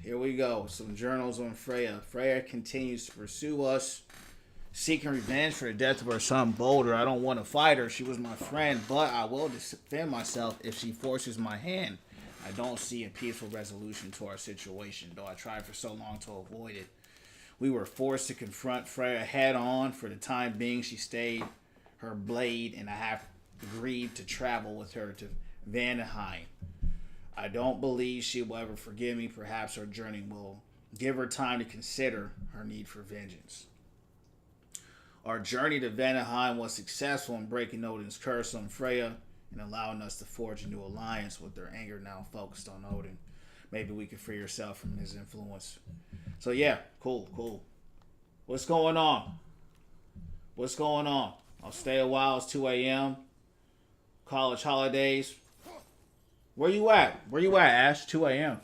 here we go. Some journals on Freya. Freya continues to pursue us, seeking revenge for the death of her son Boulder. I don't want to fight her. She was my friend, but I will defend myself if she forces my hand. I don't see a peaceful resolution to our situation, though I tried for so long to avoid it. We were forced to confront Freya head on. For the time being, she stayed her blade, and I have agreed to travel with her to Vanaheim. I don't believe she will ever forgive me. Perhaps our journey will give her time to consider her need for vengeance. Our journey to Vanaheim was successful in breaking Odin's curse on Freya and allowing us to forge a new alliance. With their anger now focused on Odin, maybe we could free yourself from his influence. So yeah, cool. What's going on? I'll stay a while. It's 2 a.m. College holidays. Where you at, Ash? 2 a.m.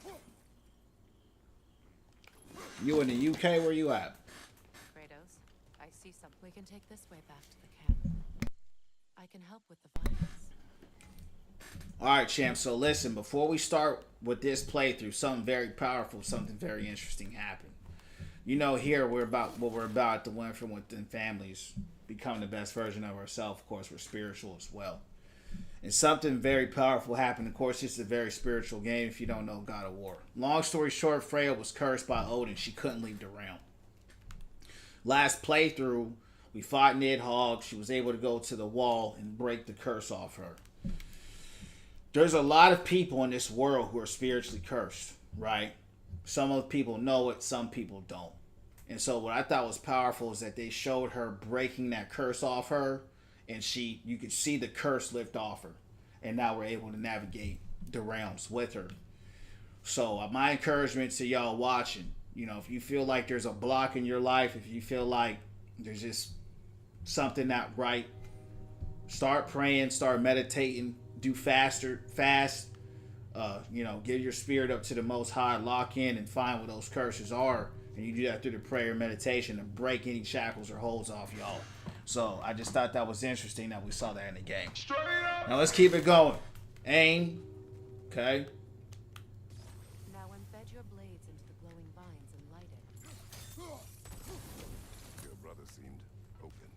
You in the UK? Where you at? Kratos, I see something. We can take this way back to the camp. I can help with the vines. Alright, champ. So listen, before we start with this playthrough, something very powerful, something very interesting happened. You know, here we're about to learn from within families, become the best version of ourselves. Of course, we're spiritual as well. And something very powerful happened. Of course, it's a very spiritual game if you don't know God of War. Long story short, Freya was cursed by Odin. She couldn't leave the realm. Last playthrough, we fought Nidhogg. She was able to go to the wall and break the curse off her. There's a lot of people in this world who are spiritually cursed, right? Some of the people know it, some people don't. And so what I thought was powerful is that they showed her breaking that curse off her, and you could see the curse lift off her. And now we're able to navigate the realms with her. So my encouragement to y'all watching, you know, if you feel like there's a block in your life, if you feel like there's just something not right, start praying, start meditating, do fast. Give your spirit up to the Most High, lock in and find what those curses are. And you do that through the prayer and meditation to break any shackles or holds off y'all. So I just thought that was interesting that we saw that in the game. Now let's keep it going. Aim. Okay. Now embed your blades into the glowing vines and light it. Your brother seemed open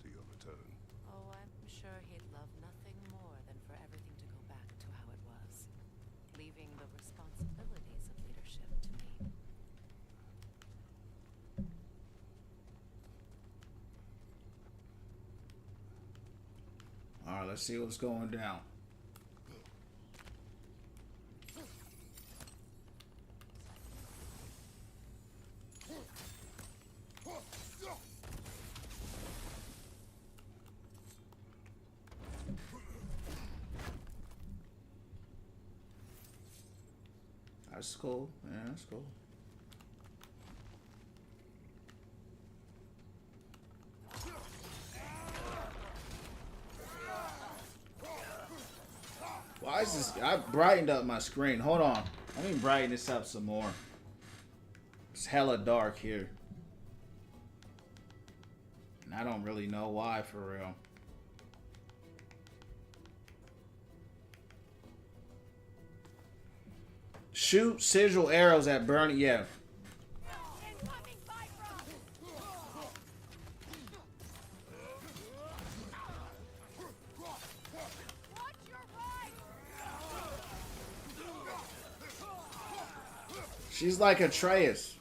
to your return. Oh, I'm sure he'd love nothing more than for everything to go back to how it was, leaving the responsibilities of leadership to me. All right, let's see what's going down. That's cool. Yeah, that's cool. Why is this? I brightened up my screen. Hold on. Let me brighten this up some more. It's hella dark here. And I don't really know why, for real. Shoot sigil arrows at burning. Yeah. She's like Atreus.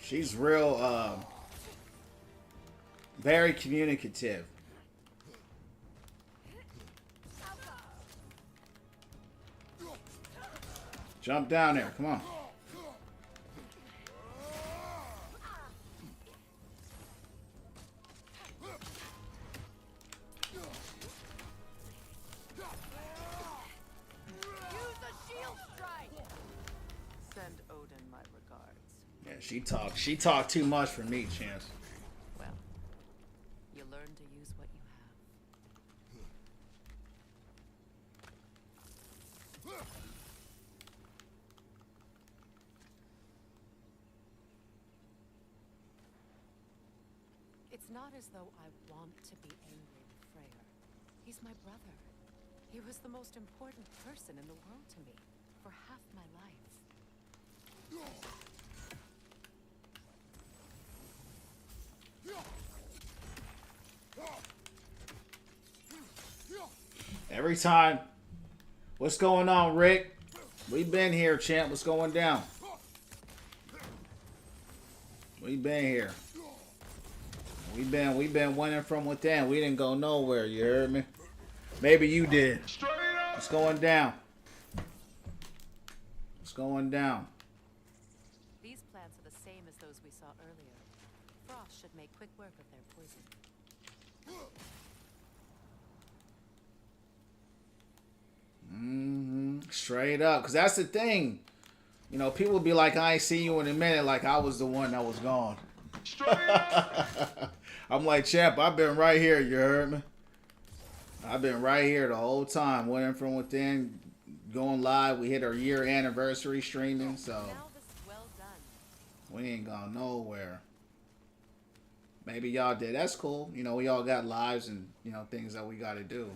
She's real, very communicative. Jump down there, come on. She talked too much for me, Chance. Well, you learn to use what you have. It's not as though I want to be angry with Freyr. He's my brother. He was the most important person in the world to me for half my life. Every time. What's going on, Rick? We been here, champ. What's going down? We been here. We been winning from within. We didn't go nowhere, you heard me? Maybe you did. What's going down? What's going down? These plants are the same as those we saw earlier. Frost should make quick work of their poison. Straight up. Because that's the thing. You know, people be like, I ain't see you in a minute, like I was the one that was gone. I'm like, champ, I've been right here, you heard me? I've been right here the whole time, winning from within, going live. We hit our year anniversary streaming, so Now this is well done. we ain't gone nowhere. Maybe y'all did. That's cool. You know, we all got lives and, you know, things that we got to do.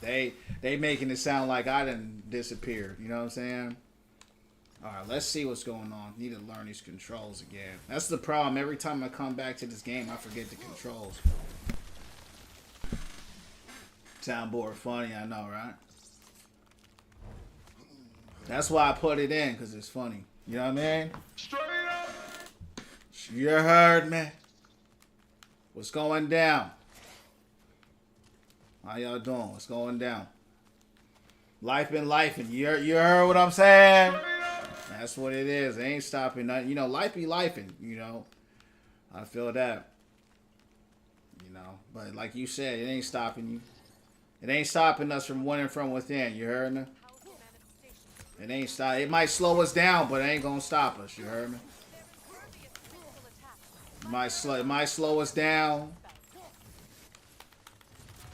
They making it sound like I didn't disappear. You know what I'm saying? All right, let's see what's going on. Need to learn these controls again. That's the problem. Every time I come back to this game, I forget the controls. Soundboard funny, I know, right? That's why I put it in, because it's funny. You know what I mean? Straight up. You heard me. What's going down? How y'all doing? What's going down? Life been lifing. You heard what I'm saying? That's what it is. It ain't stopping nothing. You know, life be lifing, you know. I feel that. You know. But like you said, it ain't stopping you. It ain't stopping us from winning from within. You heard me? It ain't stop. It might slow us down, but it ain't gonna stop us. You heard me? It might slow us down.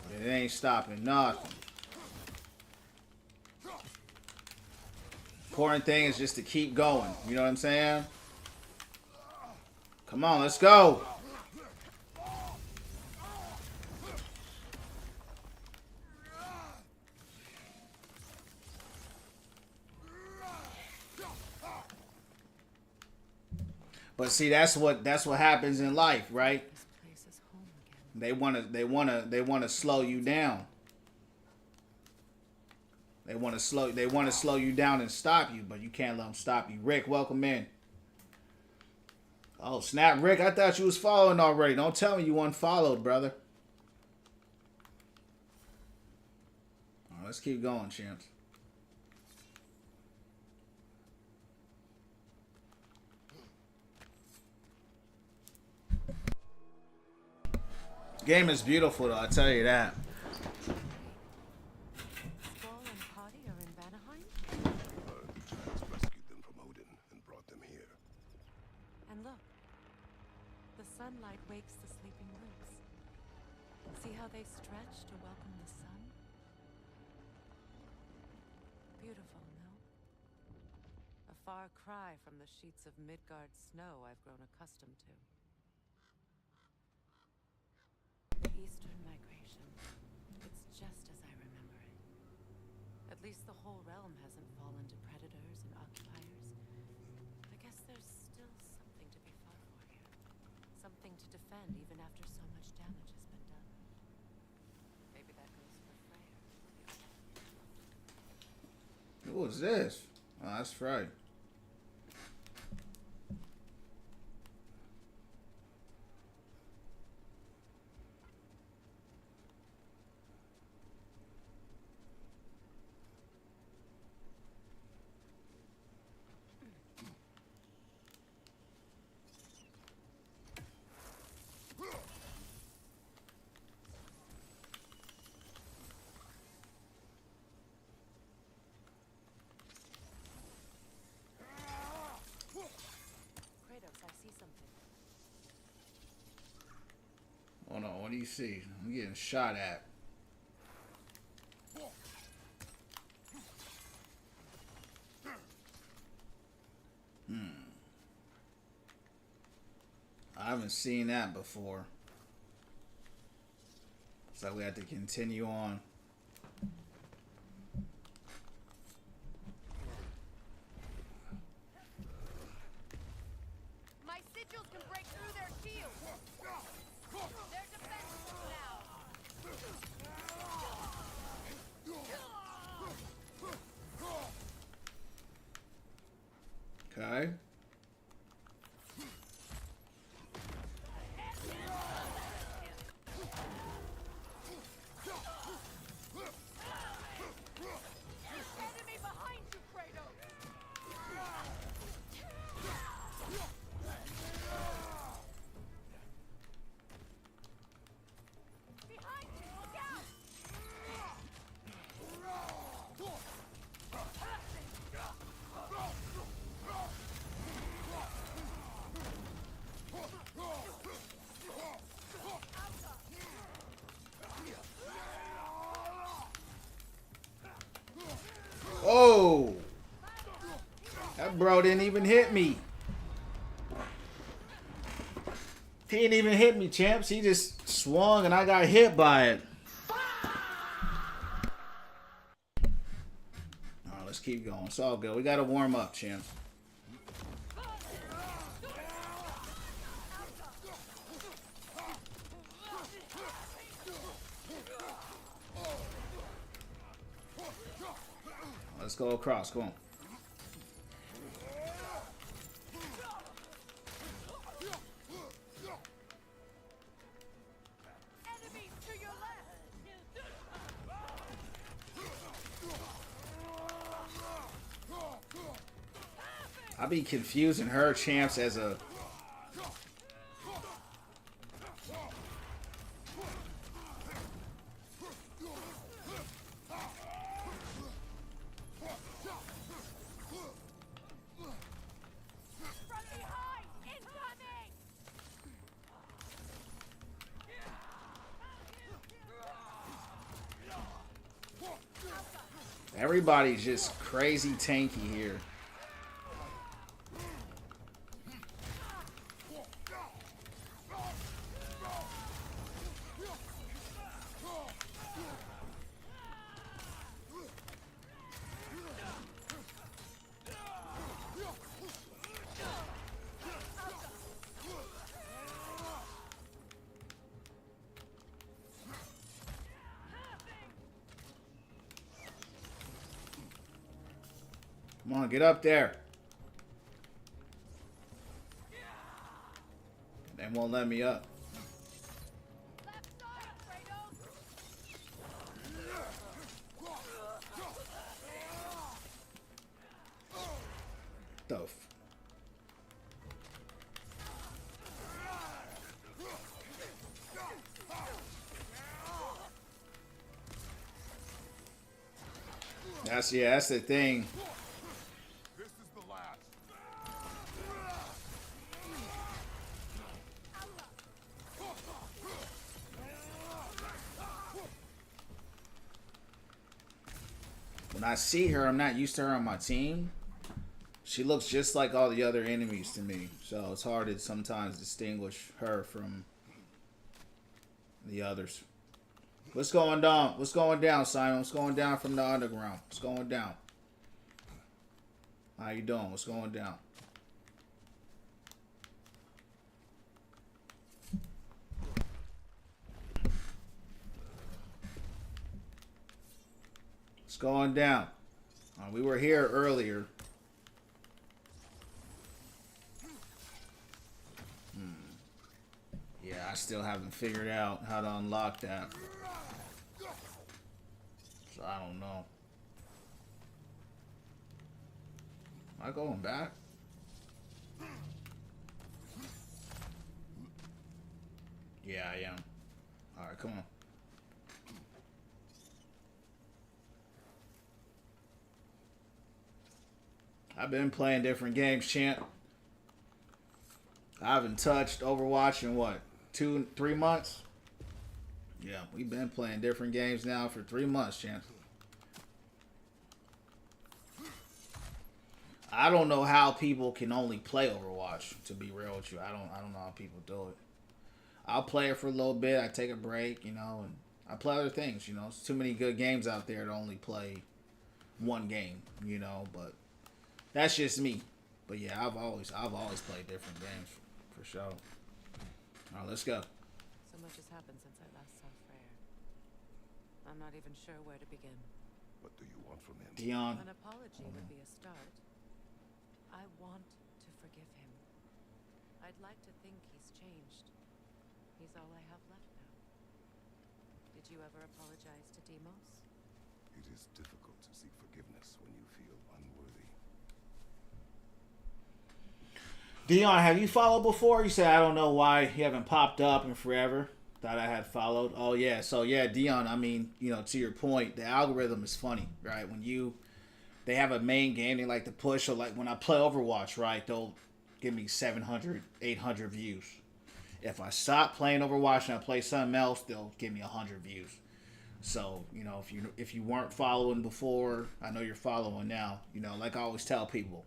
But it ain't stopping nothing. Important thing is just to keep going. You know what I'm saying? Come on, let's go. But see, that's what happens in life, right? This place is home again. They wanna slow you down. They want to slow you down and stop you, but you can't let them stop you. Rick, welcome in. Oh, snap, Rick, I thought you was following already. Don't tell me you unfollowed, brother. All right, let's keep going, champs. Game is beautiful, though, I tell you that. Skull and Potty are in Vanaheim? Atreus rescued them from Odin and brought them here. And look, the sunlight wakes the sleeping roots. See how they stretch to welcome the sun? Beautiful, no? A far cry from the sheets of Midgard snow I've grown accustomed to. The Eastern migration. It's just as I remember it. At least the whole realm hasn't fallen to predators and occupiers. I guess there's still something to be fought for here. Something to defend even after so much damage has been done. Maybe that goes for Freyr. Who was this? Oh, that's right. do you see? I'm getting shot at. I haven't seen that before. So we have to continue on. My sigils can break through their shields. They're defenseless now. Okay. Enemy behind you, Kratos. Behind you, look out! Oh! That bro didn't even hit me. He didn't even hit me, champs. He just swung and I got hit by it. Alright, let's keep going. It's all good. We gotta warm up, champs. Let's go across. Come on. Enemies to your left. I be confusing her champs as a. From behind, incoming. Everybody's just crazy tanky here. Come on, get up there. They won't let me up. Left side, Kratos. The f- that's the thing. This is the last. When I see her, I'm not used to her on my team. She looks just like all the other enemies to me, so it's hard to sometimes distinguish her from the others. What's going down? What's going down, Simon? What's going down from the underground? What's going down? How you doing? What's going down? What's going down? We were here earlier. Yeah, I still haven't figured out how to unlock that. So I don't know. Am I going back? Yeah, I am. Alright, come on. I've been playing different games, champ. I haven't touched Overwatch in what, 2-3 months? Yeah, we've been playing different games now for 3 months, champ. I don't know how people can only play Overwatch, to be real with you. I don't know how people do it. I'll play it for a little bit, I take a break, you know, and I play other things, you know. There's too many good games out there to only play one game, you know, but that's just me. But yeah, I've always played different games for sure. All right, let's go. So much has happened since I last saw Freyr. I'm not even sure where to begin. What do you want from him? Dion. An apology would be a start. I want to forgive him. I'd like to think he's changed. He's all I have left now. Did you ever apologize to Demos? It is difficult to seek forgiveness when you feel unworthy. Dion, have you followed before? You said I don't know why you haven't popped up in forever. Thought I had followed. Oh yeah, so yeah, Dion. I mean, you know, to your point, the algorithm is funny, right? When they have a main game they like to push, or like when I play Overwatch, right, they'll give me 700, 800 views. If I stop playing Overwatch and I play something else, they'll give me 100 views. So, you know, if you weren't following before, I know you're following now. You know, like I always tell people,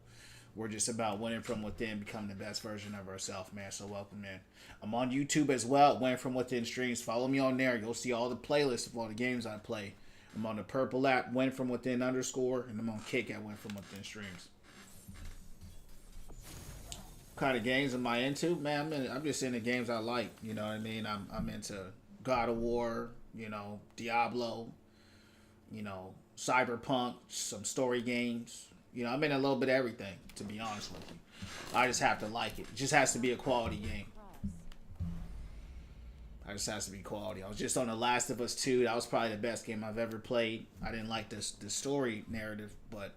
we're just about winning from within, becoming the best version of ourselves, man. So welcome in. I'm on YouTube as well, Winning from Within streams. Follow me on there. You'll see all the playlists of all the games I play. I'm on the purple app, Win From Within _, and I'm on Kick at Win From Within streams. What kind of games am I into? Man, I'm just into games I like. You know what I mean? I'm into God of War, you know, Diablo, you know, Cyberpunk, some story games. You know, I'm in a little bit of everything, to be honest with you. I just have to like it. It just has to be a quality game. It just has to be quality. I was just on The Last of Us 2. That was probably the best game I've ever played. I didn't like the story narrative, but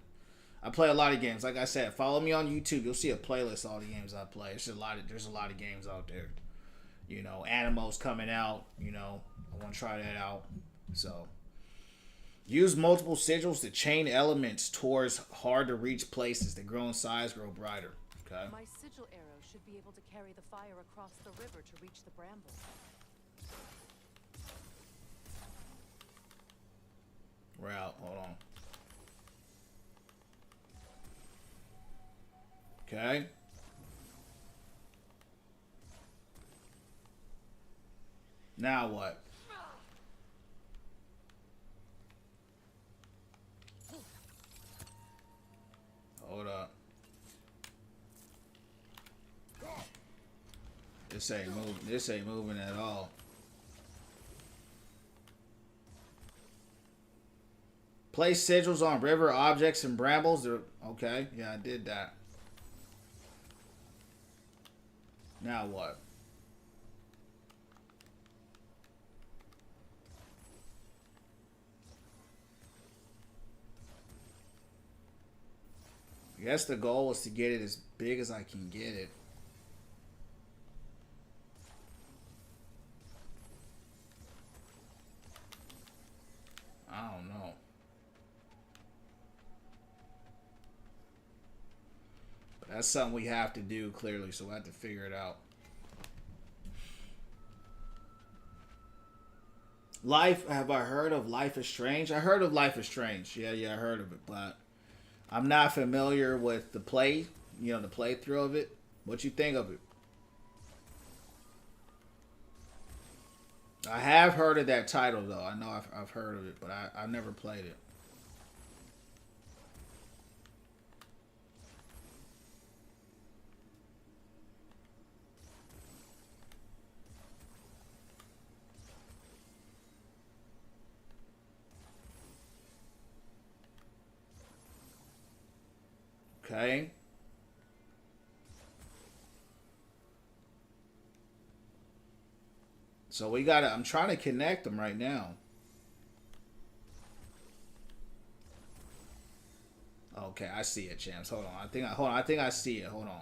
I play a lot of games. Like I said, follow me on YouTube. You'll see a playlist of all the games I play. There's a lot of games out there. You know, Animo's coming out. You know, I want to try that out. So, use multiple sigils to chain elements towards hard-to-reach places. They grow in size, grow brighter. Okay? My sigil arrow should be able to carry the fire across the river to reach the brambles. We're out. Hold on. Okay. Now what? Hold up. This ain't moving. This ain't moving at all. Place sigils on river objects and brambles. Okay, yeah, I did that. Now what? I guess the goal is to get it as big as I can get it. I don't know. But that's something we have to do, clearly, so we'll have to figure it out. Have I heard of Life is Strange? I heard of Life is Strange. Yeah, I heard of it, but I'm not familiar with the play, you know, the playthrough of it. What you think of it? I have heard of that title, though. I know I've heard of it, but I've never played it. Okay. So we gotta. I'm trying to connect them right now. Okay, I see it, champs. Hold on. I think I see it. Hold on.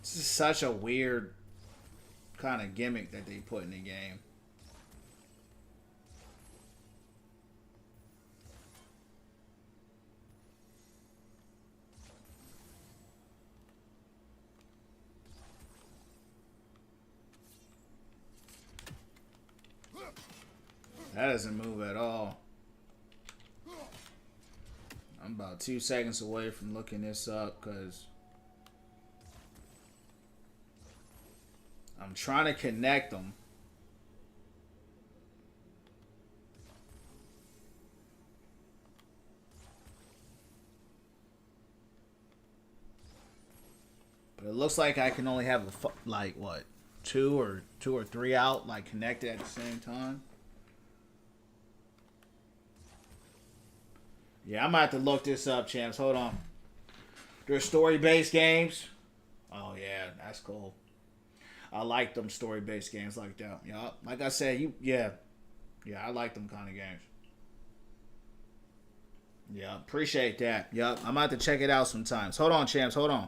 This is such a weird kind of gimmick that they put in the game. That doesn't move at all. I'm about 2 seconds away from looking this up because I'm trying to connect them. But it looks like I can only have like what, two or three out like connected at the same time. Yeah, I'm gonna have to look this up, champs. Hold on. There's story-based games. Oh yeah, that's cool. I like them story-based games like that. Yeah, like I said, yeah, I like them kind of games. Yeah, appreciate that. Yup, I'm about to check it out sometimes. Hold on, champs. Hold on.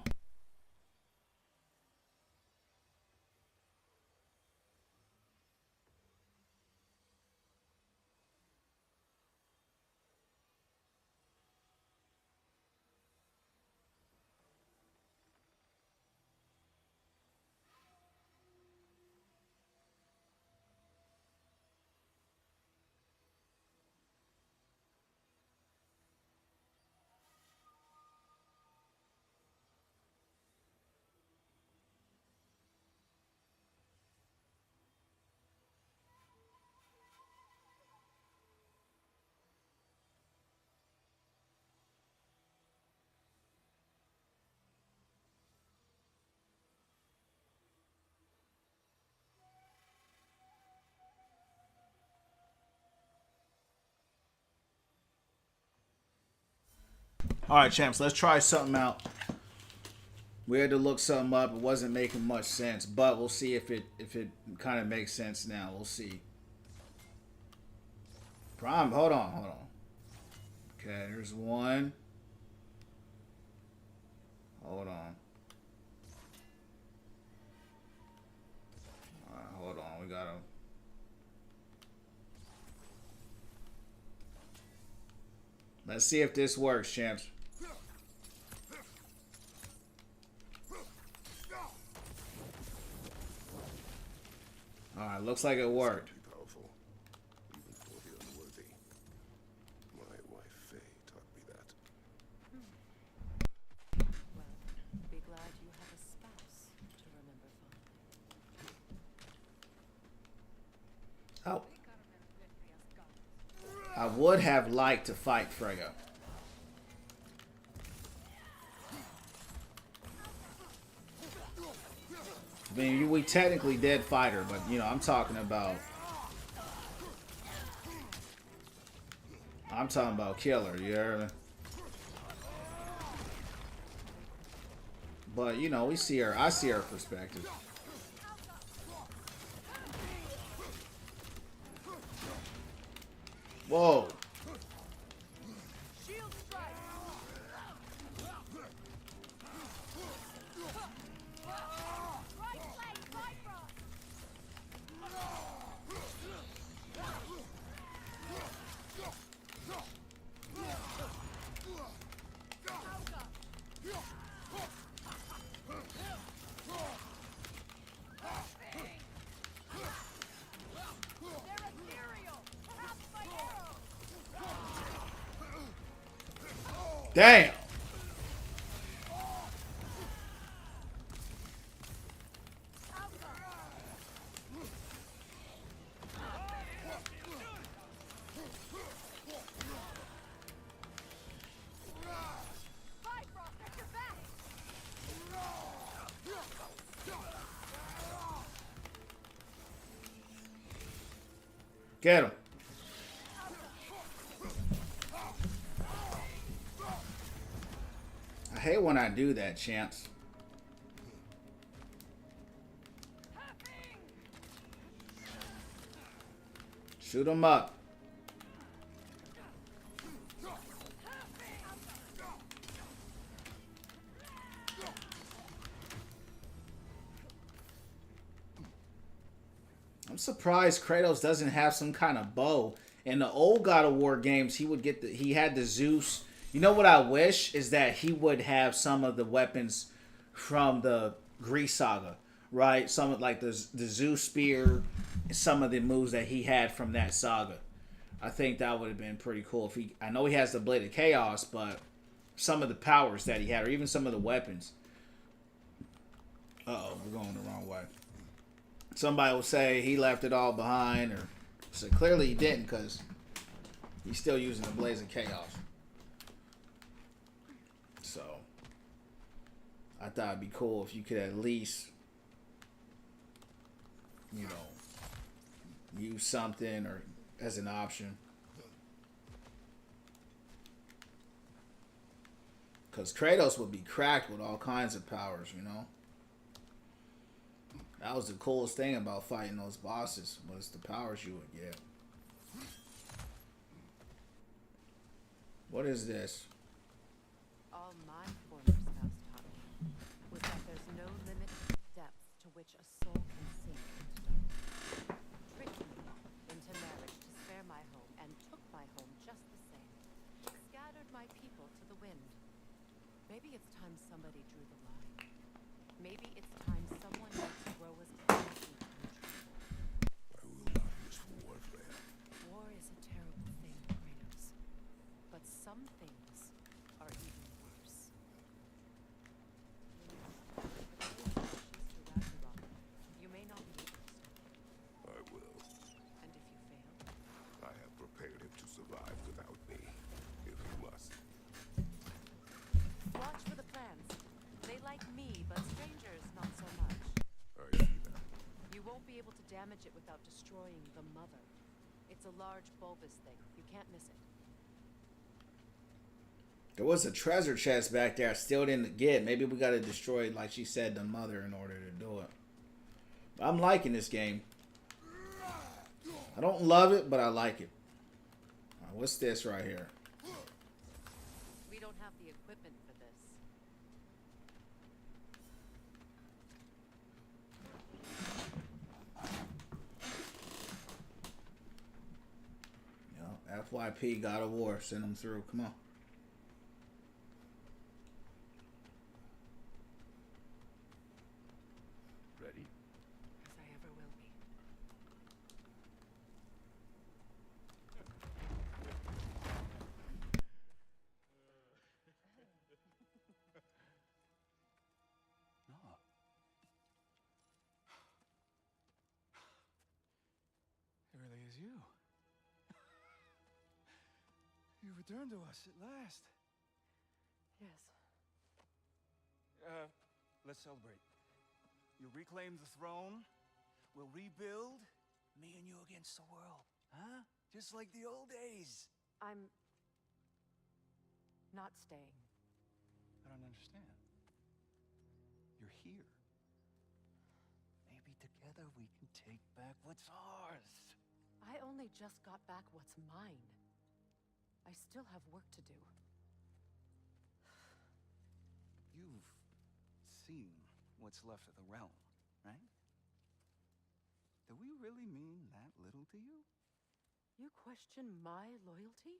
All right, champs. Let's try something out. We had to look something up. It wasn't making much sense, but we'll see if it kind of makes sense now. We'll see. Hold on. Okay, there's one. Hold on. All right, hold on. We gotta. Let's see if this works, champs. All right, looks like it worked. Powerful, even for the unworthy. My wife Faye taught me that. Well, be glad you have a spouse to remember fondly. Oh. I would have liked to fight Frego. I mean, we technically did fight her, but, you know, I'm talking about kill her, you hear me? But, you know, I see her perspective. Whoa. Damn. Get him. I hate when I do that, champs. Shoot him up. I'm surprised Kratos doesn't have some kind of bow. In the old God of War games, he had the Zeus. You know what I wish is that he would have some of the weapons from the Greece saga, right? Some of like the Zeus spear, some of the moves that he had from that saga. I think that would have been pretty cool if he. I know he has the Blade of Chaos, but some of the powers that he had, or even some of the weapons. Uh oh, we're going the wrong way. Somebody will say he left it all behind, or so clearly he didn't, because he's still using the Blades of Chaos. So I thought it'd be cool if you could at least, you know, use something or as an option. Because Kratos would be cracked with all kinds of powers, you know. That was the coolest thing about fighting those bosses, was the powers you would get. What is this? All my former spouse taught me was that there's no limit to the depth to which a soul can sink into darkness. Tricked me into marriage to spare my home, and took my home just the same. Scattered my people to the wind. Maybe it's time somebody drew the line. Maybe it's time someone makes Roa's passion come true. I will not use warfare. War is a terrible thing, Kratos. But some things are even worse. Ragnarok, you may not be able to stop it. I will. And if you fail, I have prepared him to survive without me, if he must. watch for the plants. They like me, but strangers not so much. I see that. You won't be able to damage it without destroying the mother. It's a large bulbous thing. You can't miss it. There was a treasure chest back there I still didn't get. Maybe we gotta destroy, like she said, the mother in order to do it. But I'm liking this game. I don't love it, but I like it. Alright, what's this right here? We don't have the equipment for this. You know, FYP, God of War, send them through. Come on. Ready? As I ever will be. No. It really is you. You returned to us at last. Yes. Let's celebrate. You reclaim the throne. We'll rebuild. Me and you against the world. Huh? Just like the old days. I'm not staying. I don't understand. You're here. Maybe together we can take back what's ours. I only just got back what's mine. I still have work to do. You've seen what's left of the realm, right? Do we really mean that little to you? You question my loyalty?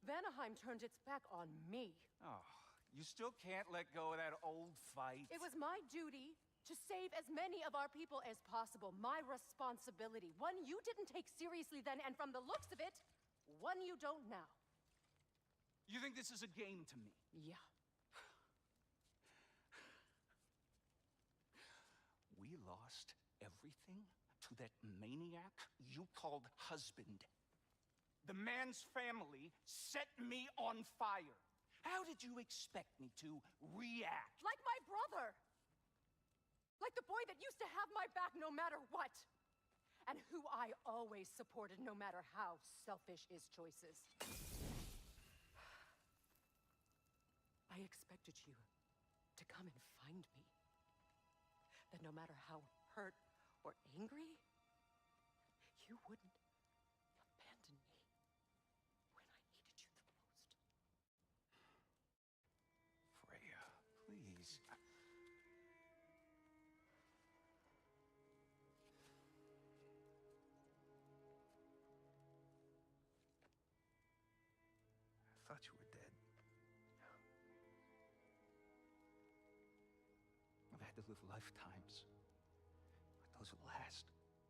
Vanaheim turned its back on me. Oh, you still can't let go of that old fight? It was my duty to save as many of our people as possible. My responsibility. One you didn't take seriously then, and from the looks of it, one you don't now. You think this is a game to me? Yeah. We lost everything to that maniac you called husband. The man's family set me on fire. How did you expect me to react? Like my brother! Like the boy that used to have my back no matter what! And who I always supported no matter how selfish his choices. I expected you to come and find me. That no matter how hurt or angry, you wouldn't abandon me when I needed you the most. Freya, please. I thought you were dead. I've had to live lifetimes with those last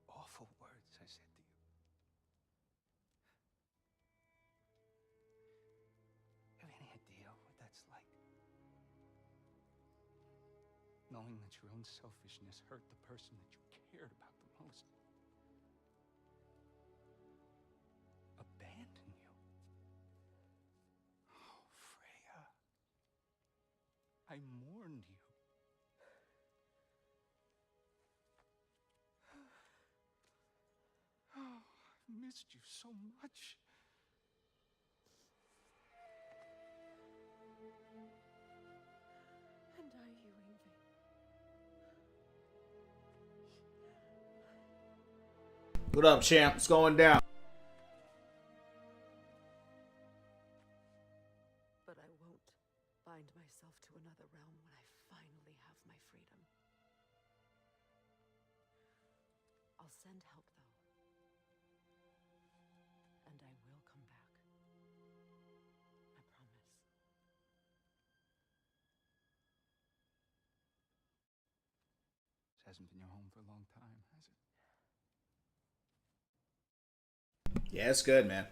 awful words I said to you. knowing that your own selfishness hurt the person that you cared about the most. Abandon you. Oh, Freya. I mourned you. Oh, I've missed you so much. And are you, Ingvi? What up, champ? What's going down? But I won't bind myself to another realm when I finally have my freedom. I'll send help, though. And I will come back. I promise. This hasn't been your home for a long time, has it? Yeah, it's good, man.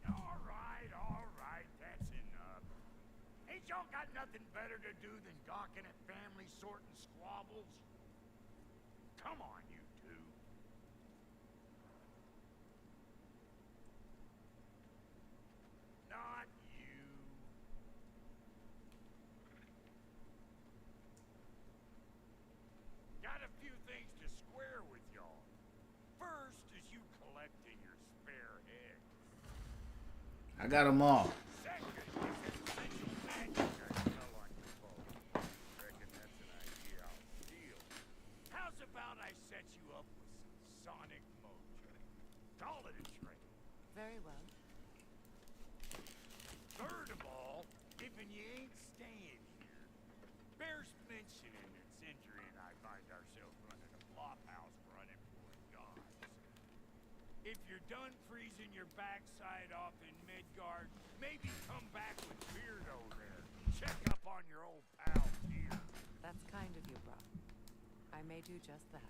All right, that's enough. Ain't y'all got nothing better to do than gawking at family sorting squabbles? Come on, you two. Not you. Got a few things to square with y'all. First is you collecting your spare head. I got them all. Second is that essential magic I smell on you folks. Reckon that's an idea I'll steal. How's about I set you up with some sonic mojo? Call it a trade. Very well. Third of all, if you ain't staying here, bears mentioning that Sindri and I find ourselves running a flop house for unemployed gods. If you're done freezing your backside off in Midgard, maybe come back with Beardo there. Check up on your old pal here. That's kind of you, Brock. I may do just that.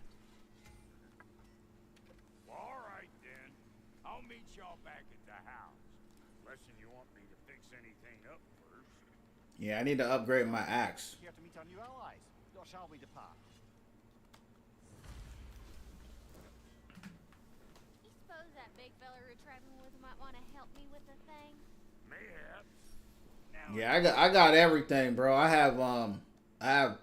Well, all right then. I'll meet y'all back at the house. Unless you want me to fix anything up first. Yeah, I need to upgrade my axe. Here to meet our new allies. Or shall we depart? You suppose that big fella we're traveling with might want to help me with the thing? Mayhaps. Now, Yeah, I got everything, bro. I have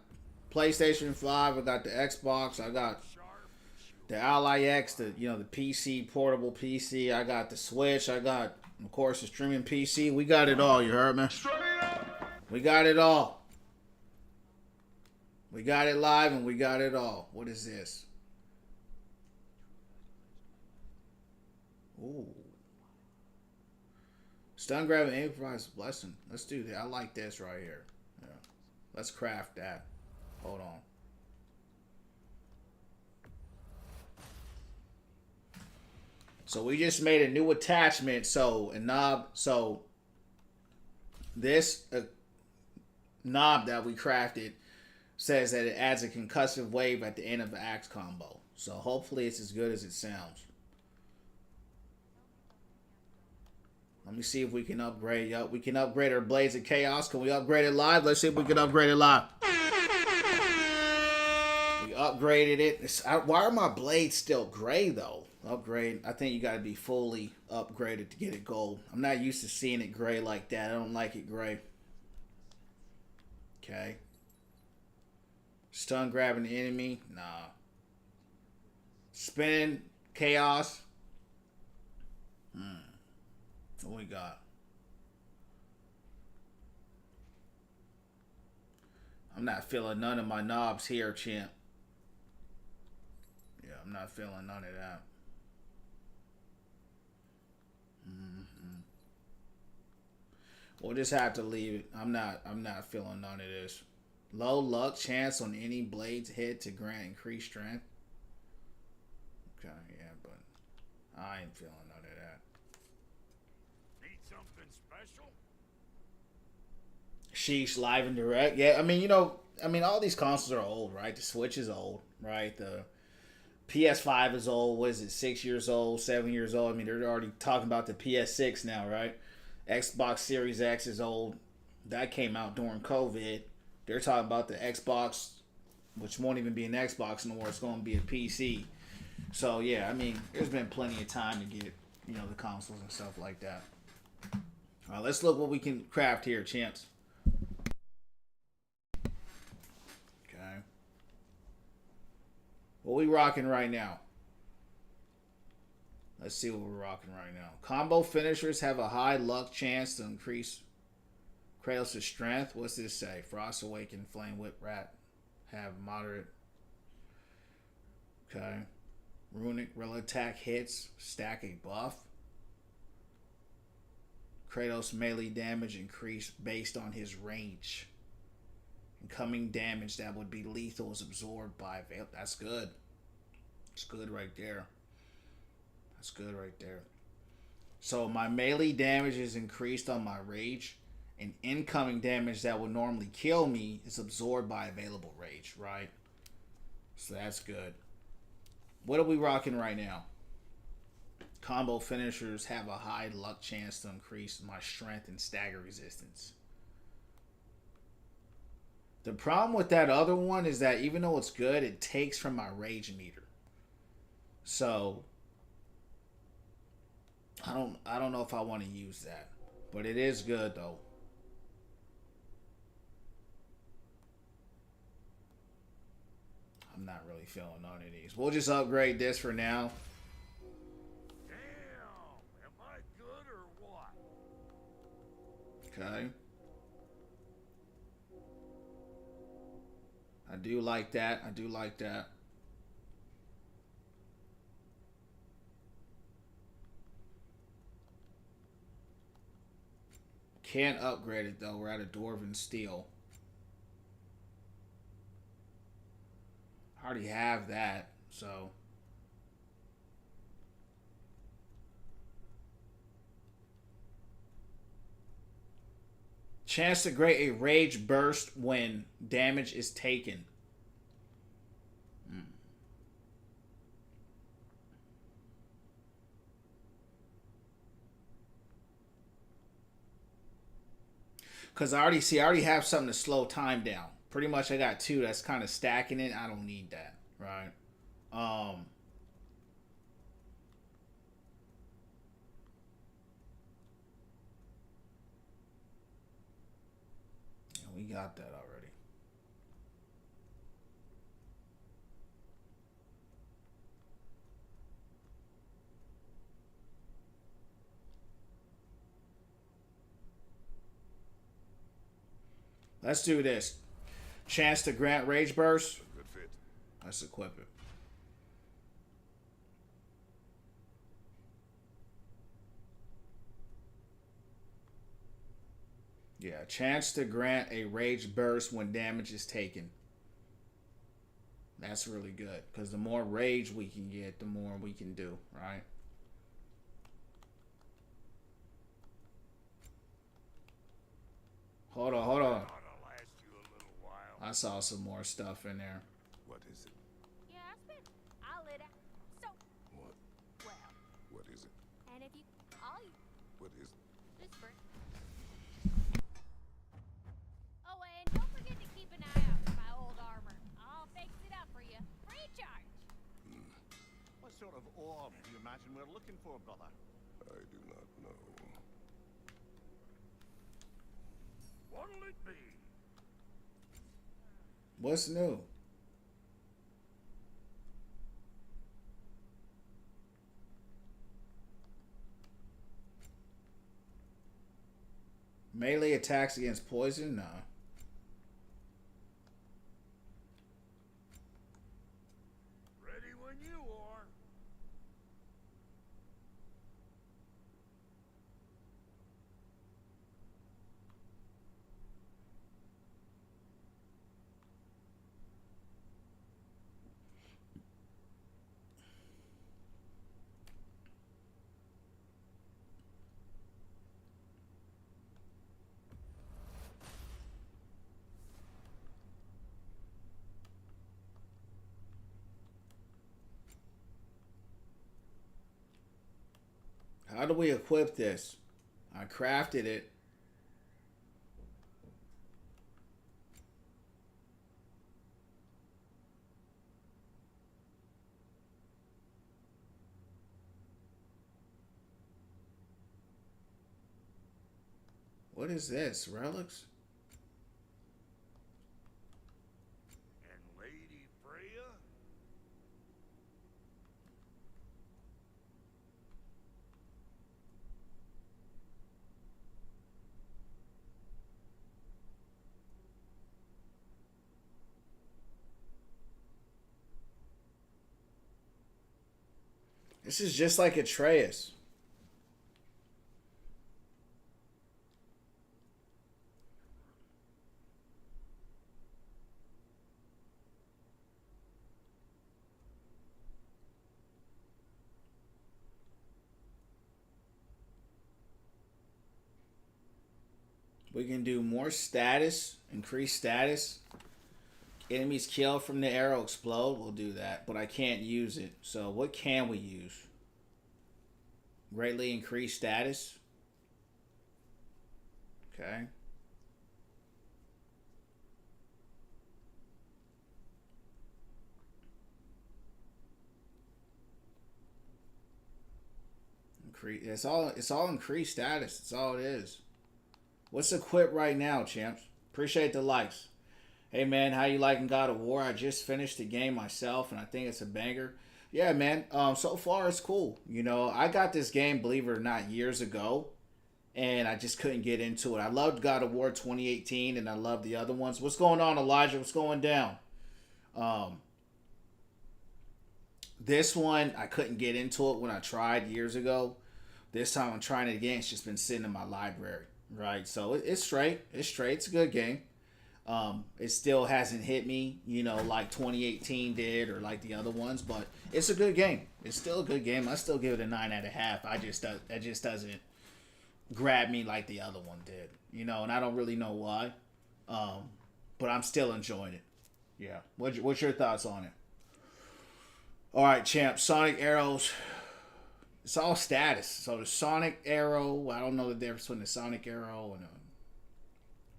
PlayStation 5, I got the Xbox, I got sharp, the Ally X, the PC, portable PC, I got the Switch, I got, of course, the streaming PC. We got it all, you heard me? We got it all. We got it live and we got it all. What is this? Ooh. Stun grab and improvise blessing. Let's do that. I like this right here. Yeah. Let's craft that. Hold on. So we just made a new attachment. So a knob. So this knob that we crafted says that it adds a concussive wave at the end of the axe combo. So hopefully it's as good as it sounds. Let me see if we can upgrade. Yup, we can upgrade our Blades of Chaos. Can we upgrade it live? Let's see if we can upgrade it live. We upgraded it. Why are my blades still gray, though? Upgrade. I think you got to be fully upgraded to get it gold. I'm not used to seeing it gray like that. I don't like it gray. Okay. Stun grabbing the enemy. Nah. Spinning Chaos. What we got? I'm not feeling none of my knobs here, champ. Yeah, I'm not feeling none of that. We'll just have to leave it. I'm not feeling none of this. Low luck chance on any blade's head to grant increased strength. Okay, yeah, but I ain't feeling none of that. need something special? Sheesh, live and direct. Yeah, I mean, all these consoles are old, right? The Switch is old, right? PS5 is old. What is it? 6 years old, 7 years old. I mean, they're already talking about the PS6 now, right? Xbox Series X is old. That came out during COVID. They're talking about the Xbox, which won't even be an Xbox anymore. It's going to be a PC. So yeah, I mean, there's been plenty of time to get, you know, the consoles and stuff like that. All right, let's look what we can craft here, champs. Okay. What we rocking right now? Let's see what we're rocking right now. Combo finishers have a high luck chance to increase Kratos' strength. What's this say? Frost Awaken, Flame Whip, Rat have moderate. Okay. Runic Relic attack hits, stack a buff. Kratos melee damage increased based on his range. Incoming damage that would be lethal is absorbed by Veil. That's good. That's good right there. That's good right there. So my melee damage is increased on my rage, and incoming damage that would normally kill me is absorbed by available rage, right? So that's good. What are we rocking right now? Combo finishers have a high luck chance to increase my strength and stagger resistance. The problem with that other one is that even though it's good, it takes from my rage meter. So I don't know if I want to use that. But it is good though. I'm not really feeling none of these. We'll just upgrade this for now. Damn, am I good or what? Okay. I do like that. I do like that. Can't upgrade it though. We're at a Dwarven Steel. I already have that, so. Chance to grant a rage burst when damage is taken. Because I already have something to slow time down. Pretty much I got two that's kind of stacking it. I don't need that, right? Yeah, we got that already. Let's do this. Chance to grant rage burst. Good fit. Let's equip it. Yeah, chance to grant a rage burst when damage is taken. That's really good because the more rage we can get, the more we can do, right? Hold on, hold on. Ought to last you a little while. I saw some more stuff in there. What is it? Yeah, I spent. I'll let out. So, What? well, What is it? and if you, all you, What is it? just for. Oh, and don't forget to keep an eye out for my old armor. I'll fix it up for you. Free charge. What sort of orb do you imagine we're looking for, brother? I do not know. What'll it be? What's new? Melee attacks against poison? Nah. Ready when you are. do we equip this? I crafted it. What is this? Relics? And Lady Freya? This is just like Atreus. We can do more status, increase status. Enemies killed from the arrow explode. We'll do that, but I can't use it. So what can we use? Greatly increase status. Okay. Increase. It's all increased status. That's all it is. What's equipped right now, champs? Appreciate the likes. Hey man, how you liking God of War? I just finished the game myself, and I think it's a banger. Yeah, man. So far it's cool. You know, I got this game, believe it or not, years ago, and I just couldn't get into it. I loved God of War 2018, and I loved the other ones. What's going on, Elijah? What's going down? This one I couldn't get into it when I tried years ago. This time I'm trying it again. It's just been sitting in my library. Right, so it's straight. It's straight. It's a good game. It still hasn't hit me, you know, like 2018 did or like the other ones, but it's a good game. It's still a good game. I still give it a 9.5. It just doesn't grab me like the other one did, you know, and I don't really know why. But I'm still enjoying it. Yeah. What's your thoughts on it? All right, champ. Sonic arrows. It's all status. So the Sonic Arrow, I don't know the difference between the Sonic Arrow and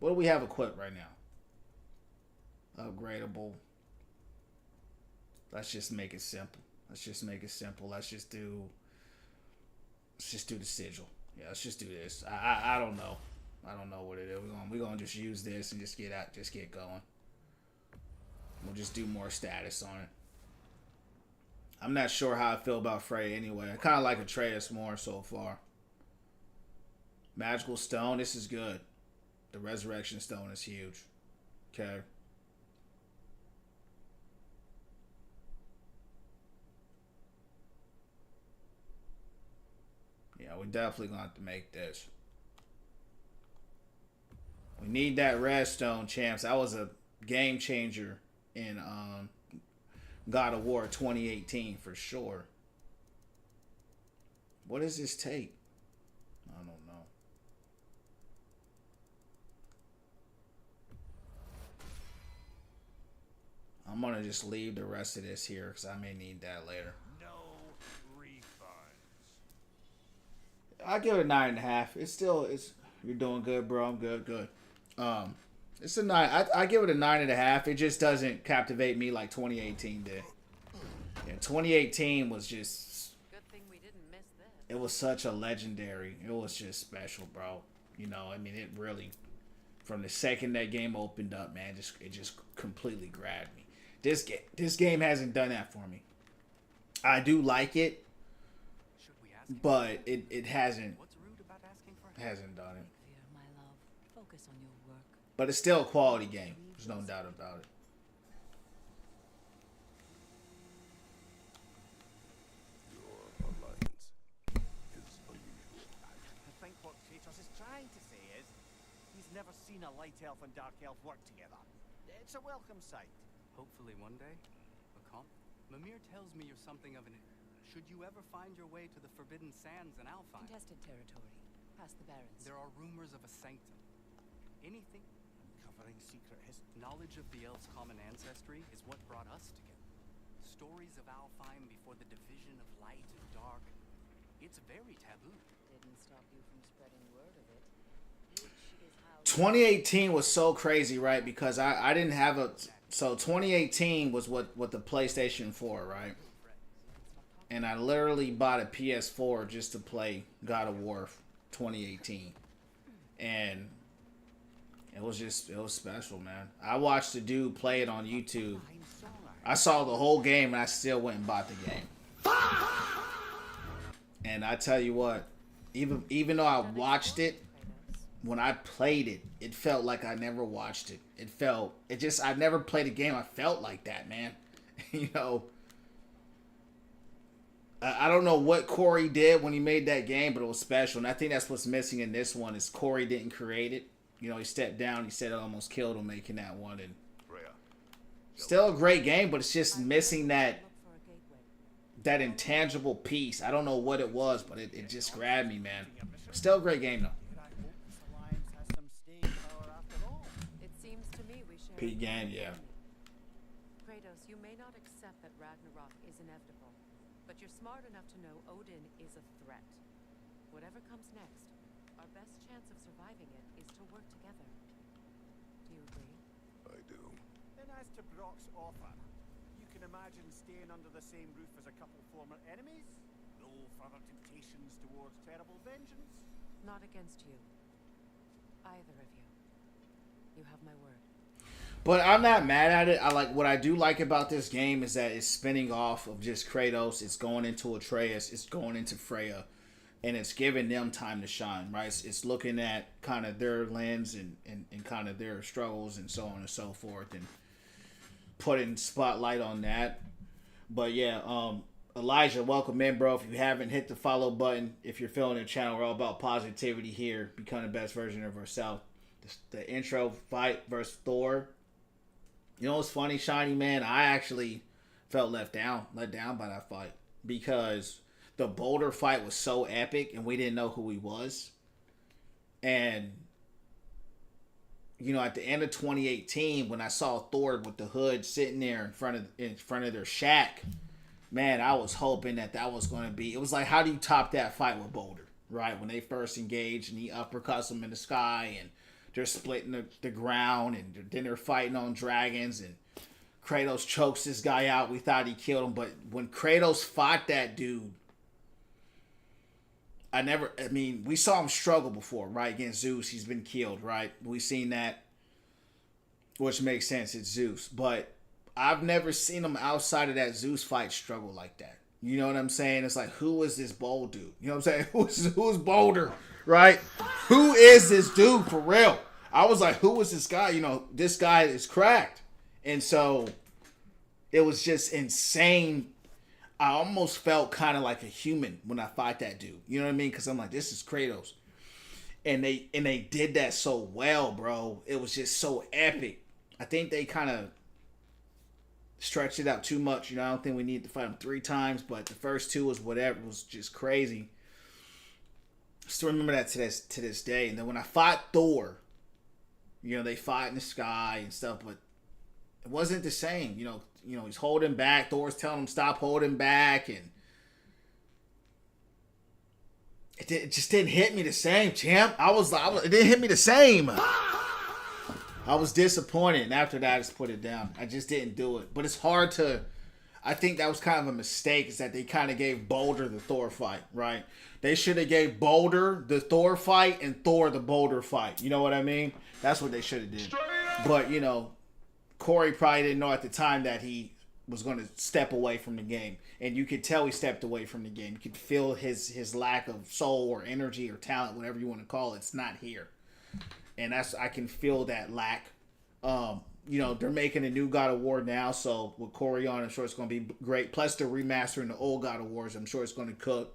what do we have equipped right now? Upgradable. Let's just make it simple. Let's just do the sigil. Yeah, let's just do this. I don't know. I don't know what it is. We're gonna just use this and just get going. We'll just do more status on it. I'm not sure how I feel about Freya anyway. I kind of like Atreus more so far. Magical Stone, this is good. The Resurrection Stone is huge. Okay. Yeah, we're definitely going to have to make this. We need that redstone, champs. That was a game changer in God of War 2018 for sure. What does this take? I don't know. I'm gonna just leave the rest of this here because I may need that later. No refunds. I give it a 9.5. It's you're doing good, bro. I'm good. It's a 9. I give it a 9.5. It just doesn't captivate me like 2018 did. Yeah, 2018 was just. Good thing we didn't miss this. It was such a legendary. It was just special, bro. You know, I mean, it really. From the second that game opened up, man, it just completely grabbed me. This game hasn't done that for me. I do like it, but it hasn't. What's rude about asking for help? Hasn't done it. Fear, my love. Focus on your work. But it's still a quality game. There's no doubt about it. Your alliance is unusual. I think what Atreus is trying to say is he's never seen a light elf and dark elf work together. It's a welcome sight. Hopefully one day. Macomb? Mimir tells me you're something of an... Should you ever find your way to the Forbidden Sands in Alfheim? Contested territory. Past the Barrens. There are rumors of a sanctum. Anything? Covering secret history. Knowledge of the elves' common ancestry is what brought us together. Stories of Alfheim before the division of light and dark. It's very taboo. didn't stop you from spreading word of it, which is how 2018 was so crazy, right? Because I didn't have a. So 2018 was what the PlayStation 4, right? And I literally bought a PS4 just to play God of War 2018. And it was special, man. I watched the dude play it on YouTube. I saw the whole game and I still went and bought the game. And I tell you what, even though I watched it, when I played it, it felt like I never watched it. I never played a game I felt like that, man. You know, I don't know what Corey did when he made that game, but it was special. And I think that's what's missing in this one is Corey didn't create it. You know, he stepped down. He said it almost killed him making that one. And still a great game, but it's just missing that intangible piece. I don't know what it was, but it just grabbed me, man. Still a great game, though. it seems to me we share. Pete game, yeah. Kratos, you may not accept that Ragnarok is inevitable, but you're smart enough to know Odin is a threat. Whatever comes next, our best chance of surviving it is to work together. Do you agree? I do. Then as to Brock's offer, you can imagine staying under the same roof as a couple former enemies? No further temptations towards terrible vengeance? Not against you. Either of you. You have my word. But I'm not mad at it. What I do like about this game is that it's spinning off of just Kratos. It's going into Atreus. It's going into Freya. And it's giving them time to shine, right? It's looking at kind of their lens and kind of their struggles and so on and so forth and putting spotlight on that. But yeah, Elijah, welcome in, bro. If you haven't, hit the follow button. If you're feeling the channel, we're all about positivity here. Become the best version of ourselves. The intro fight versus Thor. You know what's funny, Shiny Man? I actually felt let down by that fight because the boulder fight was so epic and we didn't know who he was. And you know, at the end of 2018, when I saw Thor with the hood sitting there in front of their shack, man, I was hoping that was going to be. It was like, how do you top that fight with Boulder, right? When they first engaged and he uppercuts him in the sky and they're splitting the ground and then they're fighting on dragons and Kratos chokes this guy out. We thought he killed him, but when Kratos fought that dude, we saw him struggle before, right? Against Zeus, he's been killed, right? We've seen that, which makes sense. It's Zeus. But I've never seen him outside of that Zeus fight struggle like that. You know what I'm saying? It's like, who is this bold dude? You know what I'm saying? Who's Boulder, right? Who is this dude for real? I was like, who is this guy? You know, this guy is cracked. And so it was just insane. I almost felt kind of like a human when I fought that dude. You know what I mean? Because I'm like, this is Kratos. And they did that so well, bro. It was just so epic. I think they kind of stretched it out too much. You know, I don't think we need to fight him 3 times, but the first 2 was whatever. It was just crazy. I still remember that to this day. And then when I fought Thor, you know, they fought in the sky and stuff, but it wasn't the same. You know, he's holding back. Thor's telling him stop holding back, and it just didn't hit me the same, champ. It didn't hit me the same. I was disappointed, and after that, I just put it down. I just didn't do it. But it's hard to. I think that was kind of a mistake. Is that they kind of gave Boulder the Thor fight, right? They should have gave Boulder the Thor fight and Thor the Boulder fight. You know what I mean? That's what they should have did. But you know, Corey probably didn't know at the time that he was going to step away from the game. And you could tell he stepped away from the game. You could feel his lack of soul or energy or talent, whatever you want to call it. It's not here. And I can feel that lack. You know, they're making a new God of War now. So with Corey on, I'm sure it's going to be great. Plus they're remastering the old God of Wars. I'm sure it's going to cook.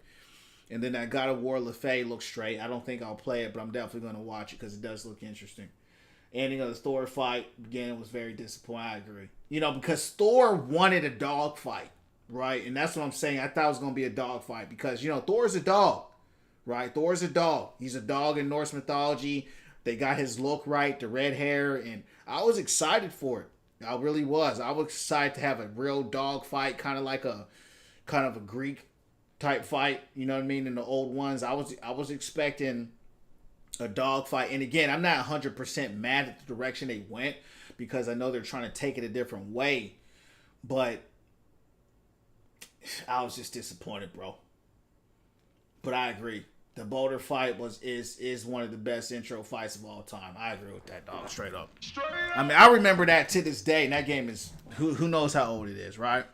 And then that God of War Le Fay looks straight. I don't think I'll play it, but I'm definitely going to watch it because it does look interesting. Ending of the Thor fight, again, was very disappointing. I agree. You know, because Thor wanted a dog fight, right? And that's what I'm saying. I thought it was going to be a dog fight because, you know, Thor's a dog, right? Thor's a dog. He's a dog in Norse mythology. They got his look right, the red hair, and I was excited for it. I really was. I was excited to have a real dog fight, kind of a Greek type fight. You know what I mean? In the old ones, I was expecting a dog fight. And again, I'm not 100% mad at the direction they went because I know they're trying to take it a different way. But I was just disappointed, bro. But I agree. The Boulder fight is one of the best intro fights of all time. I agree with that, dog. Straight up. I mean, I remember that to this day. And that game is who knows how old it is, right?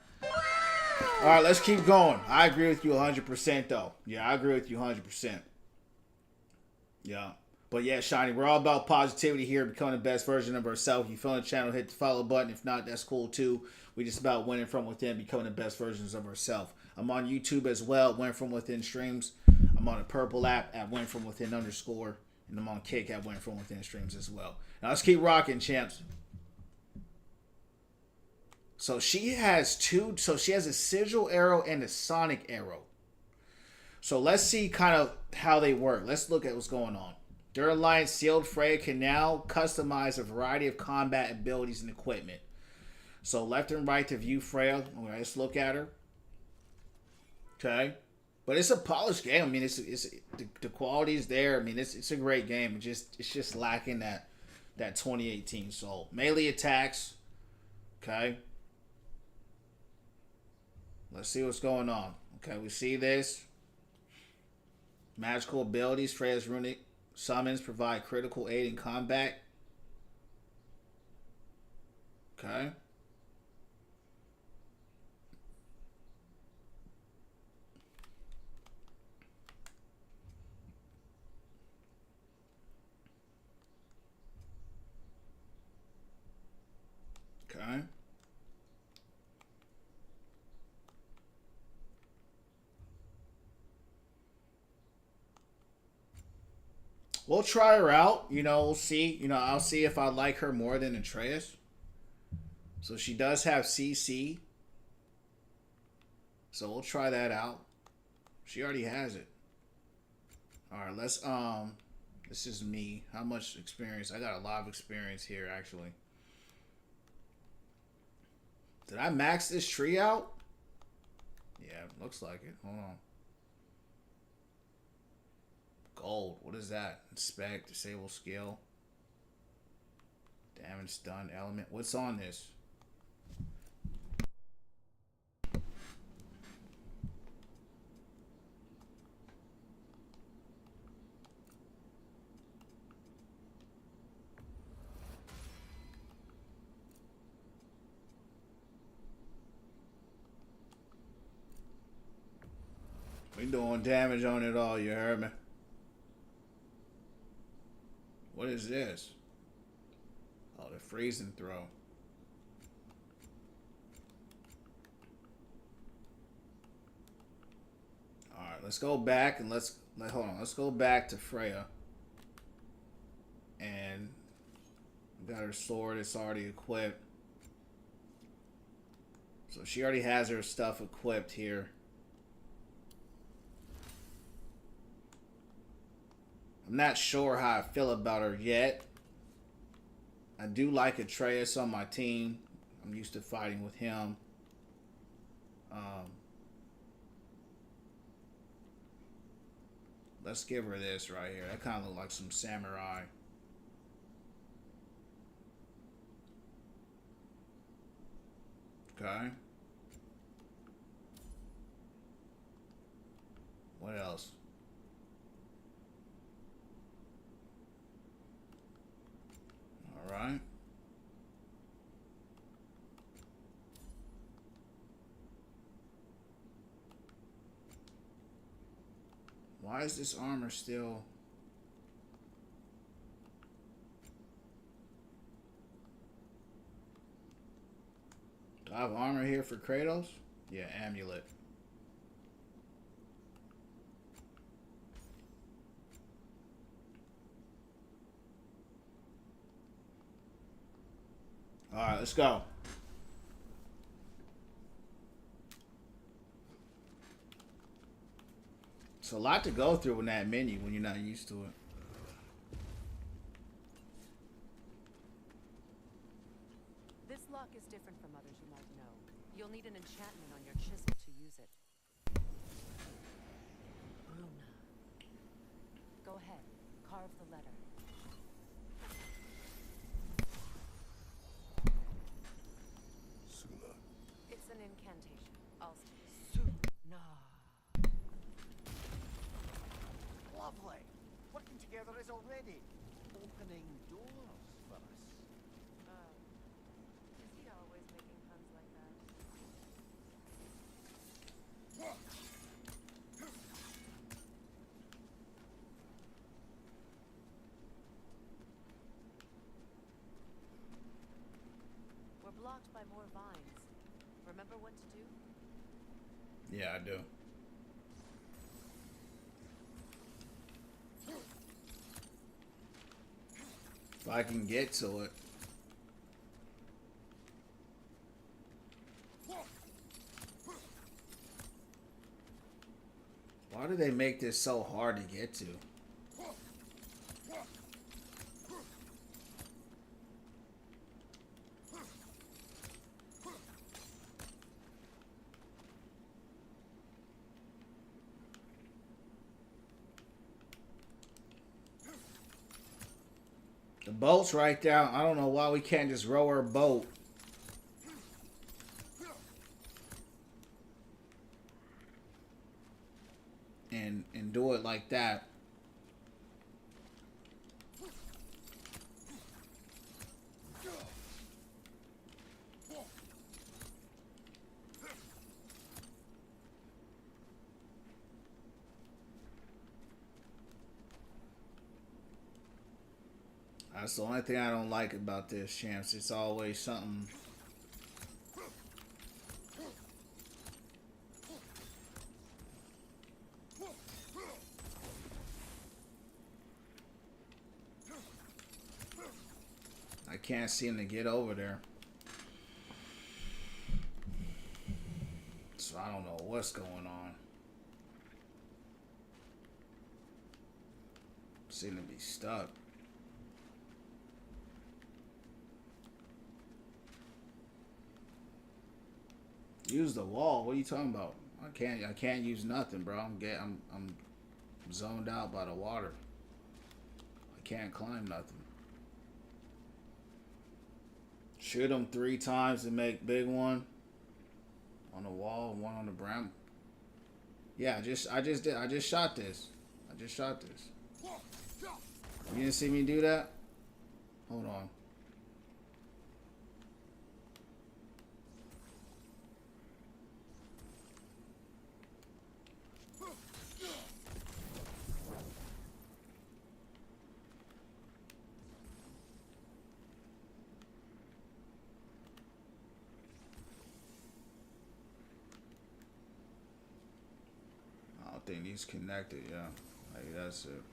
All right, let's keep going. I agree with you 100%, though. Yeah, I agree with you 100%. Yeah. But yeah, Shiny, we're all about positivity here, becoming the best version of ourselves. If you feel the channel, hit the follow button. If not, that's cool too. We just about winning from within, becoming the best versions of ourselves. I'm on YouTube as well, Win From Within streams. I'm on the Purple app at Win From Within _, and I'm on Kick at Win From Within streams as well. Now let's keep rocking, champs. So she has two. So she has a sigil arrow and a sonic arrow. So let's see kind of how they work. Let's look at what's going on. During Alliance Sealed, Freya can now customize a variety of combat abilities and equipment. So left and right to view Freya. All right, let's look at her. Okay. But it's a polished game. I mean, the quality is there. I mean, it's a great game. It's just lacking that 2018 soul. Melee attacks. Okay. Let's see what's going on. Okay, we see this. Magical abilities. Freya's runic summons provide critical aid in combat. Okay. Okay. We'll try her out. You know, we'll see. You know, I'll see if I like her more than Atreus. So she does have CC. So we'll try that out. She already has it. Alright, let's this is me. How much experience? I got a lot of experience here actually. Did I max this tree out? Yeah, looks like it. Hold on. Gold. What is that? Inspect. Disable skill. Damage stun element. What's on this? We doing damage on it all, you heard me? What is this? Oh, the freezing throw. Alright, let's go back and let's go back to Freya. And we got her sword, it's already equipped. So she already has her stuff equipped here. I'm not sure how I feel about her yet. I do like Atreus on my team. I'm used to fighting with him. Let's give her this right here. That kind of looks like some samurai. Okay. What else? All right. Why is this armor still... Do I have armor here for Kratos? Yeah, amulet. Alright, let's go. It's a lot to go through in that menu when you're not used to it. This lock is different from others you might know. You'll need an enchantment on your chisel to use it. Go ahead. Carve the letter. Suna. It's an incantation. I'll Suna. Lovely. Working together is already opening doors for us. Is he always making puns like that? We're blocked by more vines. Remember what to do? Yeah, I do. If I can get to it. Why do they make this so hard to get to? The boat's right down. I don't know why we can't just row our boat. And do it like that. That's the only thing I don't like about this, champs. It's always something. I can't seem to get over there. So I don't know what's going on. Seem to be stuck. Use the wall. What are you talking about? I can't use nothing, bro. I'm zoned out by the water. I can't climb nothing. Shoot them 3 times to make big one on the wall, one on the brim. Yeah, I just shot this. I just shot this. You didn't see me do that? Hold on. I don't think he's connected, yeah. Like, that's it.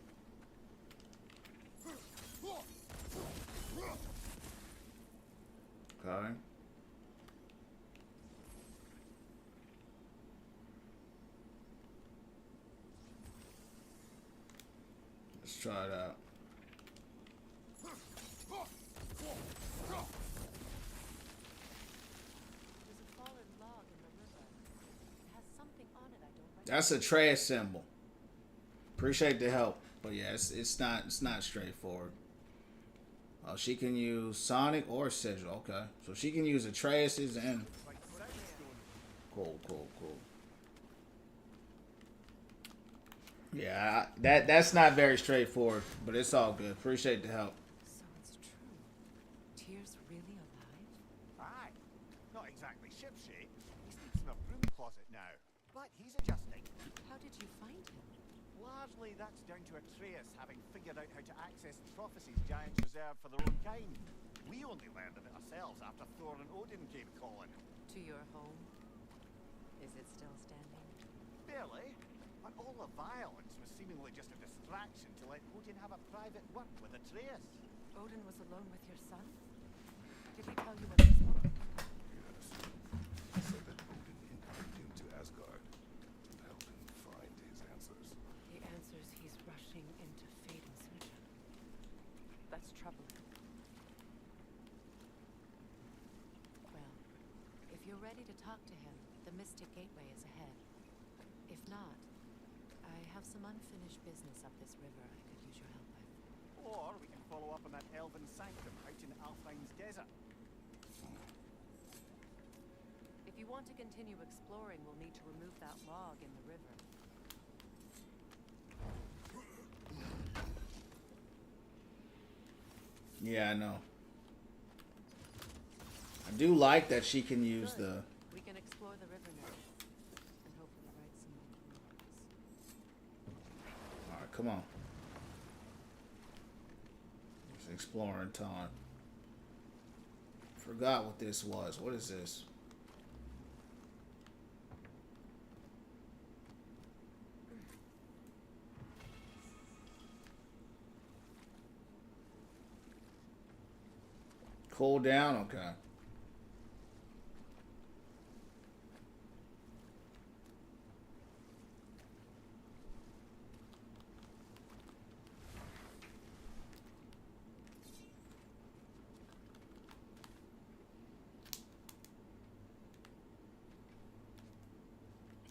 Okay. Let's try that. That's a Atreus symbol. Appreciate the help, but yeah, it's not straightforward. Oh, she can use Sonic or Sigil. Okay, so she can use Atreus's and cool. Yeah, that's not very straightforward, but it's all good. Appreciate the help. So it's true. Tyr's really alive? Aye. Not exactly shipshape. He sleeps in a broom closet now. But he's adjusting. How did you find him? Largely that's down to Atreus having figured out how to access the prophecies giants reserve for their own kind. We only learned of it ourselves after Thor and Odin came calling. To your home? Is it still standing? Barely. But all the violence was seemingly just a distraction to let Odin have a private word with Atreus. Odin was alone with your son? Did he tell you what he spoke? Yes. He said that Odin invited him to Asgard to help him find his answers. The answers he's rushing into fate in search of. That's troubling. Well, if you're ready to talk to him, the Mystic Gateway is ahead. If not, I have some unfinished business up this river I could use your help with. Or we can follow up on that elven sanctum out in Alfheim's desert. If you want to continue exploring, we'll need to remove that log in the river. Yeah, I know. I do like that she can use Good. the... We can explore the river now, and hopefully write some more clues. Alright, come on. It's exploring time. Forgot what this was. What is this? Cool down? Okay.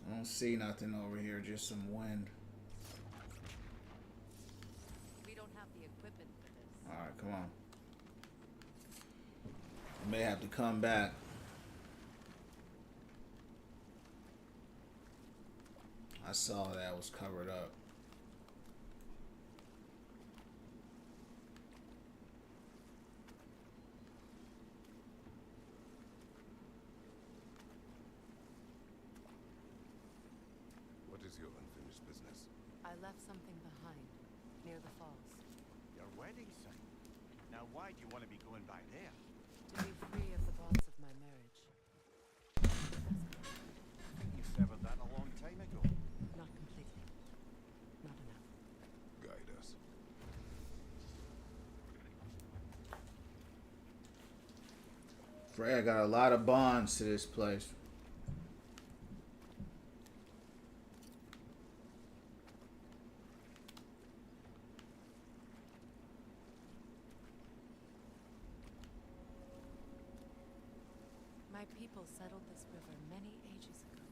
I don't see nothing over here, just some wind. We don't have the equipment for this. Alright, come on. May have to come back. I saw that was covered up. What is your unfinished business? I left something behind, near the falls. Your wedding sign. Now why do you want to be going by there? To be free of the bonds of my marriage. I think you severed that a long time ago. Not completely. Not enough. Guide us. Freya got a lot of bonds to this place. My people settled this river many ages ago.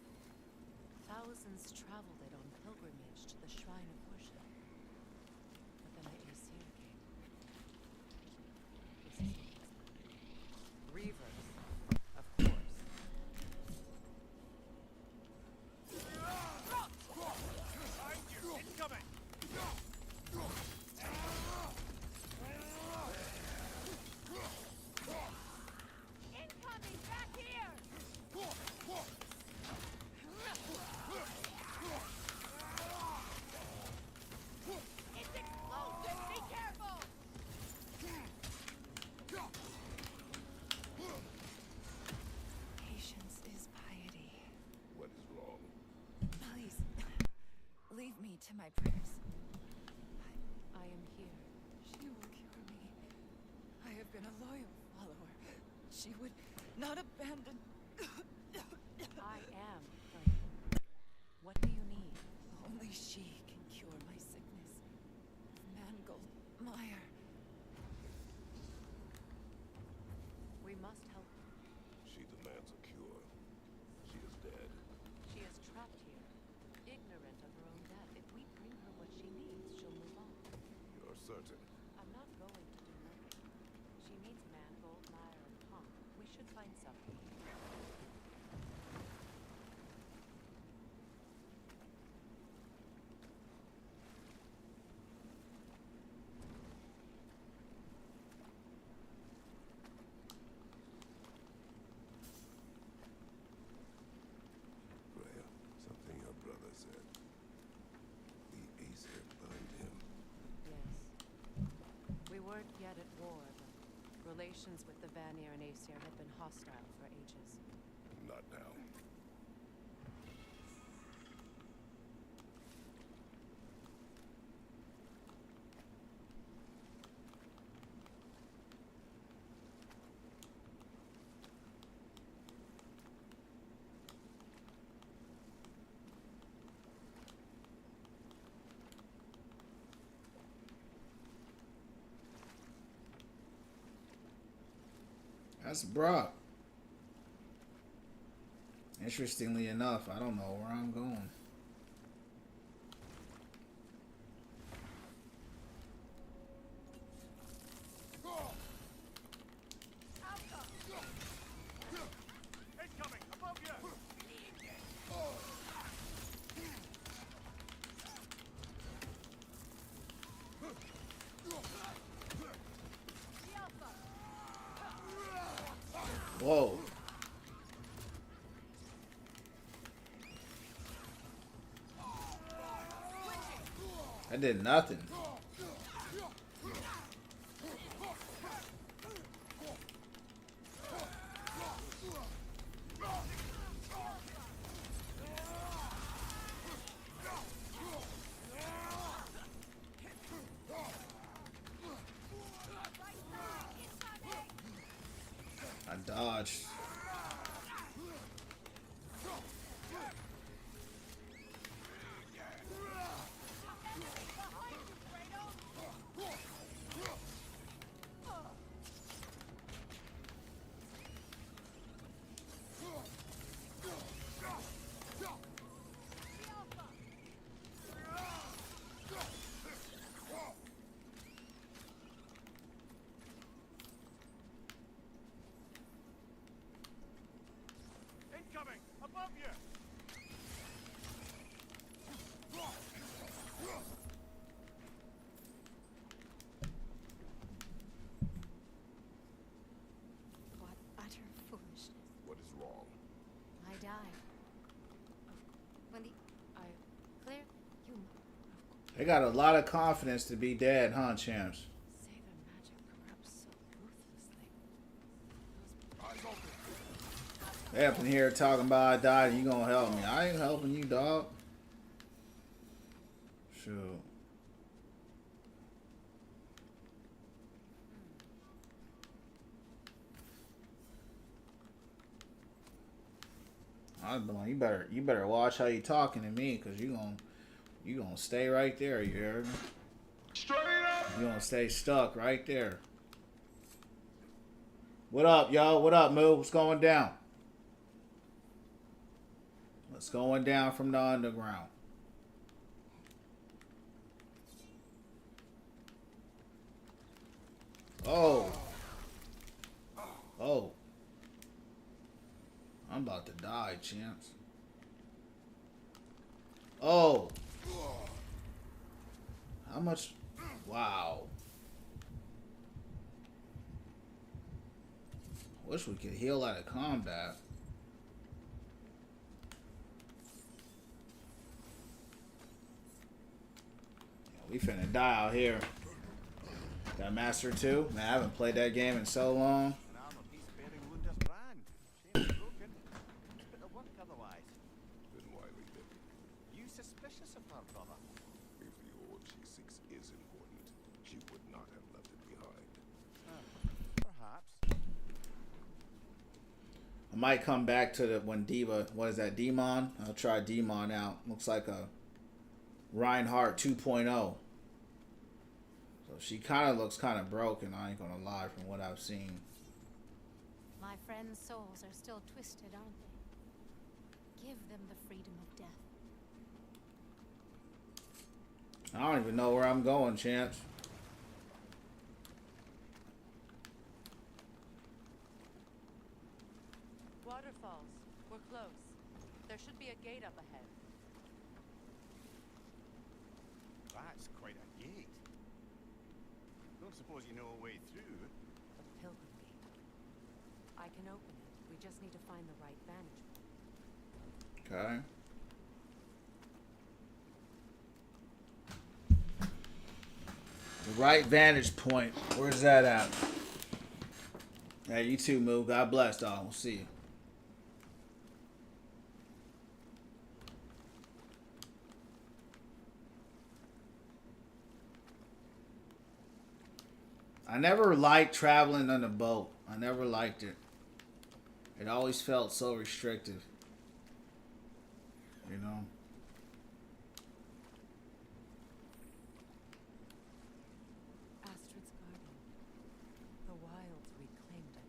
Thousands traveled it on pilgrimage to the shrine of worship. But then the Aesir came. This is what it's Reavers, of course. Incoming! Incoming back here! It's explosive! Be careful! Patience is piety. What is wrong? Please, leave me to my prayers. I am here. She will cure me. I have been a loyal follower. She would not abandon. I am Freya. What do you need? Only she can cure my sickness. Mangold, Meyer. We must help her. She demands a cure. She is dead. She is trapped here, ignorant of her own death. If we bring her what she needs, she'll move on. You're certain. I'm not going to do nothing. She needs Mangold, Meyer, and Punk. We should find something. Freya, something your brother said. The Aesir burned him. Yes. We weren't yet at war, but relations with the Vanir and Aesir had been hostile for ages. Not now. That's Brock. Interestingly enough, I don't know where I'm going. Whoa. I did nothing. I dodged. Incoming! Above you! What utter foolishness. What is wrong? I died. When the... Clear? You... They got a lot of confidence to be dead, huh, champs? Say their magic corrupts so ruthlessly. Eyes open. They up in here talking about I died and you gonna help me. I ain't helping you, dog. Shoot. I'm like, you better watch how you talking to me, cause you gonna stay right there, you heard me? Straight up. You gonna stay stuck right there. What up, yo? What up, Moo? What's going down? What's going down from the underground? Oh. Oh. I'm about to die, champs. Oh. How much? Wow. Wish we could heal out of combat. We finna die out here. Got Master 2. Man, I haven't played that game in so long. An armor piece bearing Lunda's brand. Shame it's broken. But it'll work otherwise. Then why rebuild? You suspicious of her, brother? If the ore she seeks is important, she would not have left it behind. Perhaps. I might come back to the when Diva, what is that, Demon? I'll try Demon out. Looks like a Reinhardt 2.0. So she kind of looks kind of broken, I ain't gonna lie, from what I've seen. My friends' souls are still twisted, aren't they? Give them the freedom of death. I don't even know where I'm going, champs. Waterfalls. We're close. There should be a gate up ahead. That's quite a gate. Don't suppose you know a way through? The Pilgrim Gate. I can open it. We just need to find the right vantage point. Okay. The right vantage point. Where's that at? Hey, you too, Moo. God bless, dog. We'll see you. I never liked traveling on a boat. I never liked it. It always felt so restrictive. You know? Astrid's garden. The wilds reclaimed it.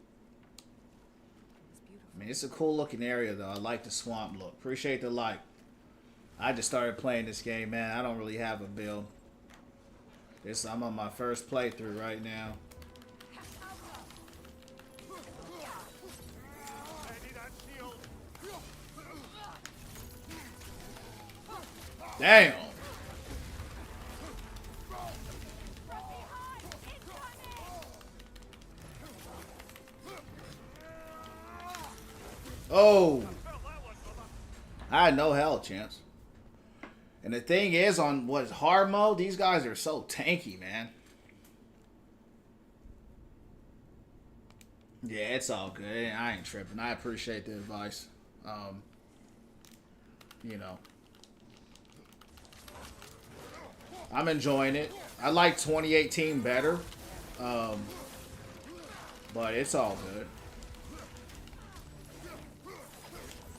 It was beautiful. I mean, it's a cool looking area, though. I like the swamp look. Appreciate the like. I just started playing this game, man. I don't really have a build. I'm on my first playthrough right now. Damn! Oh, I had no hell chance. And the thing is, on what's hard mode, these guys are so tanky, man. Yeah, it's all good. I ain't tripping. I appreciate the advice. You know, I'm enjoying it. I like 2018 better, but it's all good.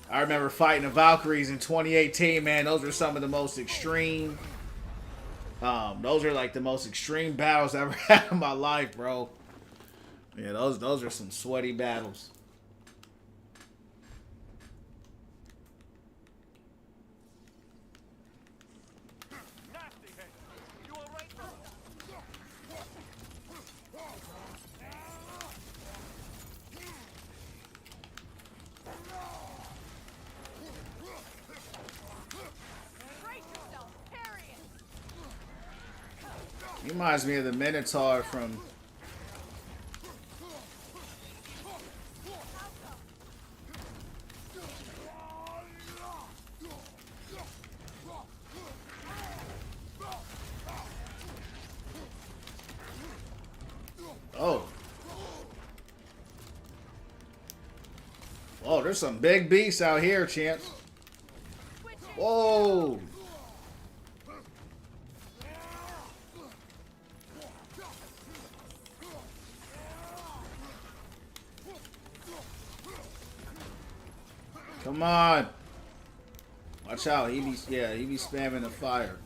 I remember fighting the Valkyries in 2018, man. Those were some of the most extreme. Those are like the most extreme battles I ever had in my life, bro. Yeah, those are some sweaty battles. He reminds me of the Minotaur from... Oh. Oh, there's some big beasts out here, champs. Whoa. Come on. Watch out. He be spamming the fire.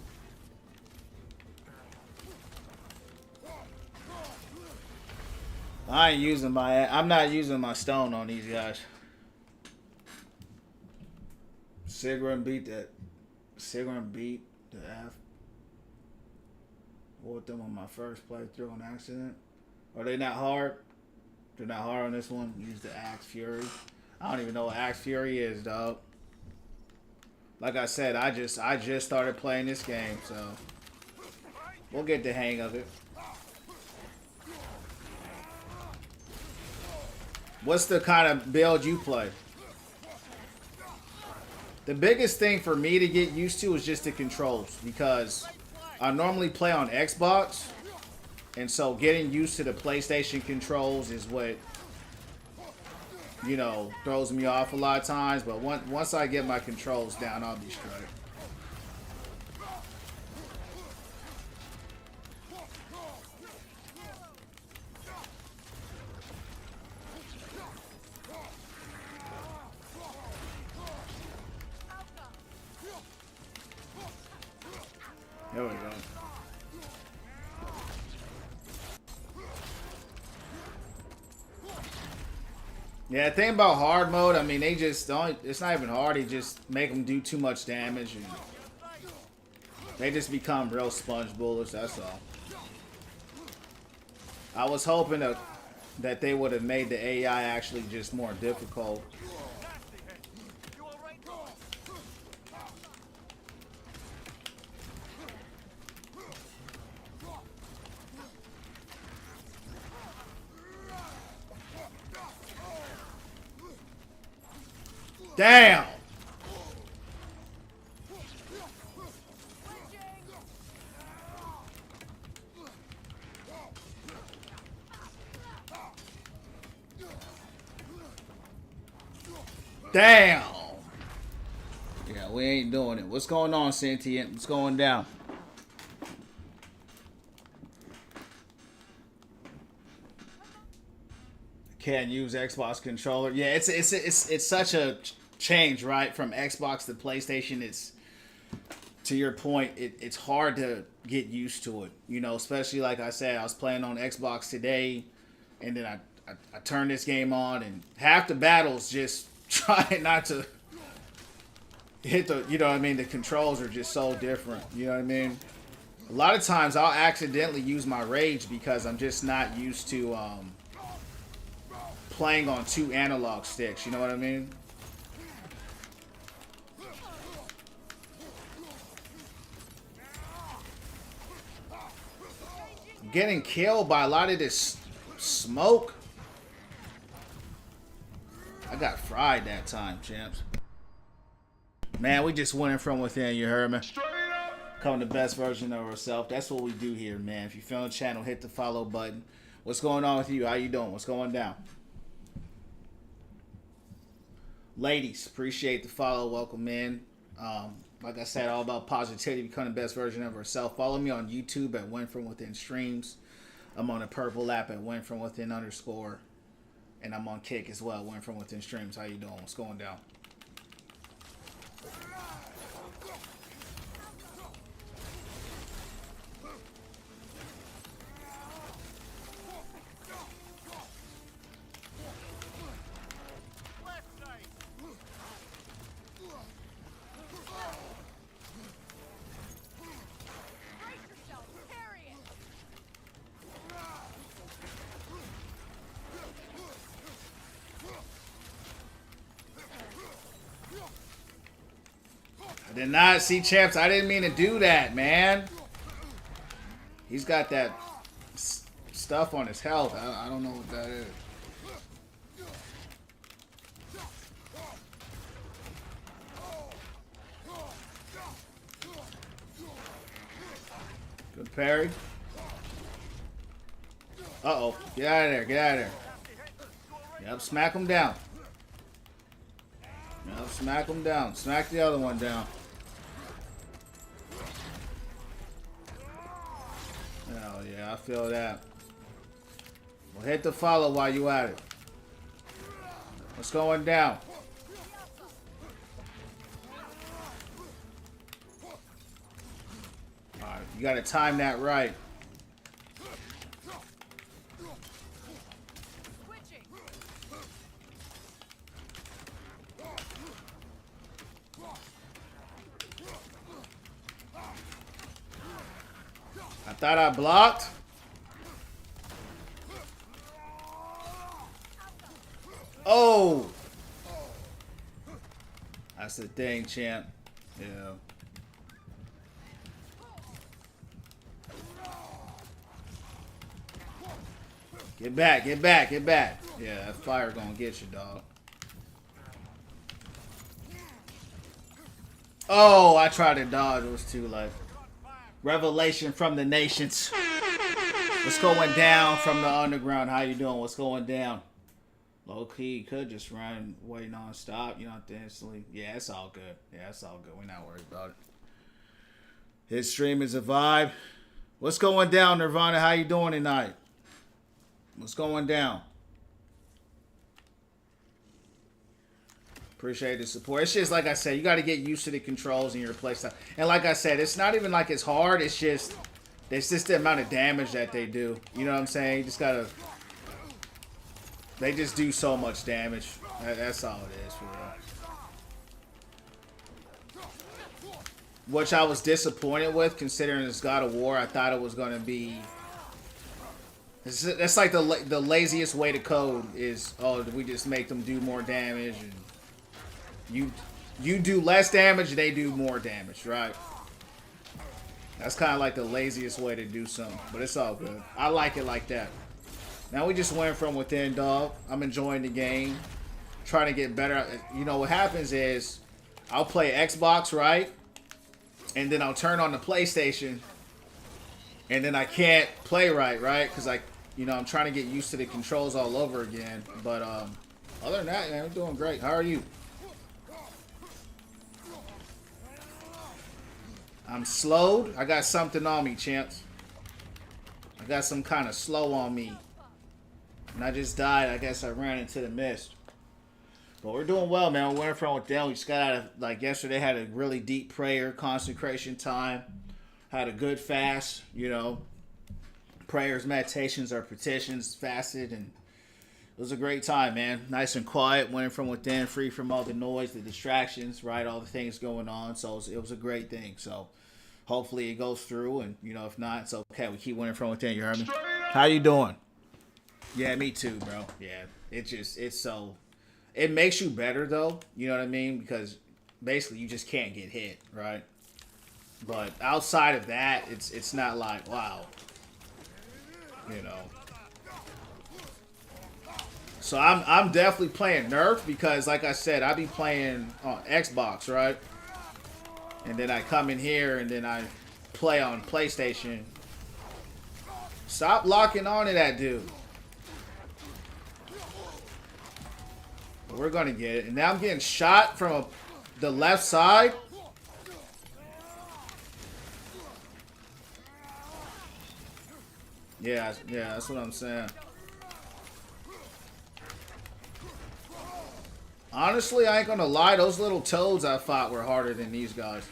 I'm not using my stone on these guys. Sigrun beat the F. With them on my first playthrough on accident. Are they not hard? They're not hard on this one. Use the Axe Fury. I don't even know what Axe Fury is, dog. Like I said, I just started playing this game, so we'll get the hang of it. What's the kind of build you play? The biggest thing for me to get used to is just the controls, because I normally play on Xbox, and so getting used to the PlayStation controls is what, you know, throws me off a lot of times. But once I get my controls down, I'll be straight. There we go. Yeah, the thing about hard mode, I mean, they just don't, it's not even hard, they just make them do too much damage, and they just become real sponge bullets, that's all. I was hoping that they would have made the AI actually just more difficult. Damn! Damn! Yeah, we ain't doing it. What's going on, Sentient? What's going down? Can't use Xbox controller. Yeah, it's such a change, right, from Xbox to PlayStation. It's, to your point, it's hard to get used to it, you know, especially like I said, I was playing on Xbox today, and then I turned this game on, and half the battles just trying not to hit the, you know what I mean, the controls are just so different, you know what I mean. A lot of times I'll accidentally use my rage because I'm just not used to playing on 2 analog sticks, you know what I mean. Getting killed by a lot of this smoke. I got fried that time, champs. Man, we just winning from within, you heard me? Becoming the best version of ourselves. That's what we do here, man. If you feel the channel, hit the follow button. What's going on with you? How you doing? What's going down? Ladies, appreciate the follow. Welcome in. Like I said, all about positivity, becoming the best version of ourselves. Follow me on YouTube at Win From Within Streams. I'm on the purple app at Win From Within _. And I'm on Kick as well, Win From Within Streams. How you doing? What's going down? I did not see champs. I didn't mean to do that, man. He's got that stuff on his health. I don't know what that is. Good parry. Uh-oh. Get out of there. Get out of there. Yep, smack him down. Yep, smack him down. Smack the other one down. Hell yeah, I feel that. Well, hit the follow while you at it. What's going down? Alright, you gotta time that right. I thought I blocked. Oh! That's the thing, champ. Yeah. Get back, get back, get back. Yeah, that fire gonna get you, dog. Oh, I tried to dodge. It was too late. Revelation from the nations. What's going down from the underground? How you doing? What's going down? Low key, you could just run way non-stop. You don't have to instantly. Yeah, it's all good. Yeah, it's all good. We're not worried about it. His stream is a vibe. What's going down, Nirvana? How you doing tonight? What's going down? Appreciate the support. It's just like I said, you got to get used to the controls in your playstyle. And like I said, it's not even like it's hard. It's just the amount of damage that they do. You know what I'm saying? You just gotta. They just do so much damage. That's all it is for real. Which I was disappointed with, considering it's God of War. I thought it was gonna be. That's like the laziest way to code is, oh, we just make them do more damage and. You do less damage, they do more damage, right? That's kind of like the laziest way to do something, but it's all good. I like it like that. Now we just went from within, dog. I'm enjoying the game, trying to get better. You know what happens is, I'll play Xbox, right? And then I'll turn on the PlayStation, and then I can't play right? Because I'm trying to get used to the controls all over again. But other than that, man, we're doing great. How are you? I'm slowed. I got something on me, champs. I got some kind of slow on me. And I just died. I guess I ran into the mist. But we're doing well, man. We're from with them. We just got out of, like, yesterday, had a really deep prayer, consecration time. Had a good fast, you know. Prayers, meditations, or petitions, fasted, and it was a great time, man. Nice and quiet, went from within, free from all the noise, the distractions, right? All the things going on. So it was a great thing. So hopefully it goes through, and, you know, if not, it's okay. We keep winning from within, you heard me? How you doing? Yeah, me too, bro. Yeah, it makes you better, though. You know what I mean? Because basically you just can't get hit, right? But outside of that, it's not like, wow. You know. So I'm definitely playing Nerf because, like I said, I be playing on Xbox, right? And then I come in here and then I play on PlayStation. Stop locking on to that dude. But we're gonna get it. And now I'm getting shot from the left side. Yeah, that's what I'm saying. Honestly, I ain't gonna lie, those little toads I fought were harder than these guys.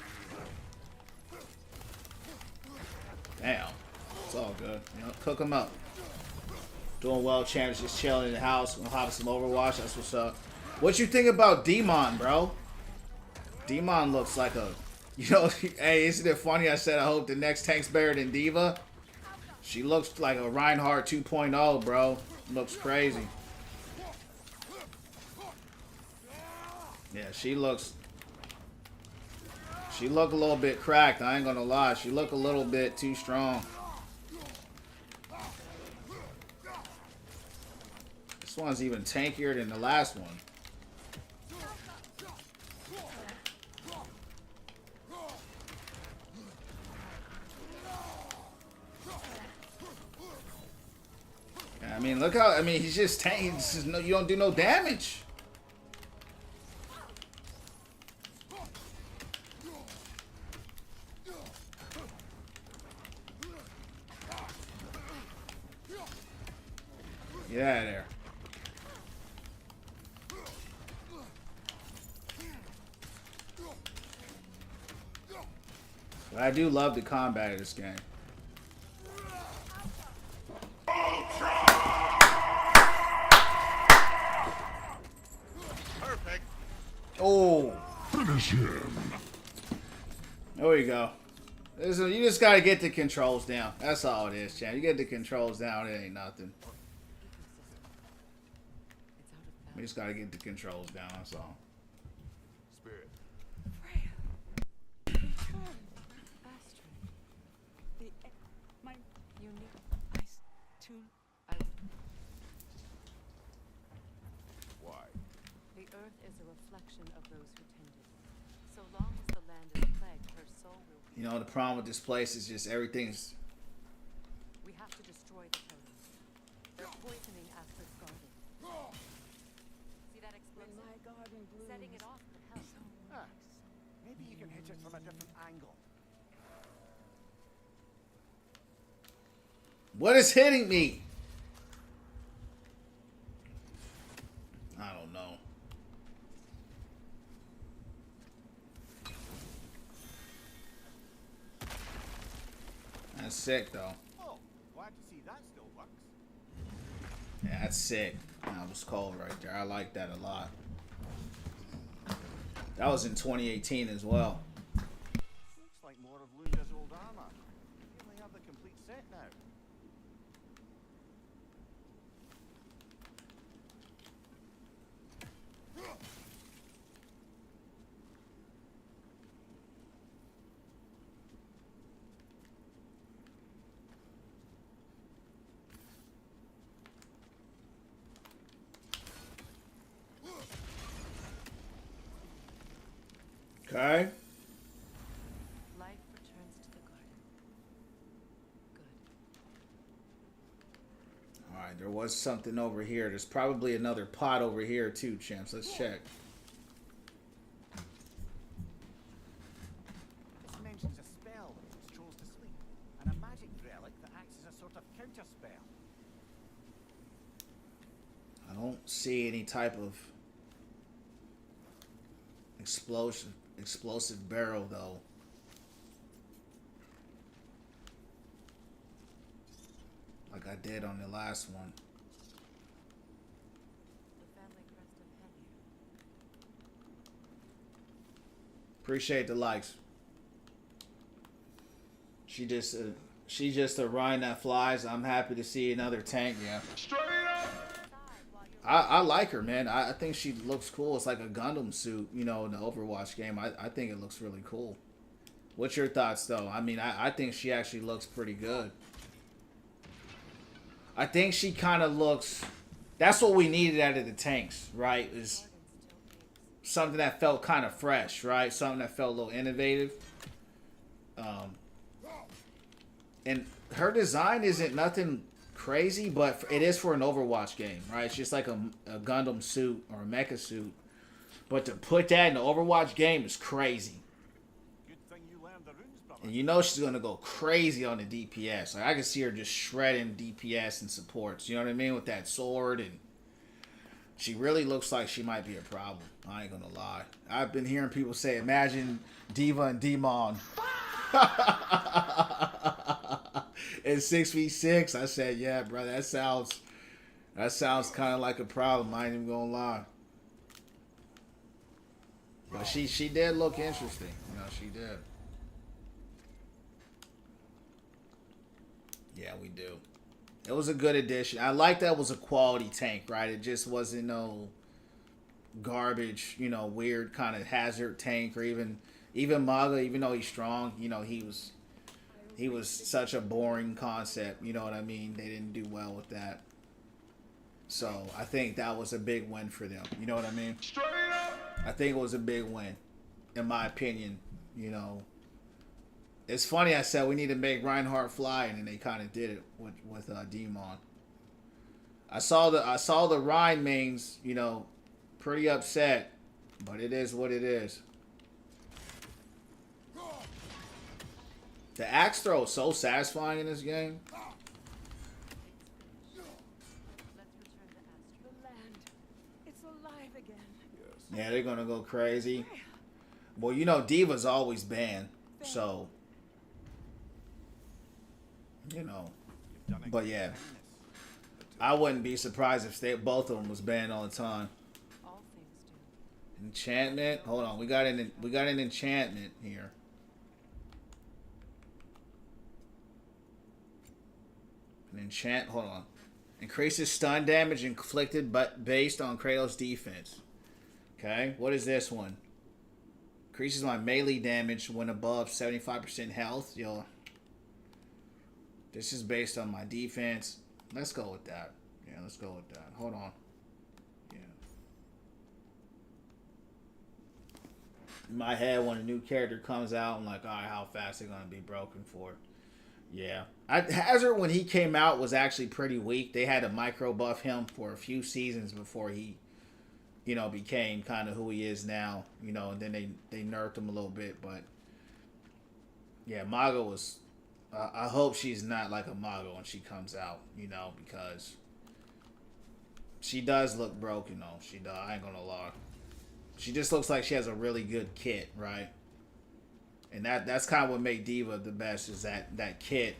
Damn. It's all good. You know, cook them up. Doing well, champs. Just chilling in the house. Gonna hop some Overwatch. That's what's up. What you think about Demon, bro? Demon looks like a... You know, hey, isn't it funny I said I hope the next tank's better than Diva? She looks like a Reinhardt 2.0, bro. Looks crazy. Yeah, she look a little bit cracked, I ain't gonna lie. She look a little bit too strong. This one's even tankier than the last one. I mean, look how, I mean, he's just tanking. You don't do no damage. Get out of there. But I do love the combat of this game. Perfect. Oh. Finish him. There we go. You just gotta get the controls down. That's all it is, champ. You get the controls down, it ain't nothing. We just gotta get the controls down, that's all. Spirit. Astrid. My unique ice tune. Why? The earth is a reflection of those who tend it. So long as the land is plagued, her soul will be. You know, the problem with this place is just everything's... We have to destroy the totems. They're poisoning Astrid's garden. See that explosive? My garden blooms. Setting it off could help. Ah, maybe you can hit it from a different angle. What is hitting me? I don't know. That's sick, though. Oh, glad to see that still works. Yeah, that's sick. That was cold right there. I like that a lot. That was in 2018 as well. Looks like more of Lunda's old armor. You only have the complete set now. Okay. Life returns to the garden. Good. Alright, there was something over here. There's probably another pot over here too, champs. Let's check. This mentions a spell that puts trolls to sleep, and a magic relic that acts as a sort of counter spell. I don't see any type of explosive barrel though. Like I did on the last one. The family crest of Hellier. Appreciate the likes. She's just a Rhine that flies. I'm happy to see another tank, yeah. I like her, man. I think she looks cool. It's like a Gundam suit, you know, in the Overwatch game. I think it looks really cool. What's your thoughts, though? I mean, I think she actually looks pretty good. I think she kind of looks That's what we needed out of the tanks, right? Is something that felt kind of fresh, right? Something that felt a little innovative. And her design isn't nothing crazy, but it is for an Overwatch game, right? It's just like a Gundam suit or a mecha suit. But to put that in an Overwatch game is crazy. Good thing you learned the runes, brother. And you know she's going to go crazy on the DPS. Like, I can see her just shredding DPS and supports. You know what I mean? With that sword. And she really looks like she might be a problem. I ain't going to lie. I've been hearing people say, imagine Diva and Demon. In 6v6. I said, yeah, bro, that sounds kind of like a problem. I ain't even going to lie. But she did look interesting. You know, she did. Yeah, we do. It was a good addition. I like that it was a quality tank, right? It just wasn't no garbage, you know, weird kind of hazard tank, or even Maga, even though he's strong, you know, he was such a boring concept, you know what I mean? They didn't do well with that. So I think that was a big win for them. You know what I mean? Straight up. I think it was a big win, in my opinion. You know, it's funny. I said we need to make Reinhardt fly, and then they kind of did it with Demon. I saw the Rhine mains, you know, pretty upset, but it is what it is. The axe throw is so satisfying in this game. Yeah, they're gonna go crazy. Well, you know, Diva's always banned, so you know. But yeah, I wouldn't be surprised if both of them was banned all the time. Enchantment. Hold on, we got an enchantment here. An enchant. Hold on. Increases stun damage inflicted, but based on Kratos' defense. Okay, what is this one? Increases my melee damage when above 75% health. Yo, this is based on my defense. Let's go with that. Yeah, let's go with that. Hold on. Yeah. In my head, when a new character comes out, I'm like, all right, how fast they're gonna be broken for? Yeah. Hazard, when he came out, was actually pretty weak. They had to micro buff him for a few seasons before he, you know, became kind of who he is now, you know, and then they nerfed him a little bit, but yeah, Mago was, I hope she's not like a Mago when she comes out, you know, because she does look broken, though. She does, I ain't gonna lie. She just looks like she has a really good kit, right? And that's kind of what made Diva the best, is that kit,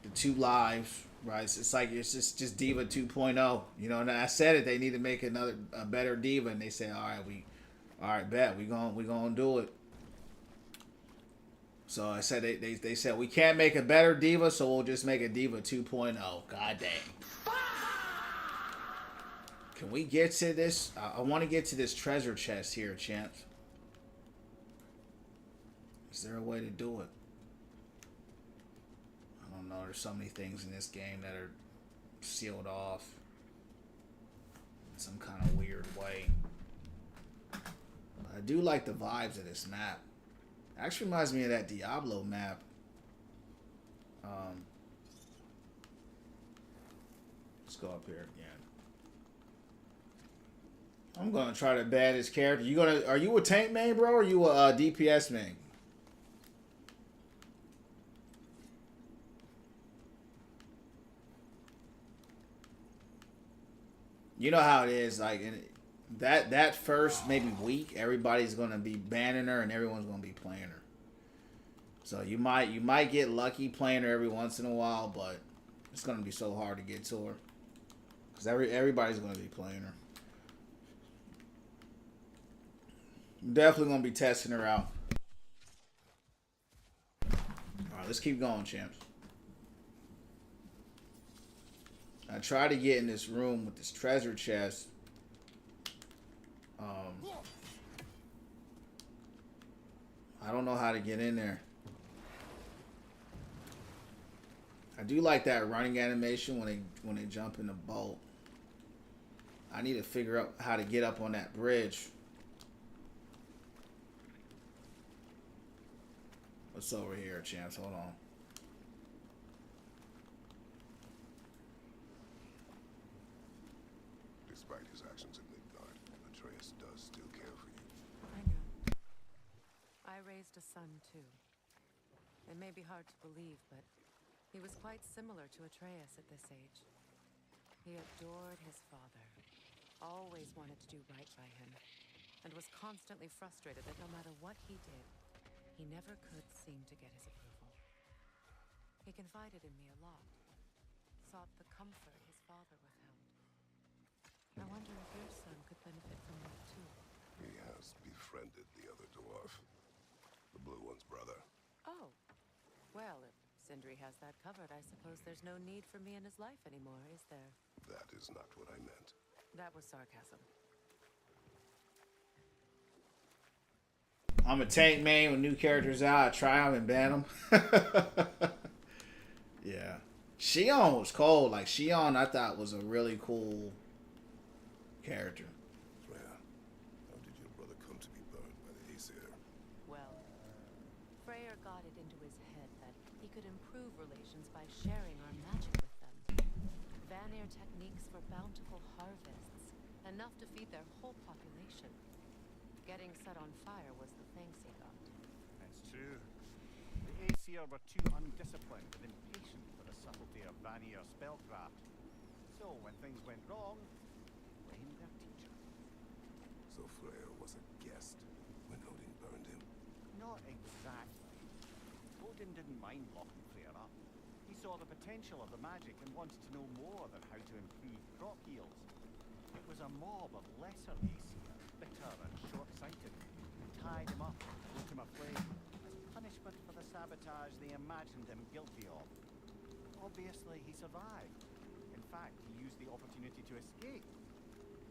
the 2 lives, right? It's like it's just Diva 2.0, you know. And I said it, they need to make a better Diva, and they said, all right, bet we gonna do it. So I said they said we can't make a better Diva, so we'll just make a Diva 2.0. God dang. Can we get to this? I want to get to this treasure chest here, champs. Is there a way to do it? I don't know. There's so many things in this game that are sealed off in some kind of weird way. I do like the vibes of this map. It actually reminds me of that Diablo map. Let's go up here again. I'm gonna try to ban this character. Are you a tank main, bro, or are you a DPS main? You know how it is, like that first maybe week, everybody's gonna be banning her and everyone's gonna be playing her. So you might get lucky playing her every once in a while, but it's gonna be so hard to get to her because everybody's gonna be playing her. I'm definitely gonna be testing her out. All right, let's keep going, champs. I tried to get in this room with this treasure chest. I don't know how to get in there. I do like that running animation when they jump in the boat. I need to figure out how to get up on that bridge. What's over here, champs? Hold on. Despite his actions in Midgard, Atreus does still care for you. I know. I raised a son, too. It may be hard to believe, but he was quite similar to Atreus at this age. He adored his father, always wanted to do right by him, and was constantly frustrated that no matter what he did, he never could seem to get his approval. He confided in me a lot, sought the comfort his father withheld. I wonder if your son could benefit from that, too. He has befriended the other dwarf. The blue one's brother. Oh. Well, if Sindri has that covered, I suppose there's no need for me in his life anymore, is there? That is not what I meant. That was sarcasm. I'm a tank main with new characters out. I try them and ban them. Yeah. Shion was cold. Like, Shion, I thought was a really cool character. Freya, how did your brother come to be burned by the Aesir? Well, Freyr got it into his head that he could improve relations by sharing our magic with them. Vanir techniques for bountiful harvests, enough to feed their whole population. Getting set on fire was the thanks he got. That's true. The Aesir were too undisciplined and impatient for the subtlety of Vanir spellcraft. So when things went wrong, they blamed their teacher. So Freya was a guest when Odin burned him? Not exactly. Odin didn't mind locking Freyr up. He saw the potential of the magic and wanted to know more than how to improve crop yields. It was a mob of lesser Aesir, bitter and short-sighted, who tied him up and lit him aflame as punishment for the sabotage they imagined him guilty of. Obviously, he survived. In fact, he used the opportunity to escape.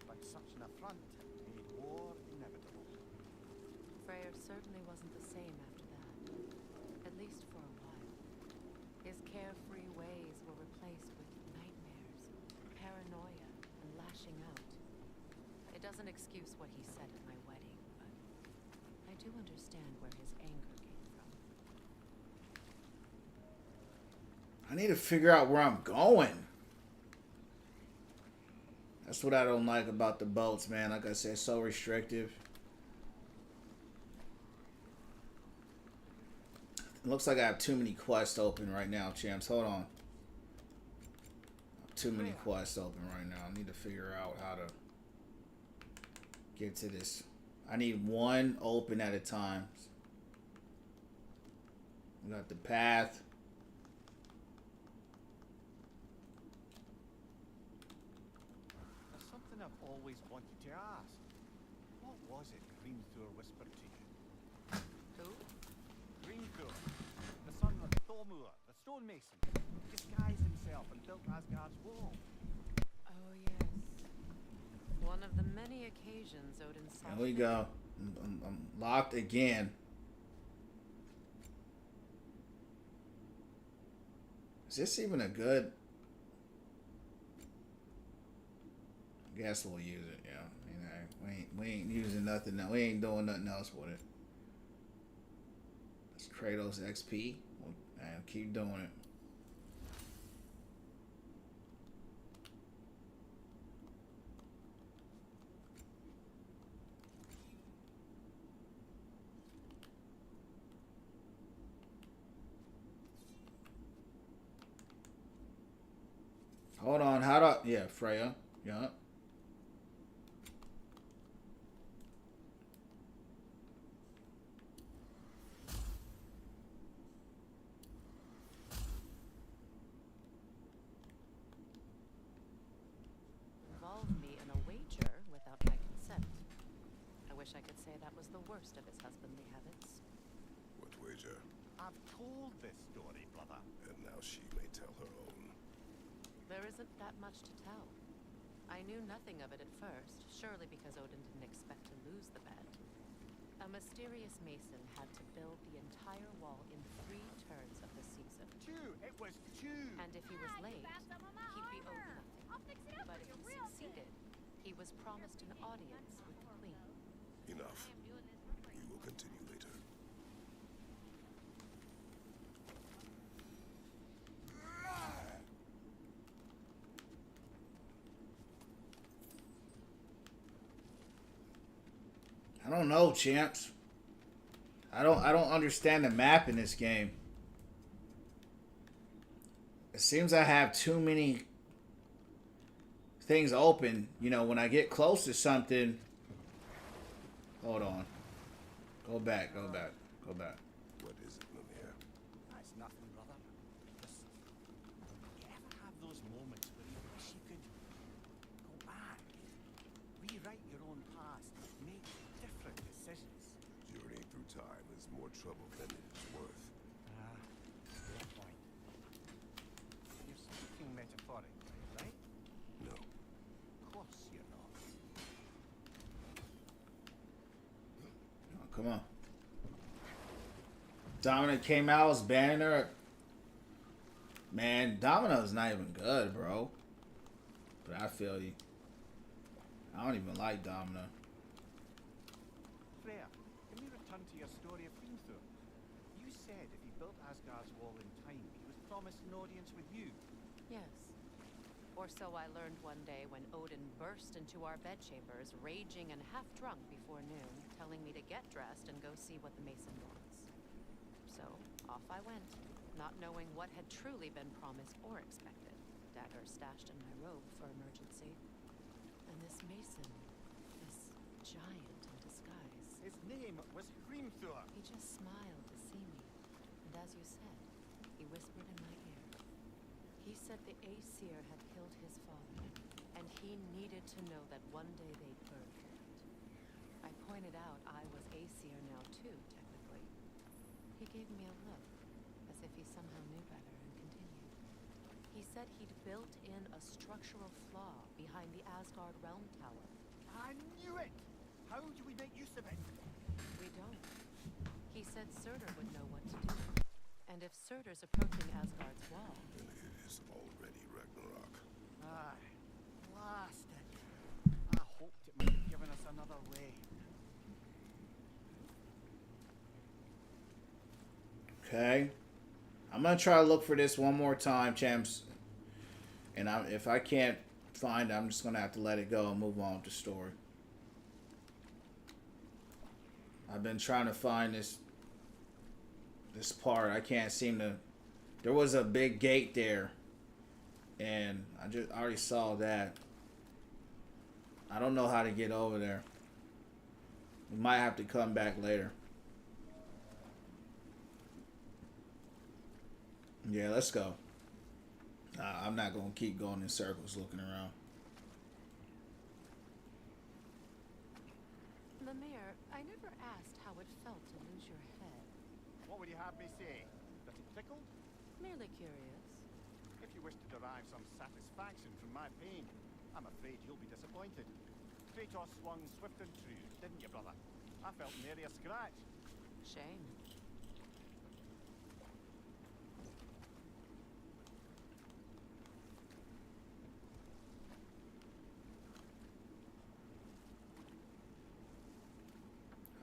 But such an affront made war inevitable. Freyr certainly wasn't the same after that, at least for a while. His carefree ways were replaced with nightmares, paranoia, and lashing out. It doesn't excuse what he said at my wedding, but I do understand where his anger came from. I need to figure out where I'm going. That's what I don't like about the boats, man. Like I said, it's so restrictive. It looks like I have too many quests open right now, champs. Hold on. Too many quests open right now. I need to figure out how to get to this. I need one open at a time. We got the path. There's something I've always wanted to ask. What was it Grimthur whispered to you? Who? Grimthur, the son of Thormur, the stonemason, disguised himself and built Asgard's wall. Oh, yes. One of the many occasions Odin saw. There we go. I'm locked again. Is this even a good? I guess we'll use it. Yeah, you know, we ain't using nothing now. We ain't doing nothing else with it. It's Kratos XP. We'll keep doing it. Hold on, how do yeah, Freya. Yeah. Involved me in a wager without my consent. I wish I could say that was the worst of his husbandly habits. What wager? I've told this story, brother. And now she may tell her own. There isn't that much to tell. I knew nothing of it at first, surely because Odin didn't expect to lose the bet. A mysterious mason had to build the entire wall in 3 turns of the season. 2! It was 2! And if he was late, You found some of my he'd be owed armor. nothing. I'll fix it up But for if you he real succeeded, he was promised an audience with the Queen. Enough. We will continue later. I don't know, champs. I don't understand the map in this game. It seems I have too many things open. You know, when I get close to something. Hold on. Go back, go back, go back. What is it, Mimir? That's nothing, brother. Just, you ever have those moments where you wish you could go back, rewrite your own past, make different decisions? Journeying through time is more trouble than it is worth. Fair point. You're speaking metaphorically, right? No. Of course you're not. Oh, come on. Dominic came out as banner. Man, Domino's not even good, bro. But I feel you. I don't even like Domino. Freya, can we return to your story of Hrimthur? You said if he built Asgard's wall in time, he was promised an audience with you. Yes. Or so I learned one day when Odin burst into our bedchambers, raging and half drunk before noon, telling me to get dressed and go see what the mason wants. So, off I went, not knowing what had truly been promised or expected. Dagger stashed in my robe for emergency. And this mason, this giant in disguise, His name was Hrimthur. he just smiled to see me. And as you said, he whispered in my ear. He said the Aesir had killed his father, and he needed to know that one day they'd birth it. I pointed out I was Aesir now too, technically. He gave me a look, as if he somehow knew better, and continued. He said he'd built in a structural flaw behind the Asgard realm tower. I knew it! How do we make use of it? We don't. He said Surtur would know what to do. And if Surtur's approaching Asgard's wall, And it is already Ragnarok. Aye, blasted. I hoped it might have given us another way. Okay. I'm gonna try to look for this one more time, champs. And if I can't find it, I'm just gonna have to let it go and move on with the story. I've been trying to find this part. I can't seem to. There was a big gate there, and I already saw that. I don't know how to get over there. We might have to come back later. Yeah, let's go. I'm not going to keep going in circles looking around. Mimir, I never asked how it felt to lose your head. What would you have me say? That it tickled? Merely curious. If you wish to derive some satisfaction from my pain, I'm afraid you'll be disappointed. Kratos swung swift and true, didn't you, brother? I felt nary a scratch. Shame.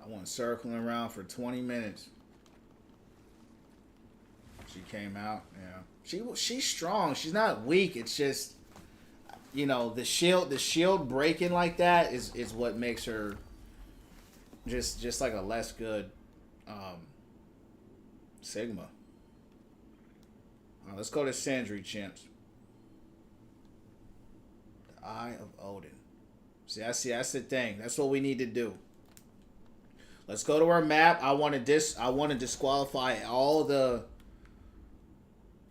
I went circling around for 20 minutes. She came out. Yeah, she's strong. She's not weak. It's just, you know, the shield breaking like that is what makes her just like a less good Sigma. All right, let's go to Sindri, chimps. The Eye of Odin. See, that's the thing. That's what we need to do. Let's go to our map. I want to disqualify all the.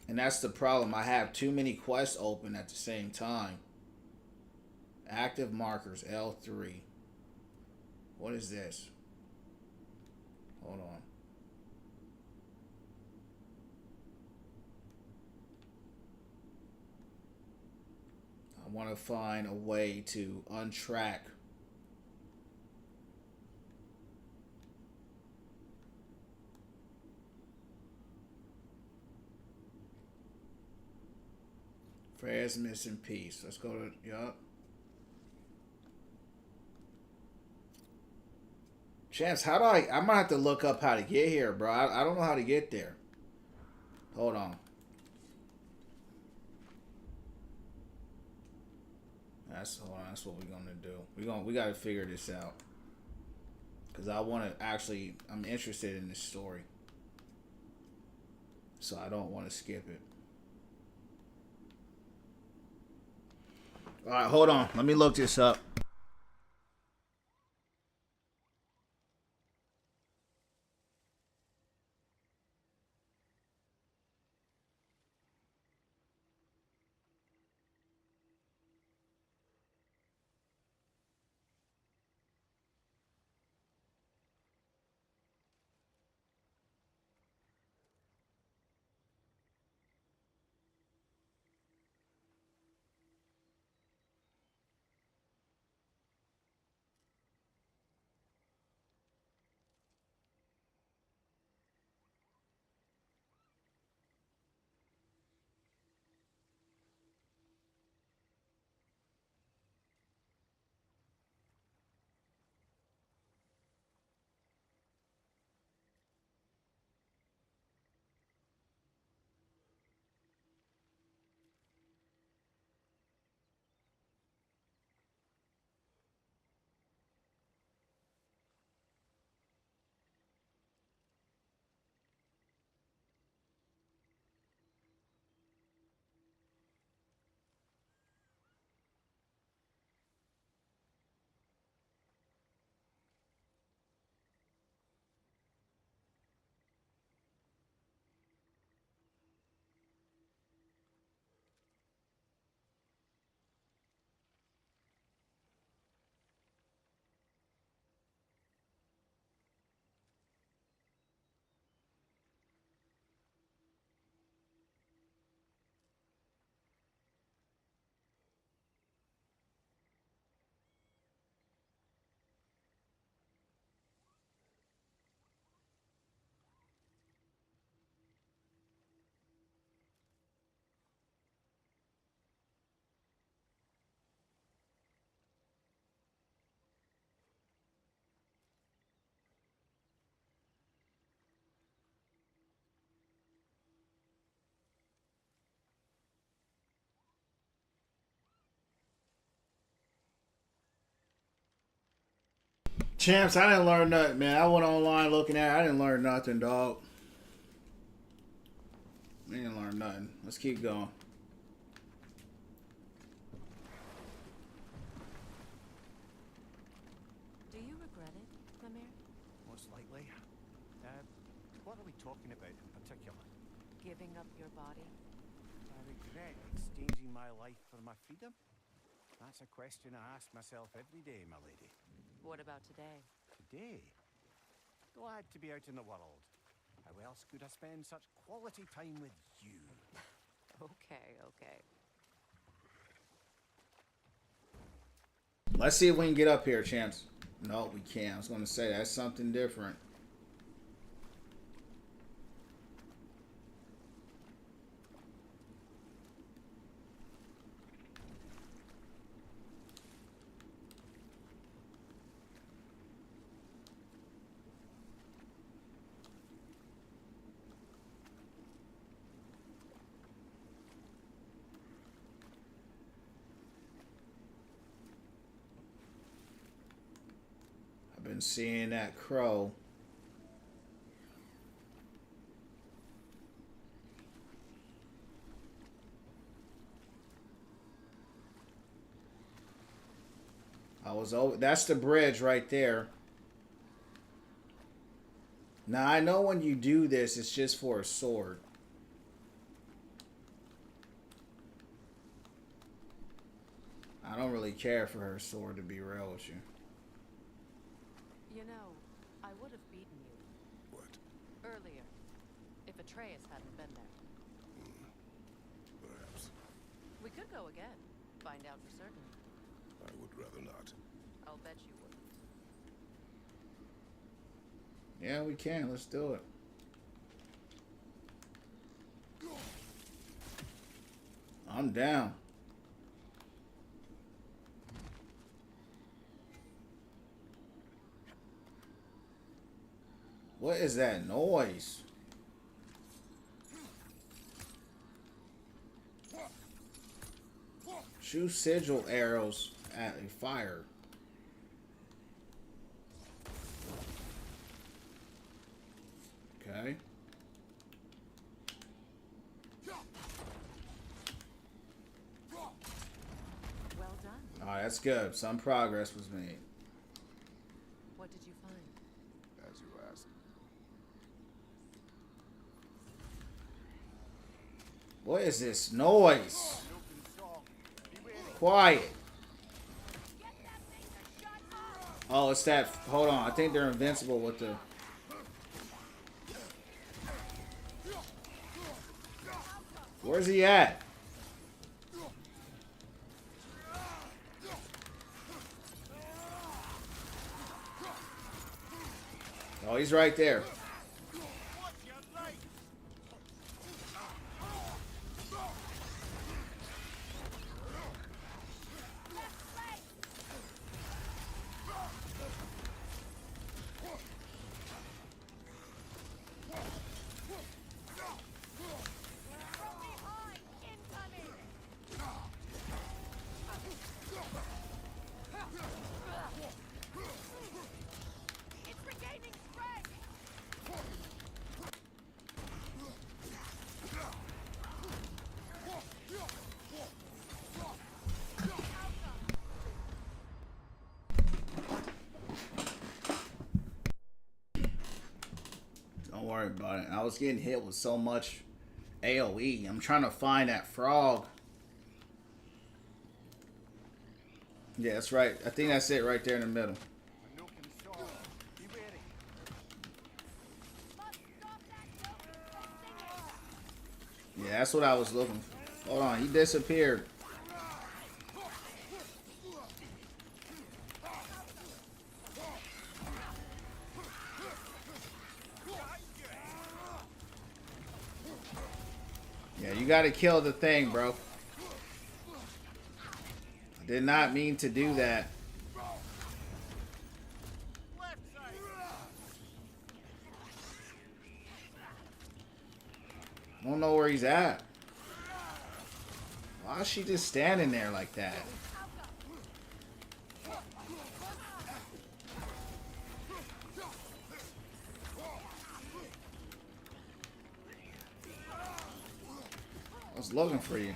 And that's the problem. I have too many quests open at the same time. Active markers, L3. What is this? Hold on. I want to find a way to untrack. Freya's missing piece. Let's go to, yup. Chance, how do I might have to look up how to get here, bro. I don't know how to get there. Hold on. Hold on, that's what we're gonna do. We gotta figure this out. Cause I'm interested in this story. So I don't want to skip it. Alright, hold on. Let me look this up. Champs, I didn't learn nothing, man. I went online looking at it. I didn't learn nothing, dog. I didn't learn nothing. Let's keep going. Do you regret it, Mimir? Most likely. What are we talking about in particular? Giving up your body? I regret exchanging my life for my freedom? That's a question I ask myself every day, my lady. What about today? Today? Glad to be out in the world. How else could I spend such quality time with you? Okay, okay. Let's see if we can get up here, champs. No, we can't. I was going to say, that's something different. Been seeing that crow. I was over. That's the bridge right there. Now I know when you do this, it's just for a sword. I don't really care for her sword, to be real with you. You know, I would have beaten you. What? Earlier, if Atreus hadn't been there. Perhaps. We could go again, find out for certain. I would rather not. I'll bet you would. Yeah, we can. Let's do it. I'm down. What is that noise? Shoot sigil arrows at a fire. Okay. Well done. Alright, that's good. Some progress was made. What did you find? As you asked. What is this noise? Quiet. Oh, it's that. Hold on. I think they're invincible with the. Where's he at? Oh, he's right there. Don't worry about it. I was getting hit with so much AoE. I'm trying to find that frog. Yeah, that's right. I think that's it right there in the middle. Yeah, that's what I was looking for. Hold on, he disappeared. Yeah, you gotta kill the thing, bro. I did not mean to do that. I don't know where he's at. Why is she just standing there like that? I was looking for you.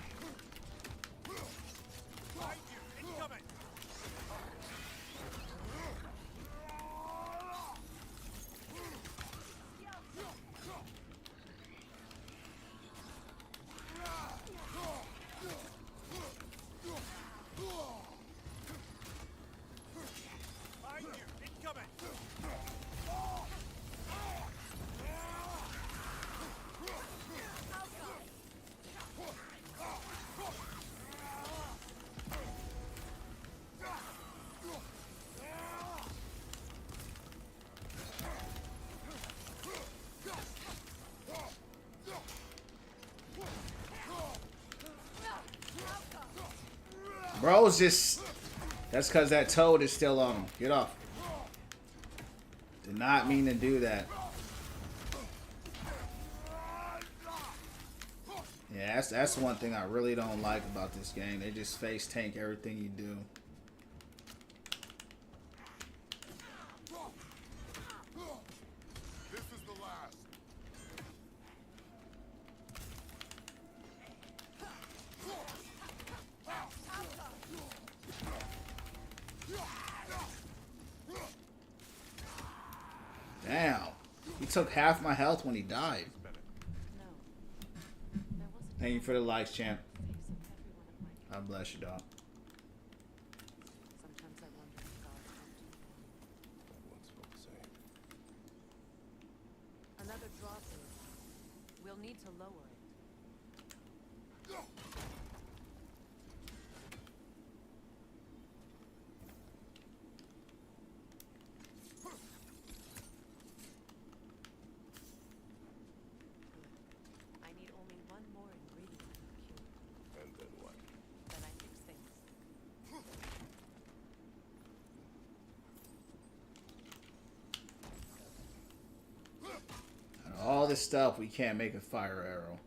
Bro's just... That's because that toad is still on him. Get off. Did not mean to do that. Yeah, that's one thing I really don't like about this game. They just face tank everything you do. This is the last. Damn. He took half my health when he died. No. There wasn't Thank you for the likes, champ. face of every one of my God bless you, dog. Sometimes I wonder if God helped me. I once felt the same. Another drop is. We'll need to lower it. I need only one more ingredient in the cure. And then what? Then I fix things. this stuff, we can't make a fire arrow.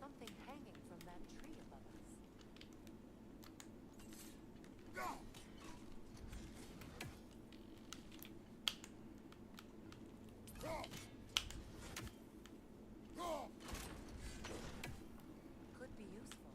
Something hanging from that tree above us. Could be useful.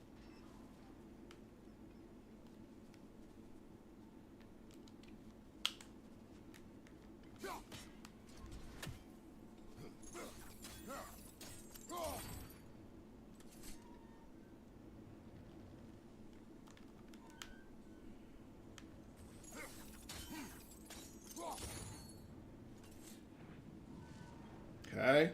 Okay.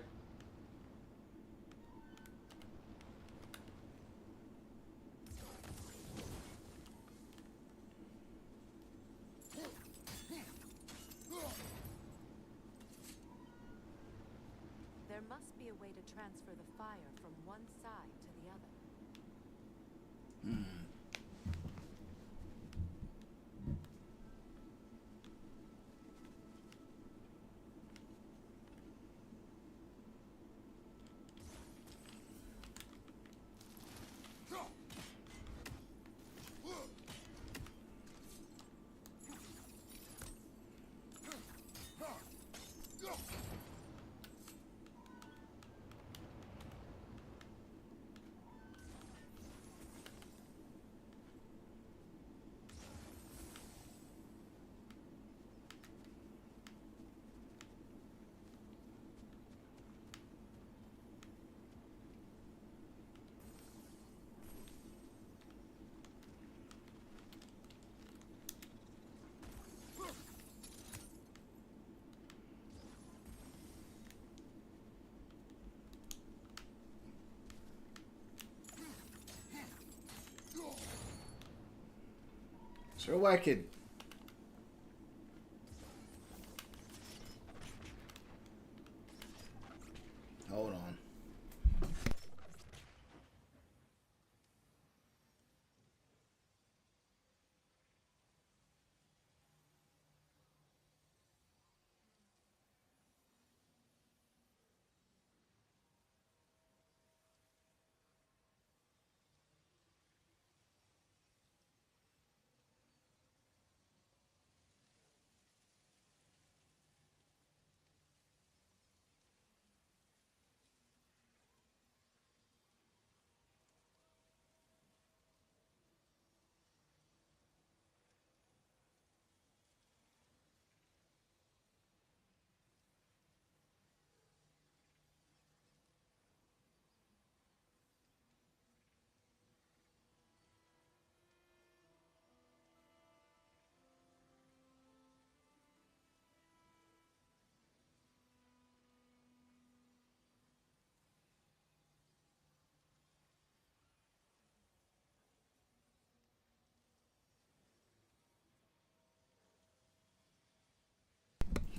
There must be a way to transfer the fire from one side to the other. So I could. Hold on.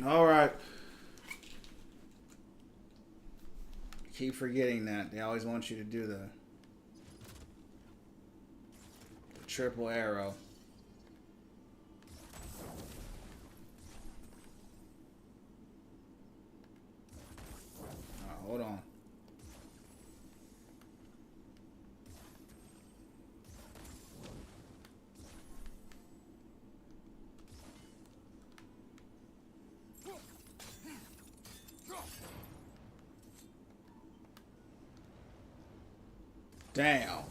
All right. Keep forgetting that. They always want you to do the triple arrow. Hold on. Damn.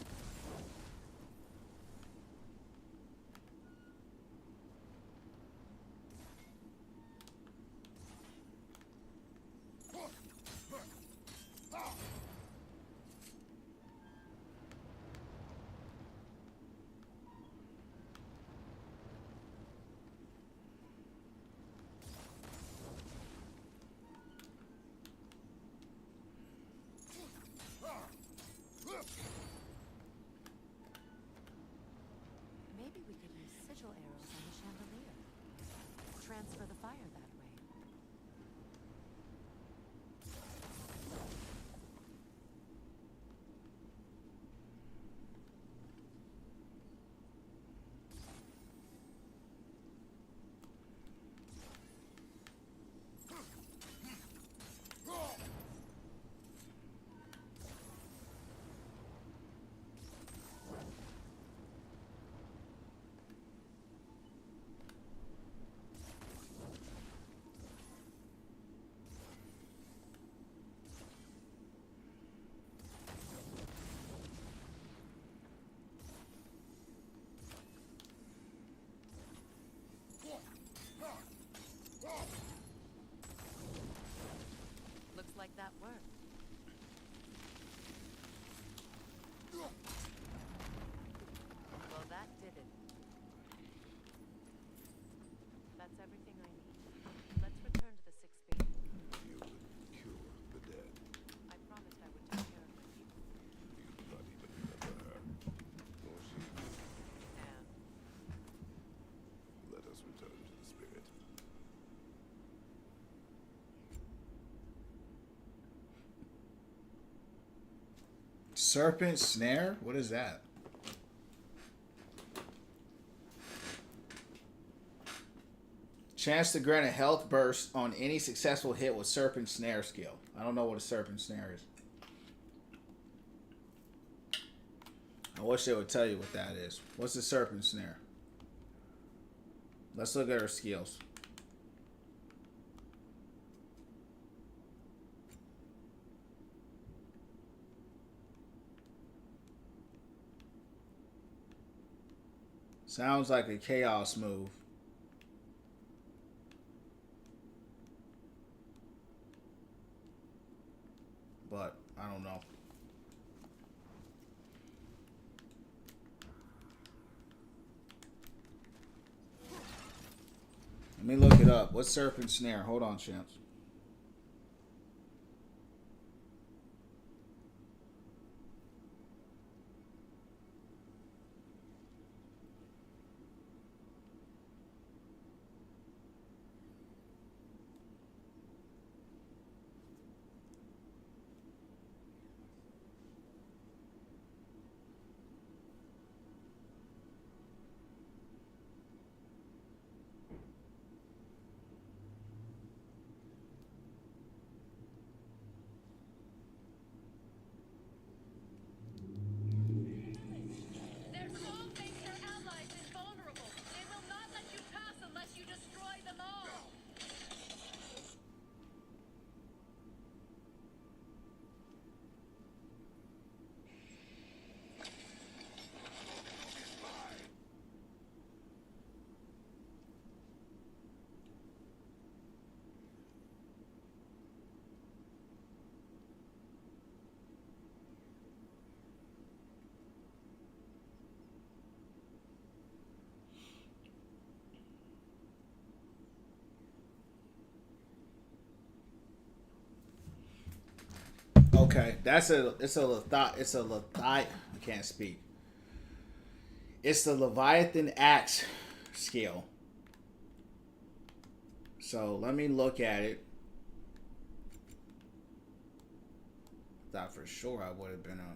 Maybe we could use sigil arrows on the chandelier. Transfer the fire that way. Well, that did it. That's everything I need. Let's return to the 6th Basin. You would cure the dead. I promised I would take care of my people. You do not even remember her. Nor she. And Let us return to the spirit. Serpent snare? What is that? Chance to grant a health burst on any successful hit with serpent snare skill. I don't know what a serpent snare is. I wish they would tell you what that is. What's the serpent snare? Let's look at her skills. Sounds like a chaos move. But I don't know. Let me look it up. What's serpent snare? Hold on, champs. Their song makes their allies invulnerable. They will not let you pass unless you destroy them all. Okay, that's I can't speak. It's the Leviathan Axe skill. So let me look at it. Thought for sure I would have been a.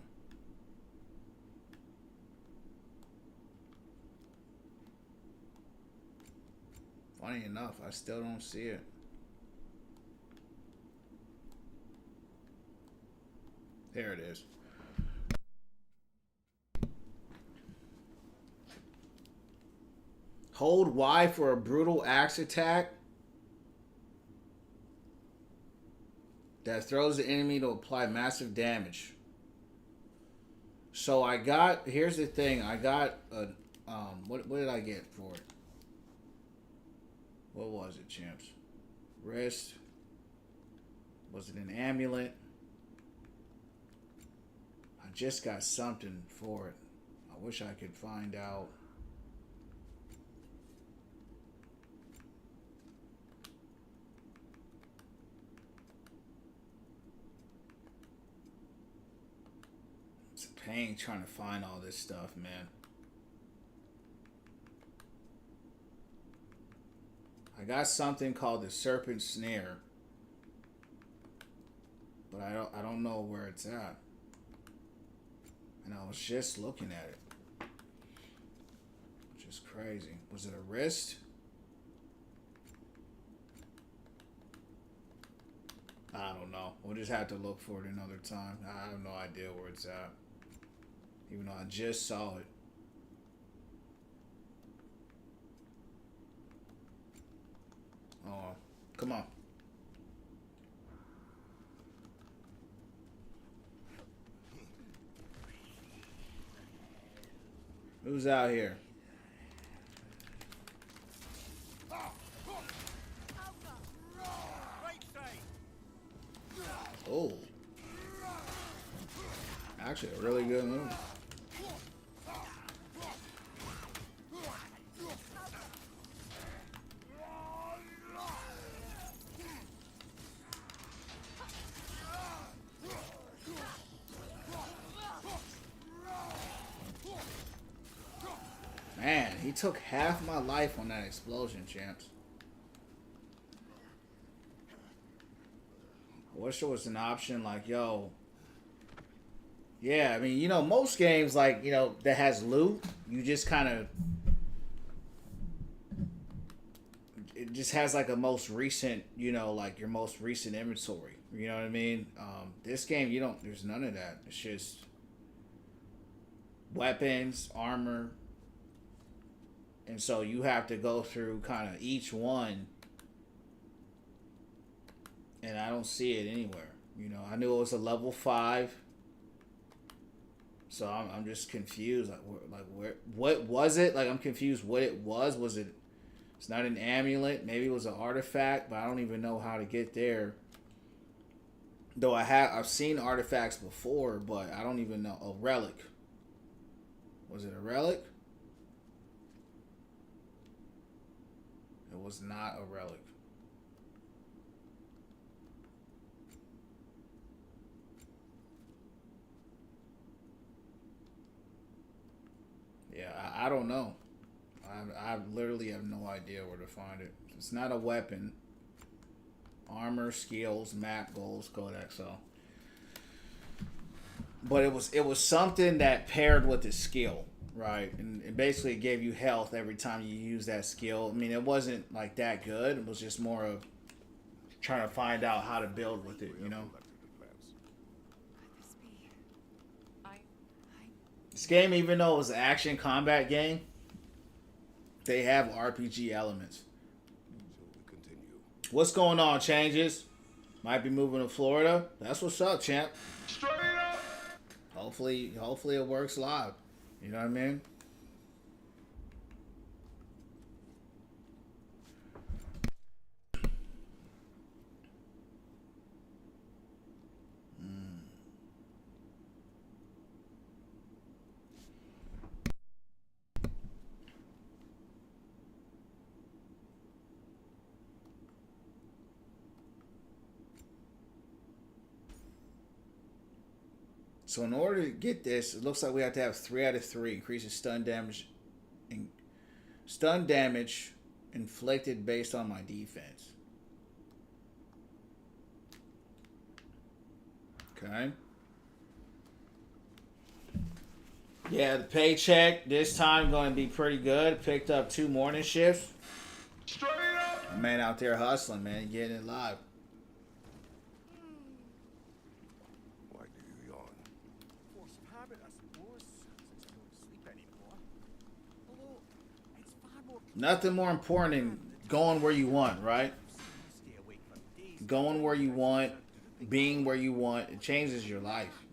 Funny enough, I still don't see it. There it is. Hold Y for a brutal axe attack that throws the enemy to apply massive damage. So I got, here's the thing, I got a, what did I get for it? What was it, champs? Wrist. Was it an amulet? I just got something for it. I wish I could find out. It's a pain trying to find all this stuff, man. I got something called the Serpent Snare, but I don't know where it's at. And I was just looking at it, which is crazy. Was it a wrist? I don't know. We'll just have to look for it another time. I have no idea where it's at, even though I just saw it. Oh, come on. Who's out here? Oh. Actually, a really good move. He took half my life on that explosion, champs. I wish there was an option like, yo. Yeah, I mean, you know, most games, like, you know, that has loot, you just kind of... It just has, like, a most recent, you know, like, your most recent inventory. You know what I mean? This game, you don't... There's none of that. It's just... weapons, armor. And so you have to go through kind of each one. And I don't see it anywhere. You know, I knew it was a level 5. So I'm just confused. What was it? Like, I'm confused what it was. Was it... It's not an amulet. Maybe it was an artifact, but I don't even know how to get there. Though I've seen artifacts before, but I don't even know. A relic. Was it a relic? It was not a relic. Yeah, I don't know. I literally have no idea where to find it. It's not a weapon. Armor, skills, map, goals, codex. So, but it was something that paired with the skill, right? And it basically gave you health every time you use that skill. I mean, it wasn't like that good. It was just more of trying to find out how to build with it, you know. This game, even though it was an action combat game, they have RPG elements. What's going on, Changes? Might be moving to Florida. That's what's up, champ. Straight up. Hopefully it works live. You know what I mean? So in order to get this, it looks like we have to have 3 out of 3. Increases stun damage inflicted based on my defense. Okay. Yeah, the paycheck this time going to be pretty good. Picked up 2 morning shifts. Straight up. Man out there hustling, man, getting it live. Nothing more important than going where you want, right? Going where you want, being where you want, it changes your life.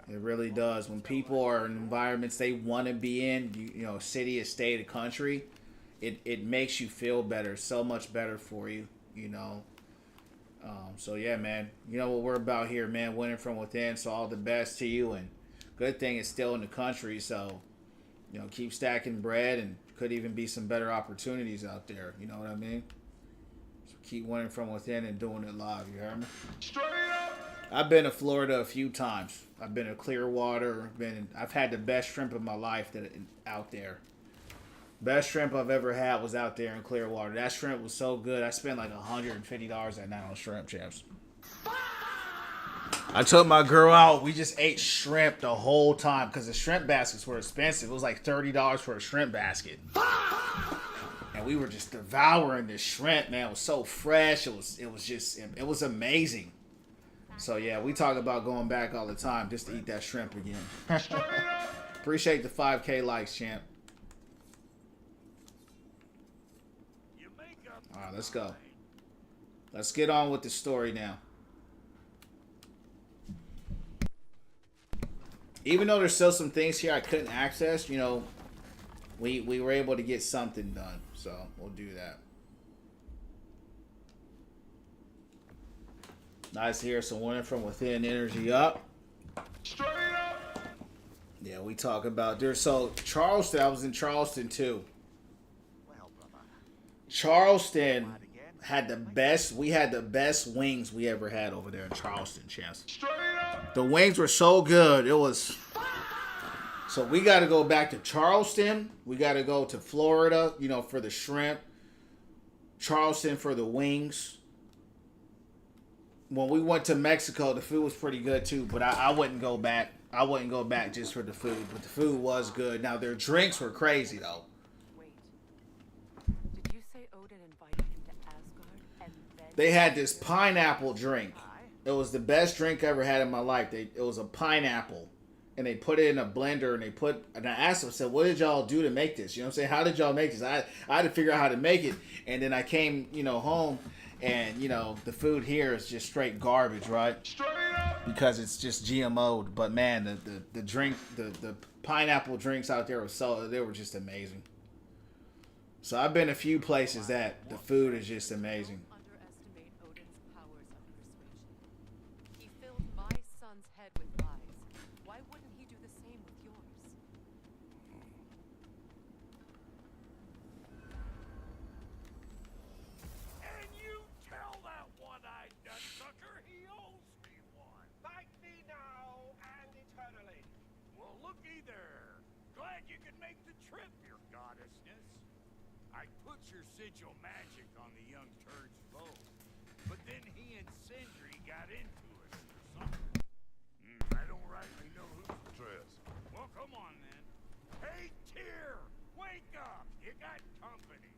It really does. When people are in environments they want to be in, you know, city, a state, a country, it makes you feel better, so much better for you, you know. So yeah, man, you know what we're about here, man, winning from within. So all the best to you, and good thing it's still in the country, so you know, keep stacking bread, and could even be some better opportunities out there. You know what I mean? So keep winning from within and doing it live. You hear me? Straight up. I've been to Florida a few times. I've been to Clearwater. I've had the best shrimp of my life out there. Best shrimp I've ever had was out there in Clearwater. That shrimp was so good. I spent like $150 that night on shrimp, champs. I took my girl out. We just ate shrimp the whole time because the shrimp baskets were expensive. It was like $30 for a shrimp basket. And we were just devouring this shrimp, man. It was so fresh. It was amazing. So yeah, we talk about going back all the time just to eat that shrimp again. Appreciate the 5K likes, champ. All right, let's go. Let's get on with the story now. Even though there's still some things here I couldn't access, you know, we were able to get something done. So we'll do that. Nice to hear some winning from within, energy up. Straight up. Yeah, we talk about there. So Charleston, I was in Charleston too. Charleston had the best. We had the best wings we ever had over there in Charleston, champs. The wings were so good. It was So we got to go back to Charleston. We got to go to Florida, you know, for the shrimp. Charleston for the wings. When we went to Mexico, the food was pretty good too, but I wouldn't go back. I wouldn't go back just for the food, but the food was good. Now their drinks were crazy though. Wait. Did you say Odin invited him to Asgard and then They had this pineapple drink. It was the best drink I ever had in my life. It was a pineapple, and they put it in a blender, and I asked them, I said, what did y'all do to make this? You know what I'm saying? How did y'all make this? I had to figure out how to make it, and then I came, you know, home, and, you know, the food here is just straight garbage, right? Straight up. Because it's just GMO'd. But man, the drink, the pineapple drinks out there they were just amazing. So I've been a few places that the food is just amazing. underestimate Odin's powers of persuasion? He filled my son's head with lies. Why wouldn't he do the same with yours? And you tell that one-eyed nutsucker he owes me one. Thank me now and eternally. Well, looky there. Glad you could make the trip, your goddessness. I put your sigil magic on the young turd's bow, but then he and Sindri got into it or something. I don't rightly know who. Atreus. Well, come on then. Hey, Tyr, wake up! You got company.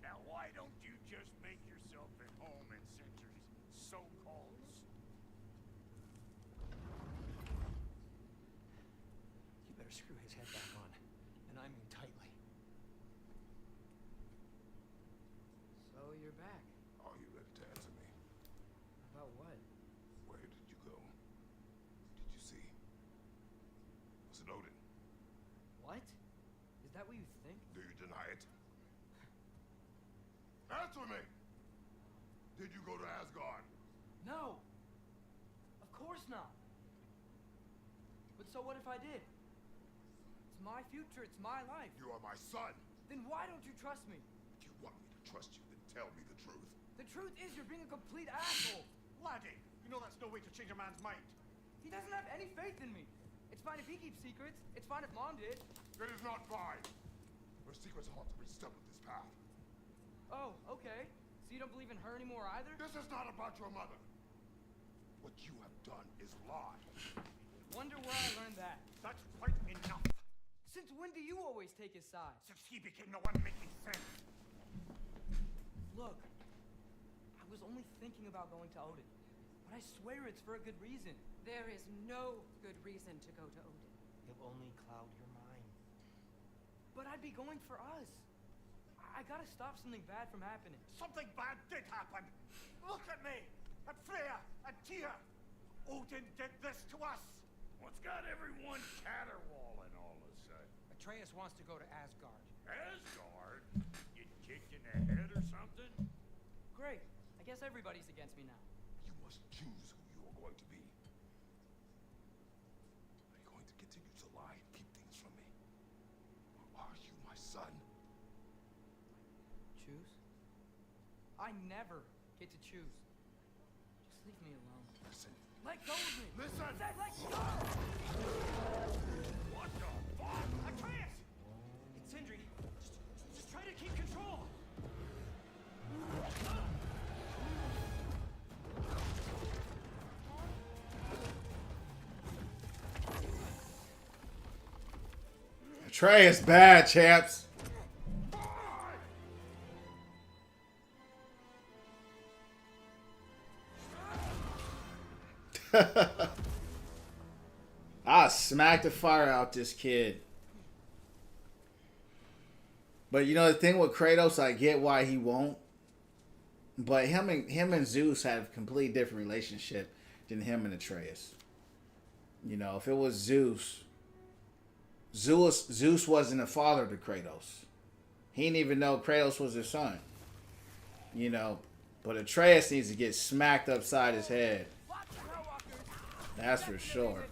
Now, why don't you just make yourself at home in Sindri's so-called? You better screw his head back on, and I mean tightly. So you're back. Are you ready to answer me? About what? Where did you go? Did you see? Was it Odin? What? Is that what you think? Do you deny it? Answer me! Did you go to Asgard? No! Of course not! But so what if I did? It's my future, it's my life. You are my son. Then why don't you trust me? If you want me to trust you, then tell me the truth. The truth is you're being a complete asshole. Laddie, you know that's no way to change a man's mind. He doesn't have any faith in me. It's fine if he keeps secrets. It's fine if Mom did. It is not fine. Where secrets haunt every step of this path. Oh, okay. So you don't believe in her anymore either? This is not about your mother. What you have done is lie. Wonder where I learned that. That's quite enough. Since when do you always take his side? Since he became the one making sense. Look, I was only thinking about going to Odin, but I swear it's for a good reason. There is no good reason to go to Odin. He'll only cloud your mind. But I'd be going for us. I gotta stop something bad from happening. Something bad did happen. Look at me, at Freya, at Tyr. Odin did this to us. What's got everyone caterwauling all of a sudden? Atreus wants to go to Asgard. Asgard? Get kicked in the head or something? Great. I guess everybody's against me now. You must choose who you are going to be. Are you going to continue to lie and keep things from me? Or are you my son? Choose? I never get to choose. Just leave me alone. Listen. Let go of me! Listen! Say, let go! What the fuck? Atreus! It's Sindri. Just try to keep control! Atreus bad, champs. I smacked the fire out this kid. But you know the thing with Kratos, I get why he won't. But him and Zeus have a completely different relationship than him and Atreus. You know, if it was Zeus wasn't a father to Kratos. He didn't even know Kratos was his son. You know, but Atreus needs to get smacked upside his head. That's for sure.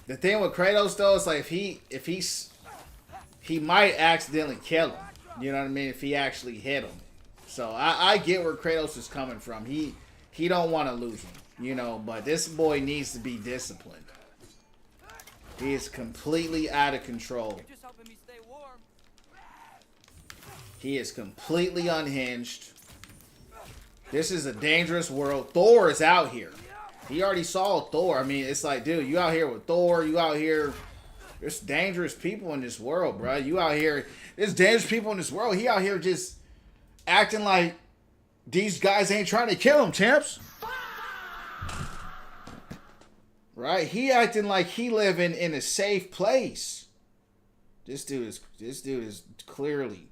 The thing with Kratos though is like if he might accidentally kill him. You know what I mean? If he actually hit him. So I get where Kratos is coming from. He don't want to lose him. You know, but this boy needs to be disciplined. He is completely out of control. You're just helping me stay warm. He is completely unhinged. This is a dangerous world. Thor is out here. He already saw Thor. I mean, it's like, dude, you out here with Thor. You out here. There's dangerous people in this world, bro. You out here. There's dangerous people in this world. He out here just acting like these guys ain't trying to kill him, champs. Right? He acting like he living in a safe place. This dude is clearly.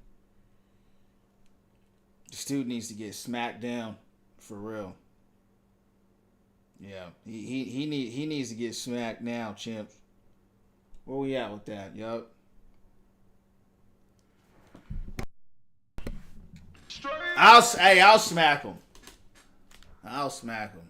This dude needs to get smacked down for real. Yeah, he needs to get smacked now, champs. Where we at with that? Yup. I'll smack him. I'll smack him.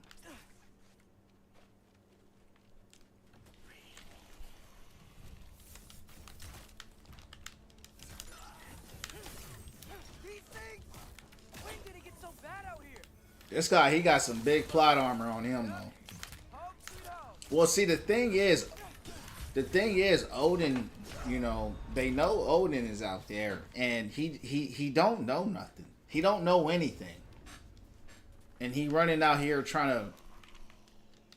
This guy, he got some big plot armor on him, though. Well, see, the thing is, Odin, you know, they know Odin is out there, and he don't know nothing. He don't know anything. And he running out here trying to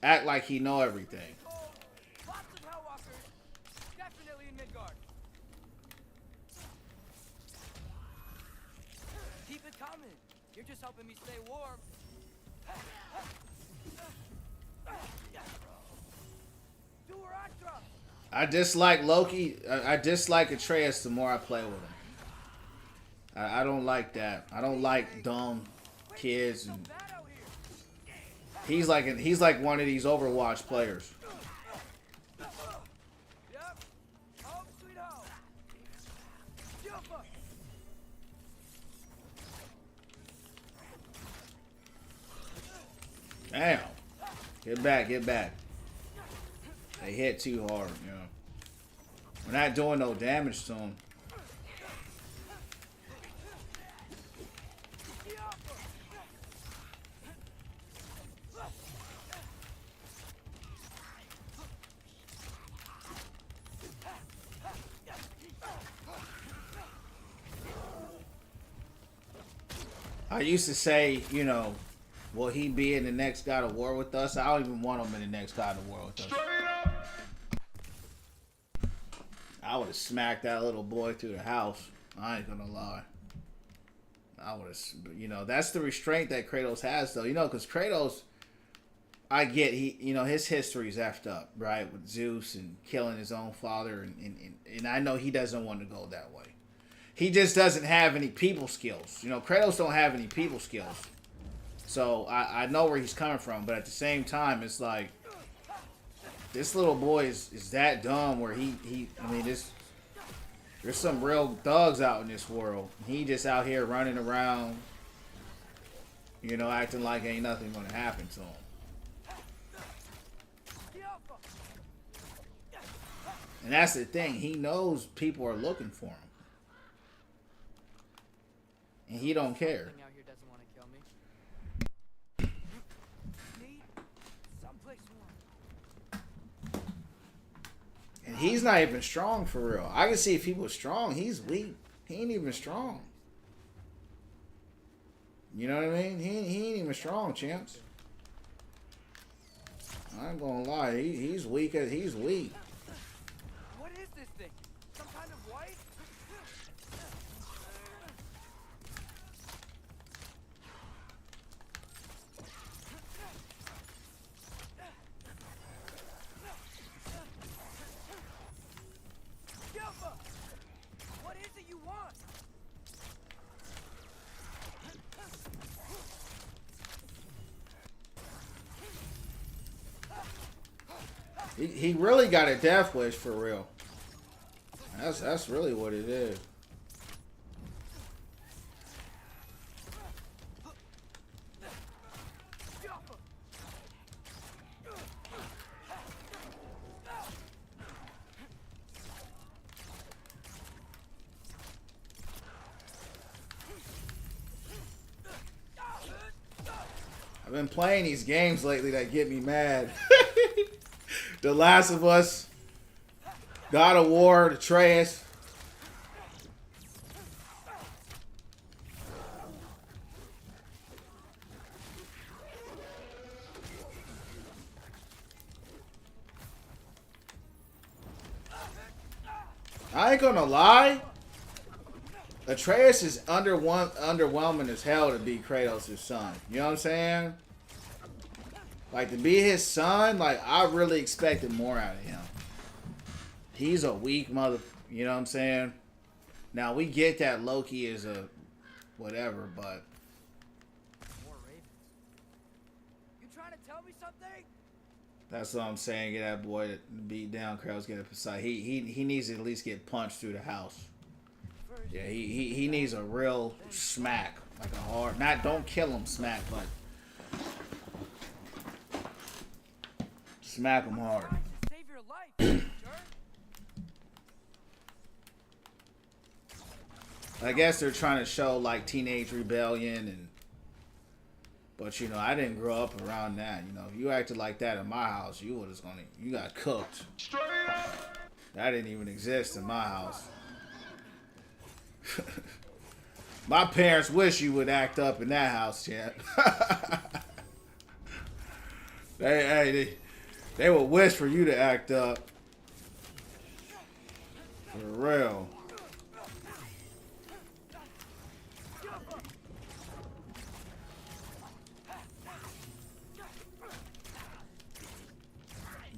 act like he know everything. Lots of Hellwalkers. Definitely in Midgard. Keep it coming. You're just helping me stay warm. I dislike Loki. I dislike Atreus the more I play with him. I don't like that. I don't like dumb kids. And he's like one of these Overwatch players. Damn. Get back, get back. They hit too hard, you know. We're not doing no damage to them. I used to say, you know, will he be in the next God of War with us? I don't even want him in the next God of War with us. I would have smacked that little boy through the house. I ain't gonna lie. I would have, you know, that's the restraint that Kratos has, though. You know, because Kratos, I get, you know, his history's effed up, right? With Zeus and killing his own father. And I know he doesn't want to go that way. He just doesn't have any people skills. You know, Kratos don't have any people skills. So I know where he's coming from, but at the same time, it's like this little boy is that dumb where I mean, there's some real thugs out in this world. He just out here running around, you know, acting like ain't nothing gonna happen to him. And that's the thing. He knows people are looking for him. And he don't care. And he's not even strong for real. I can see if he was strong, he's weak. He ain't even strong. You know what I mean? He ain't even strong, champs. I ain't gonna lie. He's weak. He's weak. What is this thing? Some kind of white? What is it you want? He really got a death wish for real. That's really what it is. I've been playing these games lately that get me mad. The Last of Us, God of War, Atreus. I ain't gonna lie. Atreus is underwhelming as hell to be Kratos' son. You know what I'm saying? Like, to be his son, like, I really expected more out of him. He's a weak mother... You know what I'm saying? Now, we get that Loki is a... whatever, but... More ravens. You trying to tell me something? That's what I'm saying. Get that boy beat down. Kratos get a Poseidon. He needs to at least get punched through the house. Yeah, he needs a real smack. Like a hard... Not don't kill him smack, but... Smack him hard. Save your life, I guess they're trying to show like teenage rebellion and... But you know, I didn't grow up around that. You know, if you acted like that in my house, you got cooked. That didn't even exist in my house. My parents wish you would act up in that house, champ. They would wish for you to act up. For real.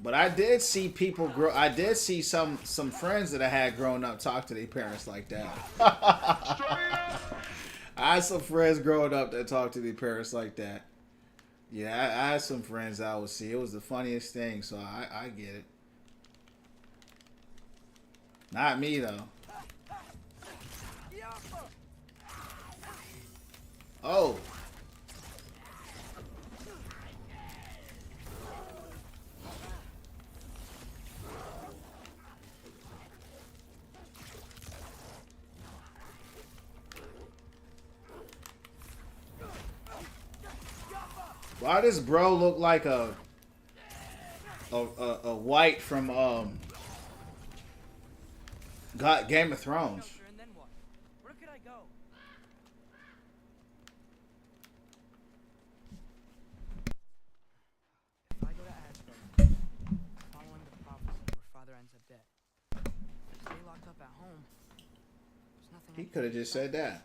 But I did see people grow. I did see some friends that I had grown up talk to their parents like that. I had some friends growing up that talked to their parents like that. Yeah, I had some friends I would see. It was the funniest thing, so I get it. Not me though. Oh. Why does bro look like a white from Game of Thrones? And then what? Where could I go? If I go to Asgard, following the prophecy where father ends up dead, stay locked up at home. There's nothing. He could have just said that.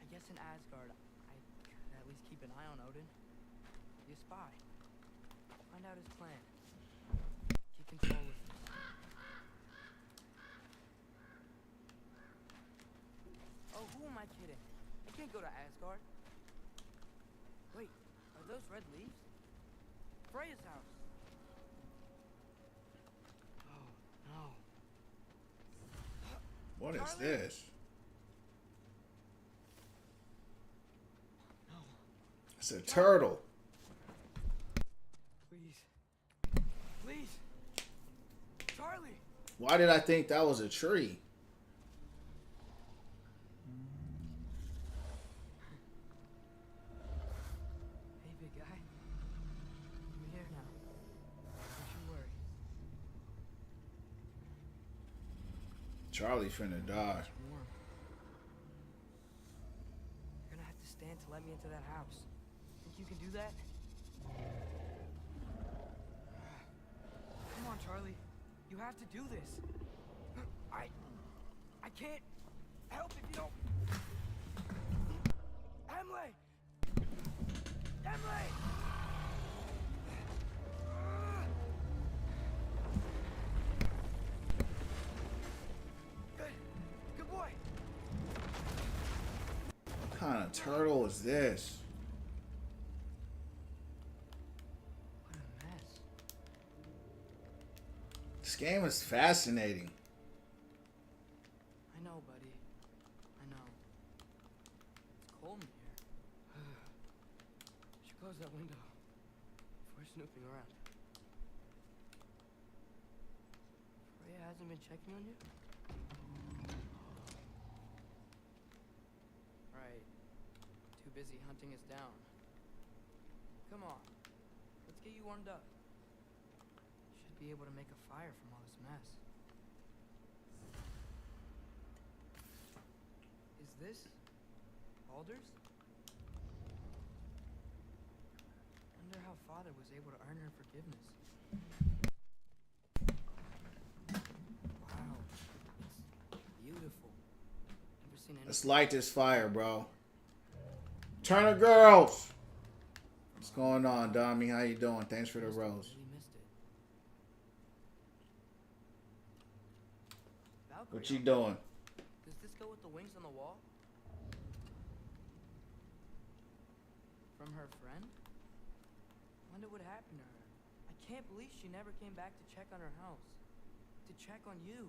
I guess in Asgard, I could at least keep an eye on Odin. Be a spy. Find out his plan. Keep control of it. Oh, who am I kidding? I can't go to Asgard. Wait, are those red leaves? Freya's house. Oh, no. What is Charlie? this? No. It's a turtle. Please. Please. Charlie! Why did I think that was a tree? Hey, big guy. I'm here now. Don't you worry. Charlie finna die. It's warm. You're gonna have to stand to let me into that house. Think you can do that? Come on, Charlie. You have to do this. I can't help if you don't. Emily! Emily! Good boy. What kind of turtle is this? What a mess. This game is fascinating. I know, buddy. I know. It's cold in here. Should close that window before snooping around. Freya hasn't been checking on you? Right. Too busy hunting us down. Come on. Let's get you warmed up. Should be be able to make a fire from all this mess. Is this Alder's? Wonder how Father was able to earn her forgiveness. Wow, it's beautiful. Never seen any. Let's light this fire, bro. Turner girls. What's going on, Dommy? How you doing? Thanks for the rose. Really missed it. What you doing? Does this go with the wings on the wall? From her friend? Wonder what happened to her. I can't believe she never came back to check on her house. To check on you.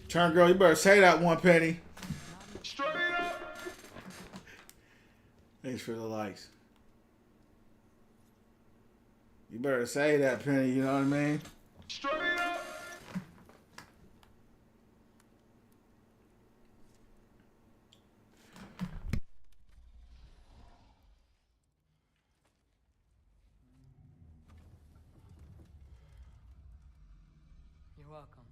Turn girl, you better say that one, Penny. Straight up! Thanks for the likes. You better say that, Penny, you know what I mean? Straight up! You're welcome.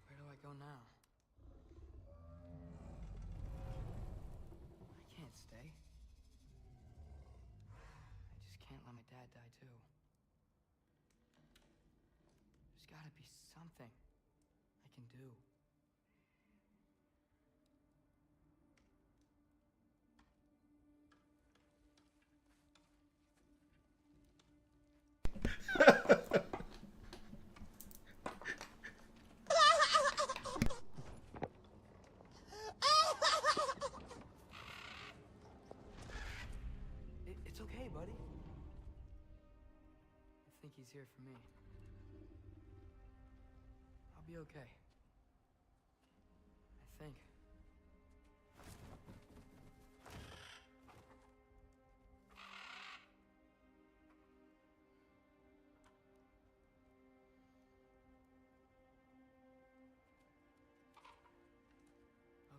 Where do I go now? I can't stay. I just can't let my dad die too. There's gotta be something I can do. It's okay, buddy. I think he's here for me. I'll be okay. I think.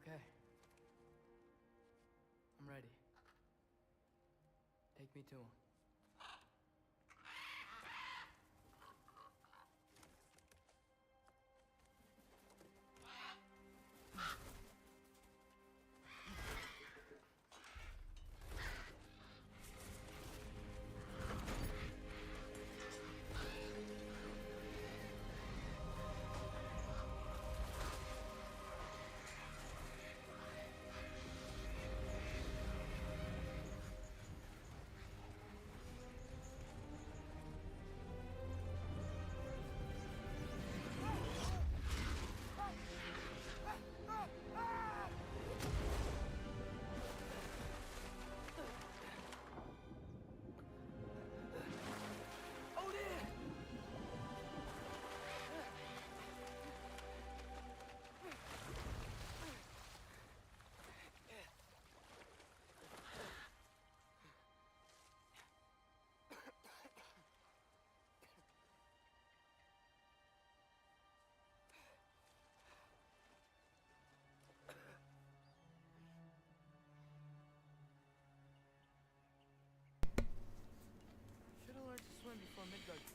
Okay. I'm ready. Take me to him.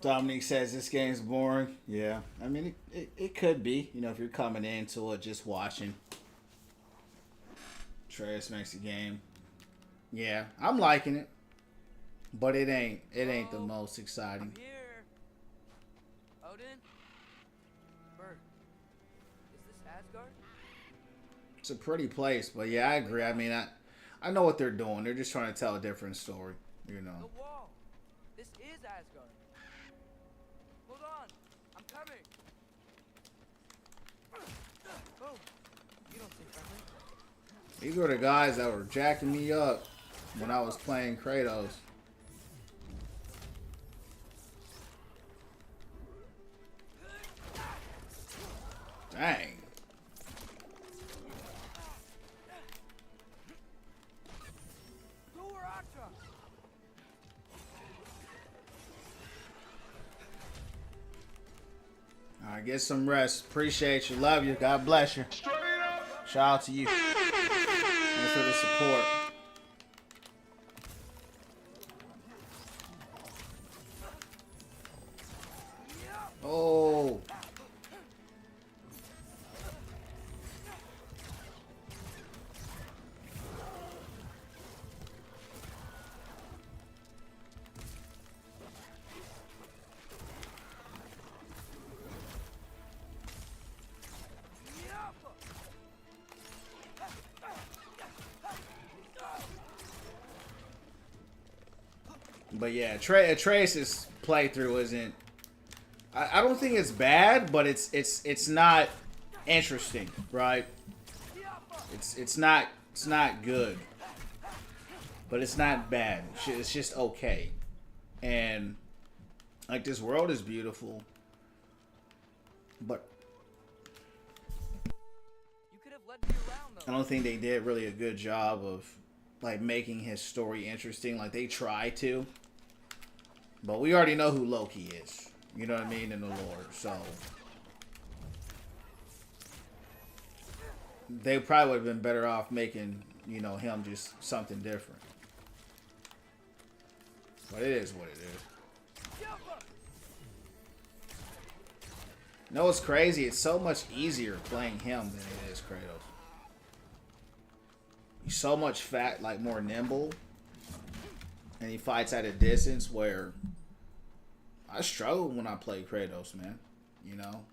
Dominique says this game's boring. Yeah, I mean, it could be. You know, if you're coming into it just watching. Atreus makes the game. Yeah, I'm liking it. But it ain't the most exciting. I'm here. Odin? Bert. Is this Asgard? It's a pretty place, but yeah, I agree. I mean, I know what they're doing. They're just trying to tell a different story, you know. The wall. This is Asgard. Hold on. I'm coming. Oh, you don't seem friendly. These were the guys that were jacking me up when I was playing Kratos. Dang. Alright, get some rest. Appreciate you. Love you. God bless you. Shout out to you. Thanks for the support. But yeah, Atreus' playthrough isn't. I don't think it's bad, but it's not interesting, right? It's not good, but it's not bad. It's just okay, and like this world is beautiful, but You could have led me around, though. I don't think they did really a good job of like making his story interesting. Like they try to, but we already know who Loki is. You know what I mean, in the lore, so they probably would have been better off making, you know, him just something different. But it is what it is. You know what's crazy? It's so much easier playing him than it is Kratos. He's so much fat, like more nimble, and he fights at a distance where I struggle when I play Kratos, man. You know?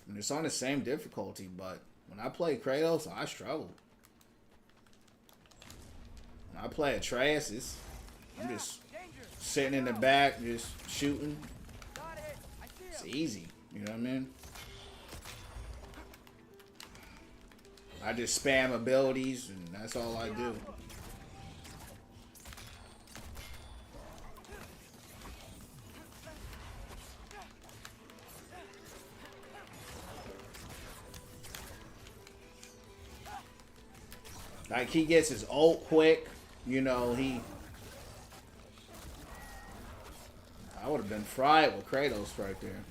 And it's on the same difficulty, but when I play Kratos, I struggle. When I play Atreus, I'm just sitting in the back, just shooting. It's easy. You know what I mean? I just spam abilities, and that's all I do. Like, he gets his ult quick. You know, I would have been fried with Kratos right there.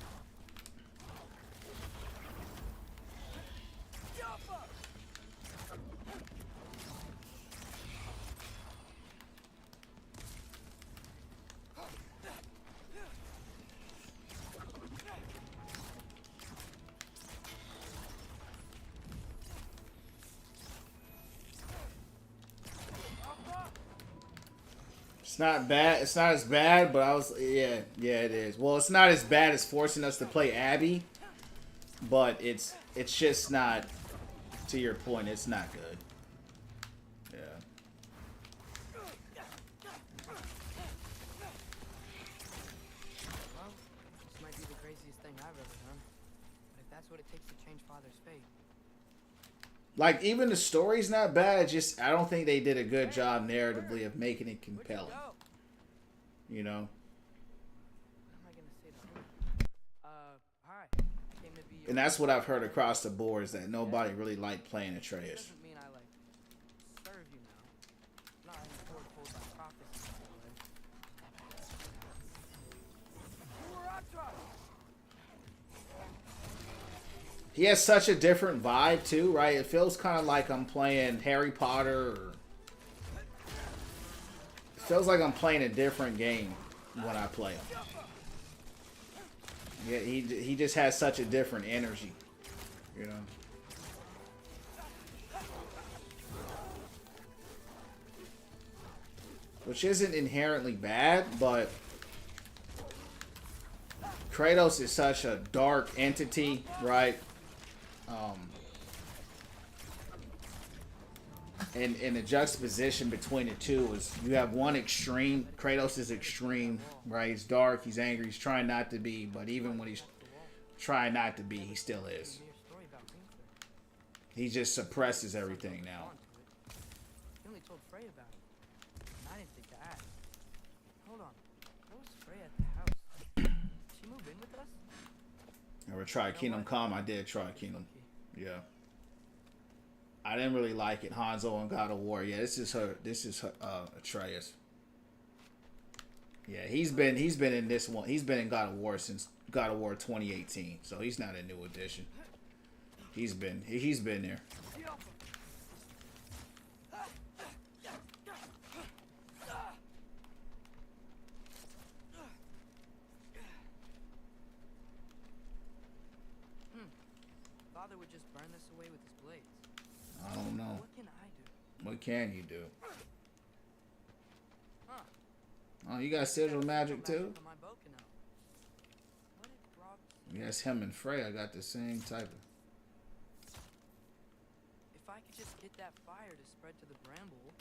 It's not bad. It's not as bad, but yeah, it is. Well, it's not as bad as forcing us to play Abby, but it's just not. To your point, it's not good. Yeah. Well, this might be the craziest thing I've ever done. But if that's what it takes to change Father's fate. Like, even the story's not bad. Just I don't think they did a good job narratively of making it compelling. You know. What am I gonna say to him? Hi. I came to be your... And that's what I've heard across the board is that nobody really liked playing Atreus. Doesn't mean I like serve you now. Not foretold by prophecy. He has such a different vibe too, right? It feels kind of like I'm playing Harry Potter. Or it feels like I'm playing a different game when I play him. Yeah, he just has such a different energy, you know. Which isn't inherently bad, but Kratos is such a dark entity, right? And the juxtaposition between the two is you have one extreme. Kratos is extreme, right? He's dark, he's angry, he's trying not to be, but even when he's trying not to be, he still is. He just suppresses everything now. You only told Frey about it. I didn't think to ask. Hold on. Where was Frey at the house? She moved in with us? Ever tried Kingdom Come? I did try Kingdom. Yeah. I didn't really like it. Hanzo and God of War. Yeah, this is her Atreus. Yeah, he's been in this one. He's been in God of War since God of War 2018. So he's not a new addition. He's been there. Father would just burn this away with his blades. I don't know. What can I do? What can you do? Huh. Oh, you got sigil magic too? My bow can help. What if Rob... Yes, him and Freya got the same type of... If I could just get that fire to spread to the bramble...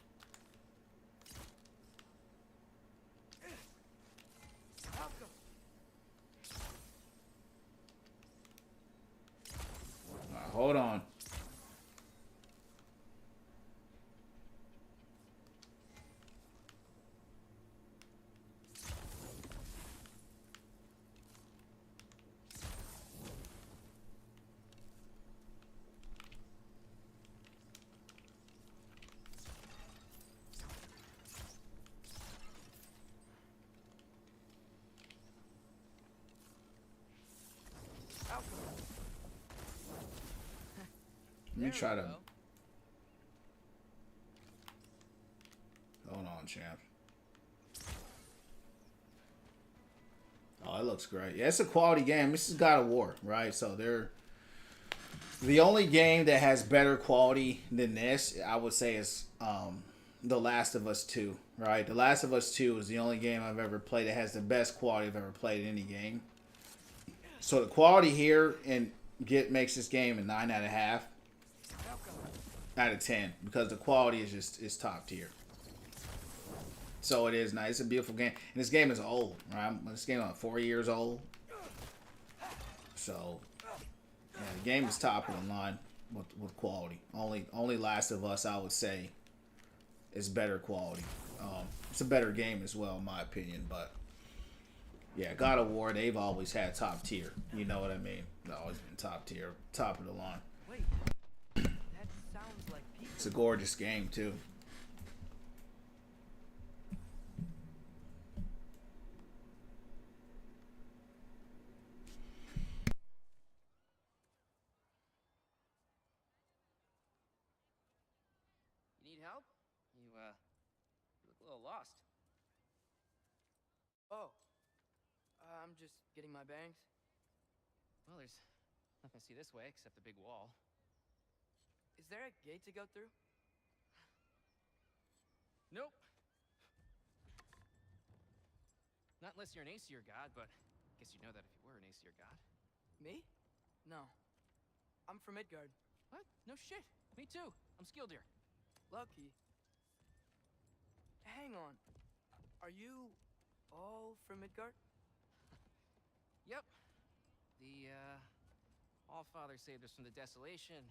me There try we to. go. Hold on, champ. Oh, it looks great. Yeah, it's a quality game. This is God of War, right? So they're the only game that has better quality than this, I would say, is The Last of Us 2, right? The Last of Us 2 is the only game I've ever played that has the best quality I've ever played in any game. So the quality here makes this game a 9.5 out of 10 because the quality is top tier. So it is nice. It's a beautiful game, and this game is old, right? This game is 4 years old. So yeah, the game is top of the line with quality. Only Last of Us, I would say, is better quality. It's a better game as well, in my opinion. But yeah, God of War, they've always had top tier. You know what I mean? They've always been top tier, top of the line. Wait, that sounds like people. It's a gorgeous game too. You need help? You look a little lost. Oh, I'm just getting my bangs. Well, there's nothing to see this way except a big wall. Is there a gate to go through? Nope. Not unless you're an Aesir god, but I guess you'd know that if you were an Aesir god. Me? No. I'm from Midgard. What? No shit. Me too. I'm skilled here. Lucky. Hang on. Are you all from Midgard? Yep. The, Allfather saved us from the desolation.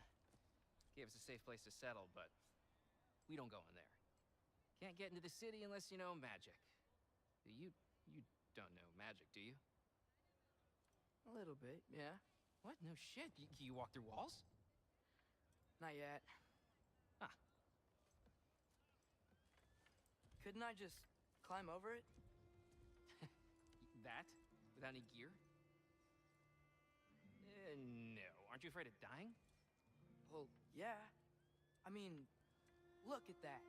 Gave us a safe place to settle, but we don't go in there. Can't get into the city unless you know magic. You don't know magic, do you? A little bit, yeah. What? No shit. You walk through walls? Not yet. Huh. Couldn't I just climb over it? That? Without any gear? No. Aren't you afraid of dying? Well, yeah. I mean, look at that.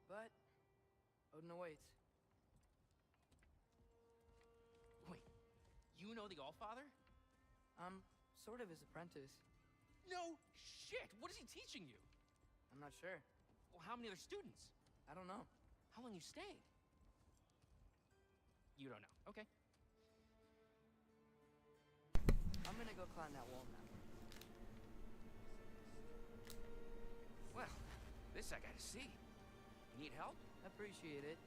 But Odin awaits. Wait, you know the Allfather? I'm sort of his apprentice. No shit! What is he teaching you? I'm not sure. Well, how many other students? I don't know. How long you stayed? You don't know. Okay. I'm gonna go climb that wall now. Well, this I gotta see. You need help? Appreciate it,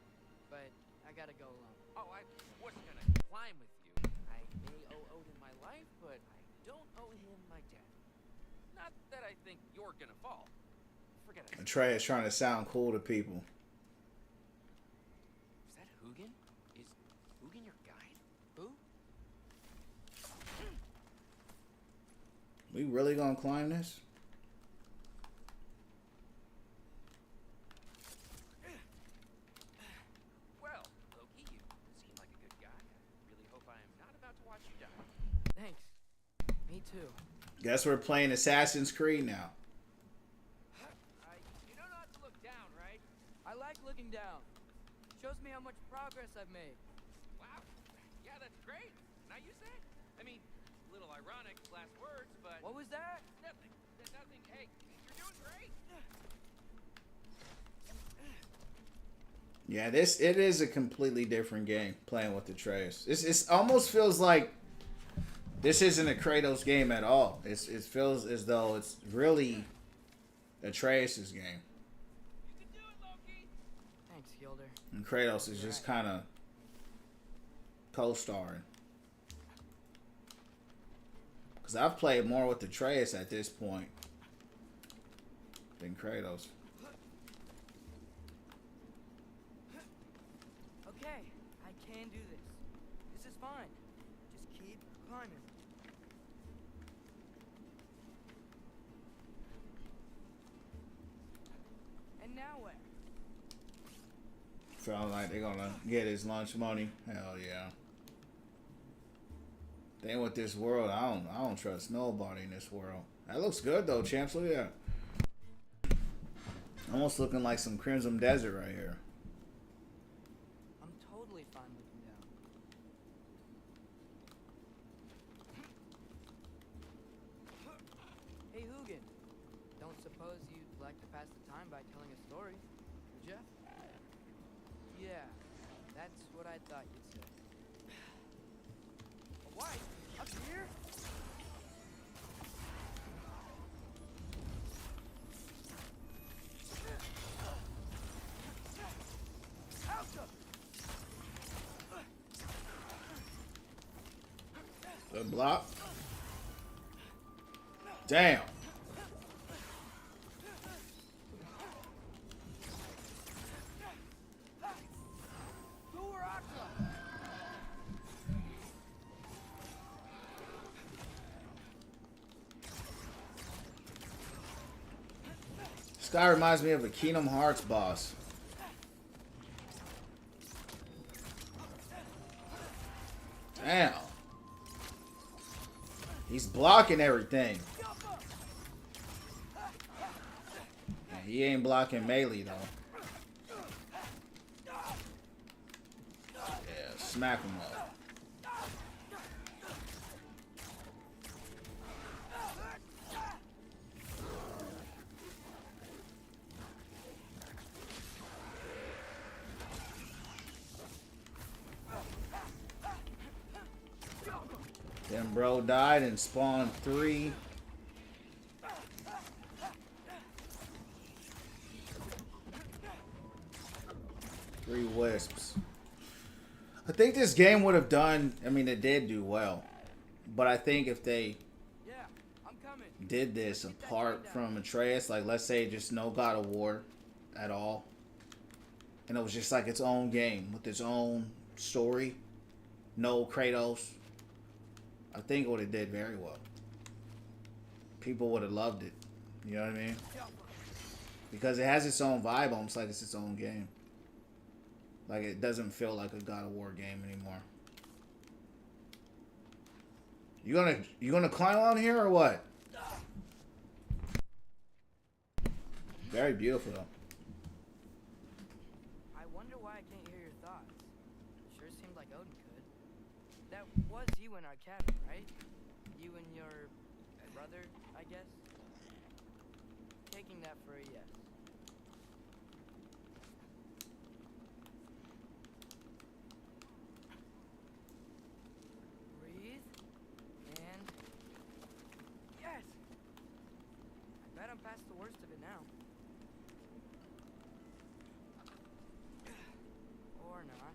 but I gotta go alone. Oh, I wasn't gonna climb with you. I may owe Odin my life, but I don't owe him my death. Not that I think you're gonna fall. Forget it. Atreus trying to sound cool to people. Is that Hugin? Is Hugin your guide? Who? We really gonna climb this? Well, Loki, you seem like a good guy. I really hope I am not about to watch you die. Thanks. Me too. Guess we're playing Assassin's Creed now. You know not to look down, right? I like looking down. Shows me how much progress I've made. Wow. Yeah, that's great. Now you say? I mean, a little ironic last words, but... What was that? Nothing. Nothing. Hey, you're doing great. Yeah, it is a completely different game playing with Atreus. It almost feels like this isn't a Kratos game at all. It feels as though it's really Atreus' game. You can do it, Loki. Thanks, Gilder. And Kratos is just kind of co-starring. Because I've played more with Atreus at this point than Kratos. Okay, I can do this. This is fine. Just keep climbing. And now where? Felt like they're gonna get his lunch money. Hell yeah. Then with this world, I don't trust nobody in this world. That looks good though, champs. Look at that. Almost looking like some Crimson Desert right here. I'm totally fine looking down. Hey, Hugin. Don't suppose you'd like to pass the time by telling a story, would ya? Yeah, that's what I thought you'd say. A wife? Up here? Good block. Damn. This guy reminds me of a Kingdom Hearts boss. Damn. He's blocking everything. Yeah, he ain't blocking melee though. Yeah, smack him up. Then bro died and spawned 3. Three wisps. I think this game would have done, I mean it did do well. But I think if they did this apart from Atreus, like let's say just no God of War at all. And it was just like its own game with its own story. No Kratos. I think it would have did very well. People would have loved it. You know what I mean? Because it has its own vibe, almost like it's its own game. Like it doesn't feel like a God of War game anymore. You gonna climb on here or what? Very beautiful though. I wonder why I can't hear your thoughts. Sure seemed like Odin could. That was you in our cabin, right? You and your brother, I guess? Taking that for a yes. Breathe. And... yes! I bet I'm past the worst of it now. Or not.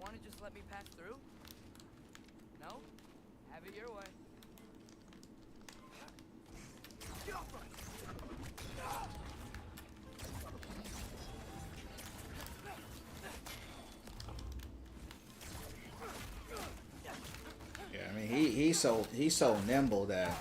Wanna just let me pass through? No? Have it your way. Yeah, I mean he's so nimble that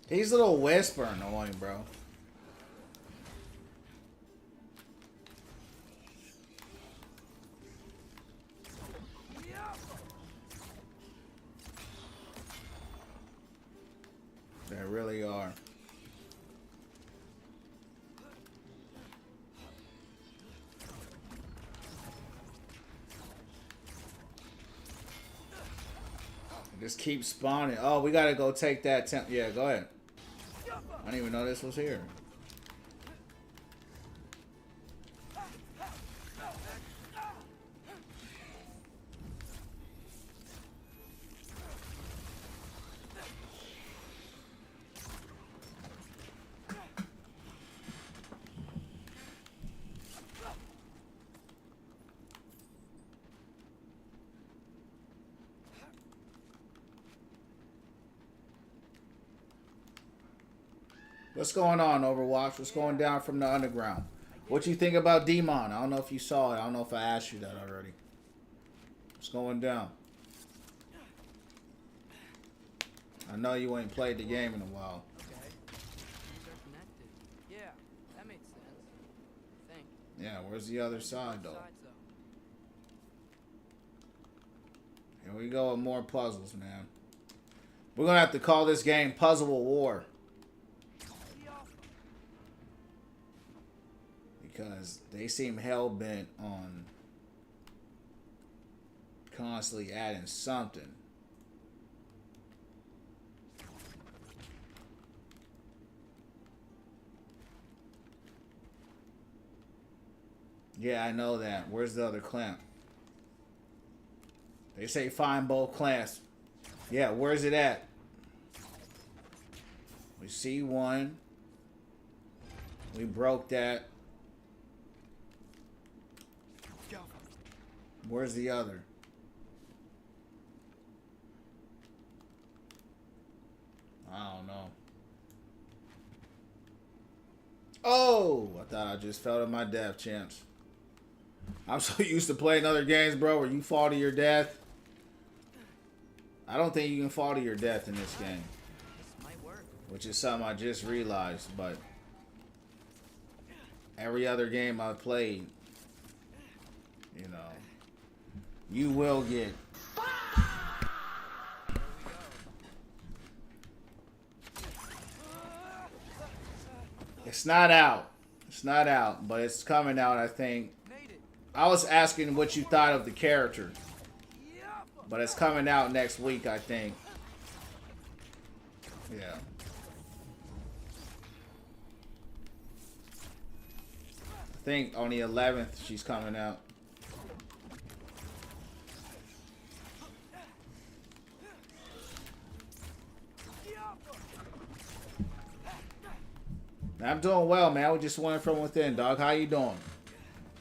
he's a little whisper annoying, bro. Just keep spawning. Oh, we gotta go take that temp. Yeah, go ahead. I didn't even know this was here. What's going on, Overwatch? What's going down from the underground? What you think about Demon? I don't know if you saw it. I don't know if I asked you that already. What's going down? I know you ain't played the game in a while. Okay. These are connected. Yeah, that made sense. I think. Yeah, where's the other side, though? Here we go with more puzzles, man. We're going to have to call this game Puzzle War. Because they seem hell-bent on constantly adding something. Yeah, I know that. Where's the other clamp? They say find both clamps. Yeah, where's it at? We see one. We broke that. Where's the other? I don't know. Oh! I thought I just fell to my death, champs. I'm so used to playing other games, bro, where you fall to your death. I don't think you can fall to your death in this game. Which is something I just realized, but every other game I've played, you know, you will get. It's not out. It's not out, but it's coming out, I think. I was asking what you thought of the character. But it's coming out next week, I think. Yeah. I think on the 11th she's coming out. I'm doing well, man. We just went from within, dog. How you doing?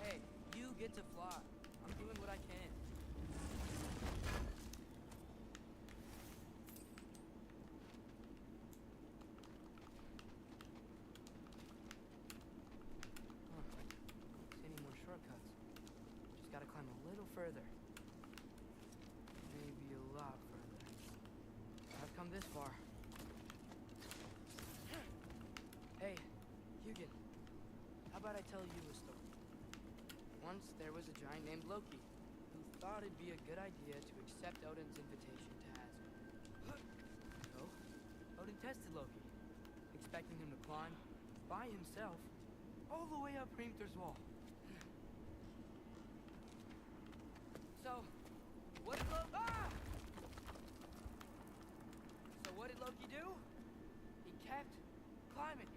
Hey, you get to fly. I'm doing what I can. See any more shortcuts? Just gotta climb a little further. Maybe a lot further. I've come this far. Hey, Hugin. How about I tell you a story? Once there was a giant named Loki who thought it'd be a good idea to accept Odin's invitation to Asgard. So, Odin tested Loki, expecting him to climb by himself all the way up Hrimthur's wall. So, what did Loki do? He kept climbing.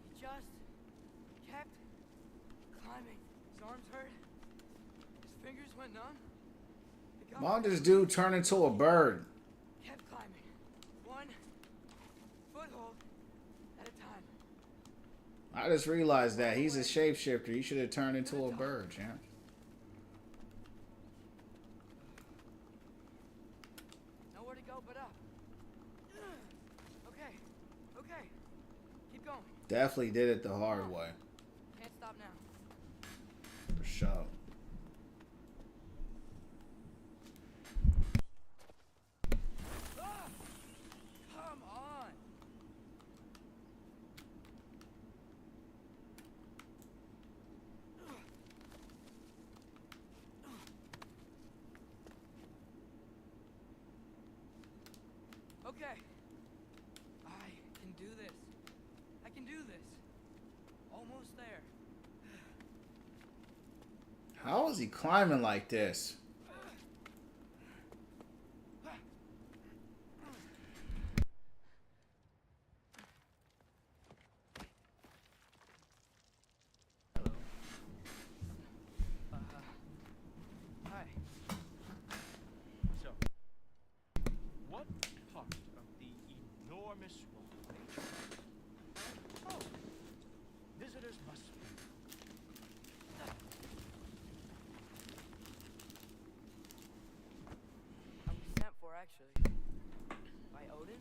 He just kept climbing. His arms hurt. His fingers went numb. Why don't this dude turn into a bird? Kept climbing. One foothold at a time. I just realized that. He's a shapeshifter. He should have turned into a bird, champ. Nowhere to go but up. Okay. Okay. Keep going. Definitely did it the hard way. Can't stop now. For sure. Come on. Okay. I can do this. I can do this. Almost there. How is he climbing like this? Hi. So, what part of the enormous roll of nature? Oh, visitors must be. I was sent for, actually. By Odin?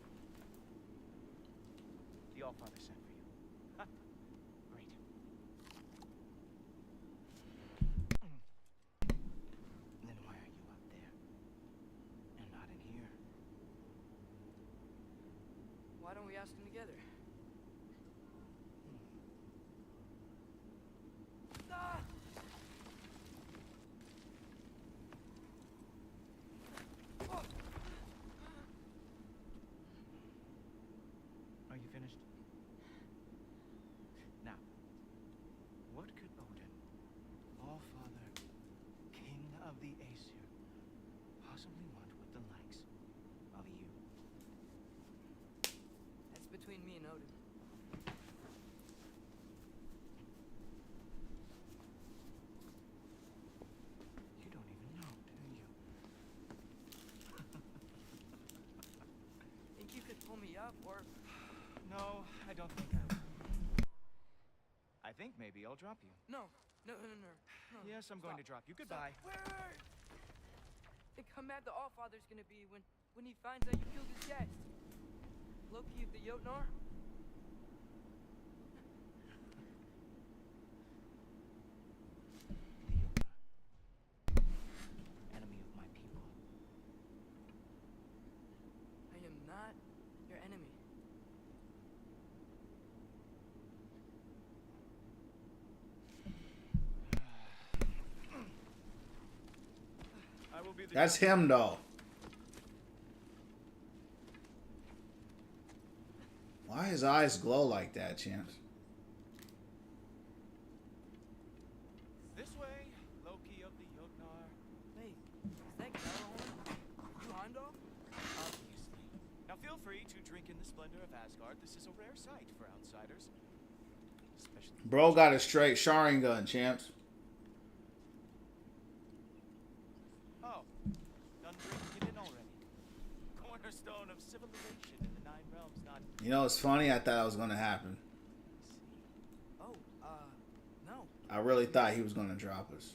The Allfather sent for you. Huh. Great. Then why are you up there? And not in here? Why don't we ask them together? Ah! Oh! Are you finished? Now, what could Odin, Allfather, King of the Aesir, possibly want with the likes of you? That's between me and Odin. You don't even know, do you? Think you could pull me up, or... No, I don't think I will. I think maybe I'll drop you. No. No. Yes, I'm going to drop you. Goodbye. Wait. Think how mad the Allfather's gonna be when he finds out you killed his guest. Loki of the Jotnar? Enemy of my people. I am not your enemy. I will be the That's him, though. Why his eyes glow like that, champs? This way, Loki of the Jotnar. Wait, is that Gjallarhorn? You Heimdall? Obviously. Now feel free to drink in the splendor of Asgard. This is a rare sight for outsiders. Especially Bro got a straight Sharingan, champs. Oh, done drinking it in already. Cornerstone of civilization in the Nine Realms, not... You know, it's funny. I thought that was going to happen. Oh, no. I really thought he was going to drop us.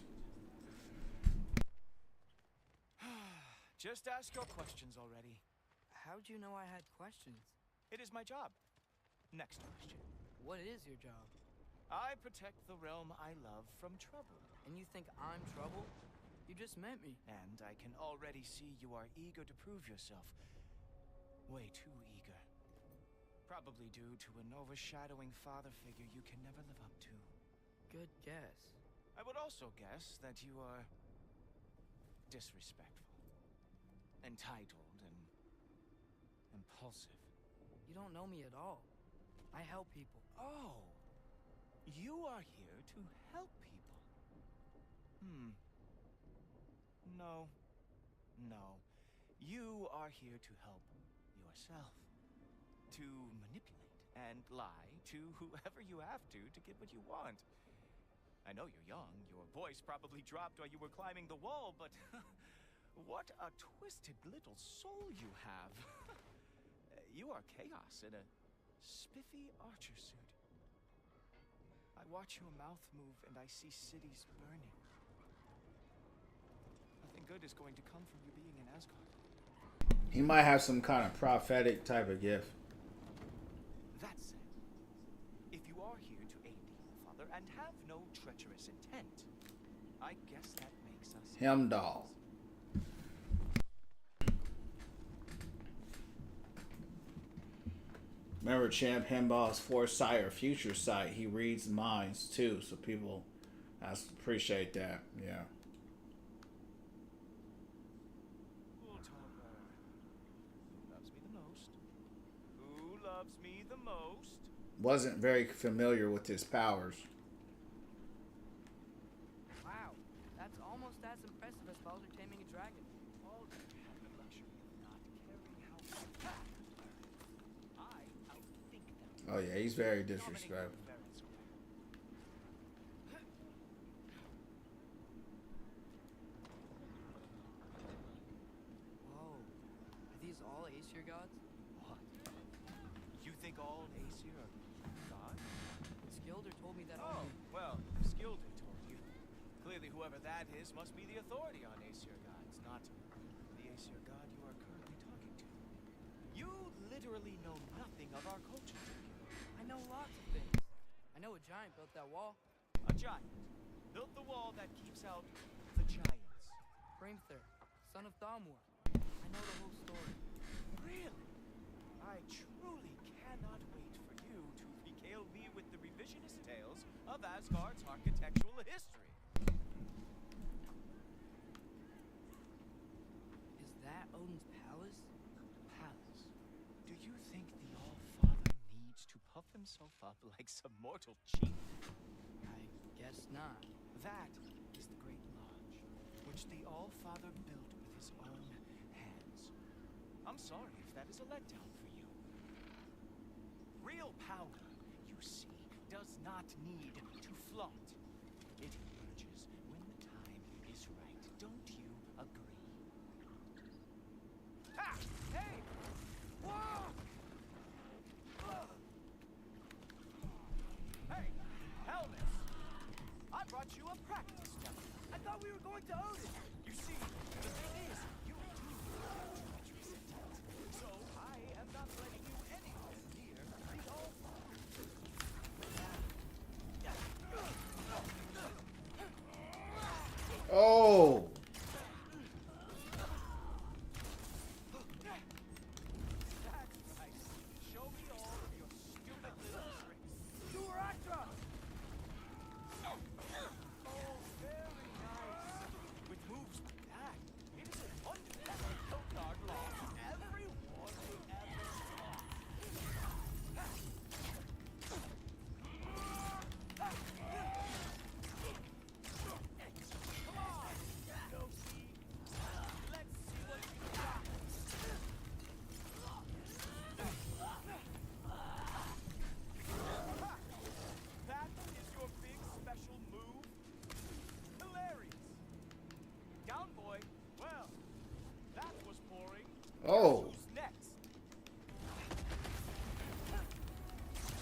Just ask your questions already. How'd you know I had questions? It is my job. Next question. What is your job? I protect the realm I love from trouble. And you think I'm trouble? You just met me. And I can already see you are eager to prove yourself. Way too eager. Probably due to an overshadowing father figure you can never live up to. Good guess. I would also guess that you are disrespectful, entitled, and impulsive. You don't know me at all. I help people. Oh, you are here to help people. No. You are here to help yourself. To manipulate and lie to whoever you have to get what you want. I know you're young. Your voice probably dropped while you were climbing the wall, but what a twisted little soul you have. You are chaos in a spiffy archer suit. I watch your mouth move and I see cities burning. Nothing good is going to come from you being in Asgard. He might have some kind of prophetic type of gift. That said, if you are here to aid the Allfather and have no treacherous intent, I guess that makes us Heimdall. Remember, champ, Heimdall's foresight or future sight. He reads minds too, so people appreciate that. Yeah. Who loves me the most? Who loves me the most? Wasn't very familiar with his powers. Wow, Oh yeah, he's very disrespectful. Whoa. Are these all Aesir gods? What? You think all Aesir are gods? Skilder told me that Oh, only... well, Skilder told you. Clearly whoever that is must be the authority on Aesir gods, not the Aesir god you are currently talking to. You literally know nothing of our culture, do you? I know lots of things. I know a giant built that wall. A giant built the wall that keeps out the giants. Hrimthur, son of Thamur. I know the whole story. Really? I truly cannot wait for you to regale me with the revisionist tales of Asgard's architectural history. Is that Odin's palace? Palace. Do you think the All-Father needs to puff himself up like some mortal chief? I guess not. That is the Great Lodge, which the All-Father built with his own hands. I'm sorry if that is a letdown for you. Real power, you see, does not need to flaunt. It emerges when the time is right. Don't you agree? Ha! Hey! Whoa! Hey, helmet! I brought you a practice dummy. I thought we were going to Odin. You see, the thing is, you do have treacherous intent. So I am not letting you anywhere near the All-Father. Oh. That's right. Show me all of your stupid little tricks. You were Atreus! Oh, very nice. With moves like that, it is a wonder that Hildgard lost every war he ever fought. Come on, Loki. Let's see what you got. Ha! That is your big special move? Hilarious. Down, boy. Well, that was boring. Oh. Who's next?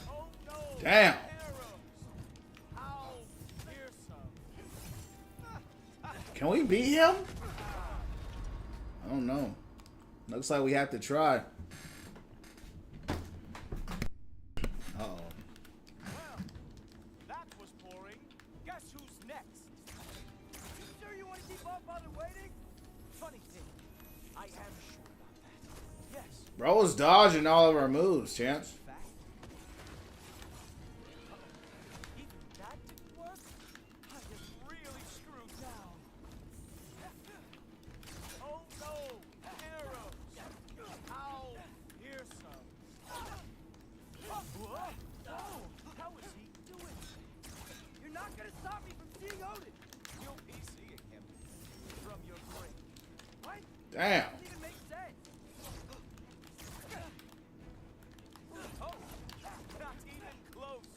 Oh no! Damn. Arrows! How fearsome! Can we beat him? I don't know. Looks like we have to try. Uh-oh. Well, that was boring. Guess who's next? You sure you want to keep All-Father waiting? Funny thing, I am sure about that. Yes. Bro was dodging all of our moves, champs. In fact, even that didn't work. I am really screwed now. Oh no! Arrows! How fearsome! Whoa! Oh, how is he doing? You're not gonna stop me from seeing Odin! You'll be seeing him from your grave. What? Damn. Doesn't even make sense. Oh, not even close.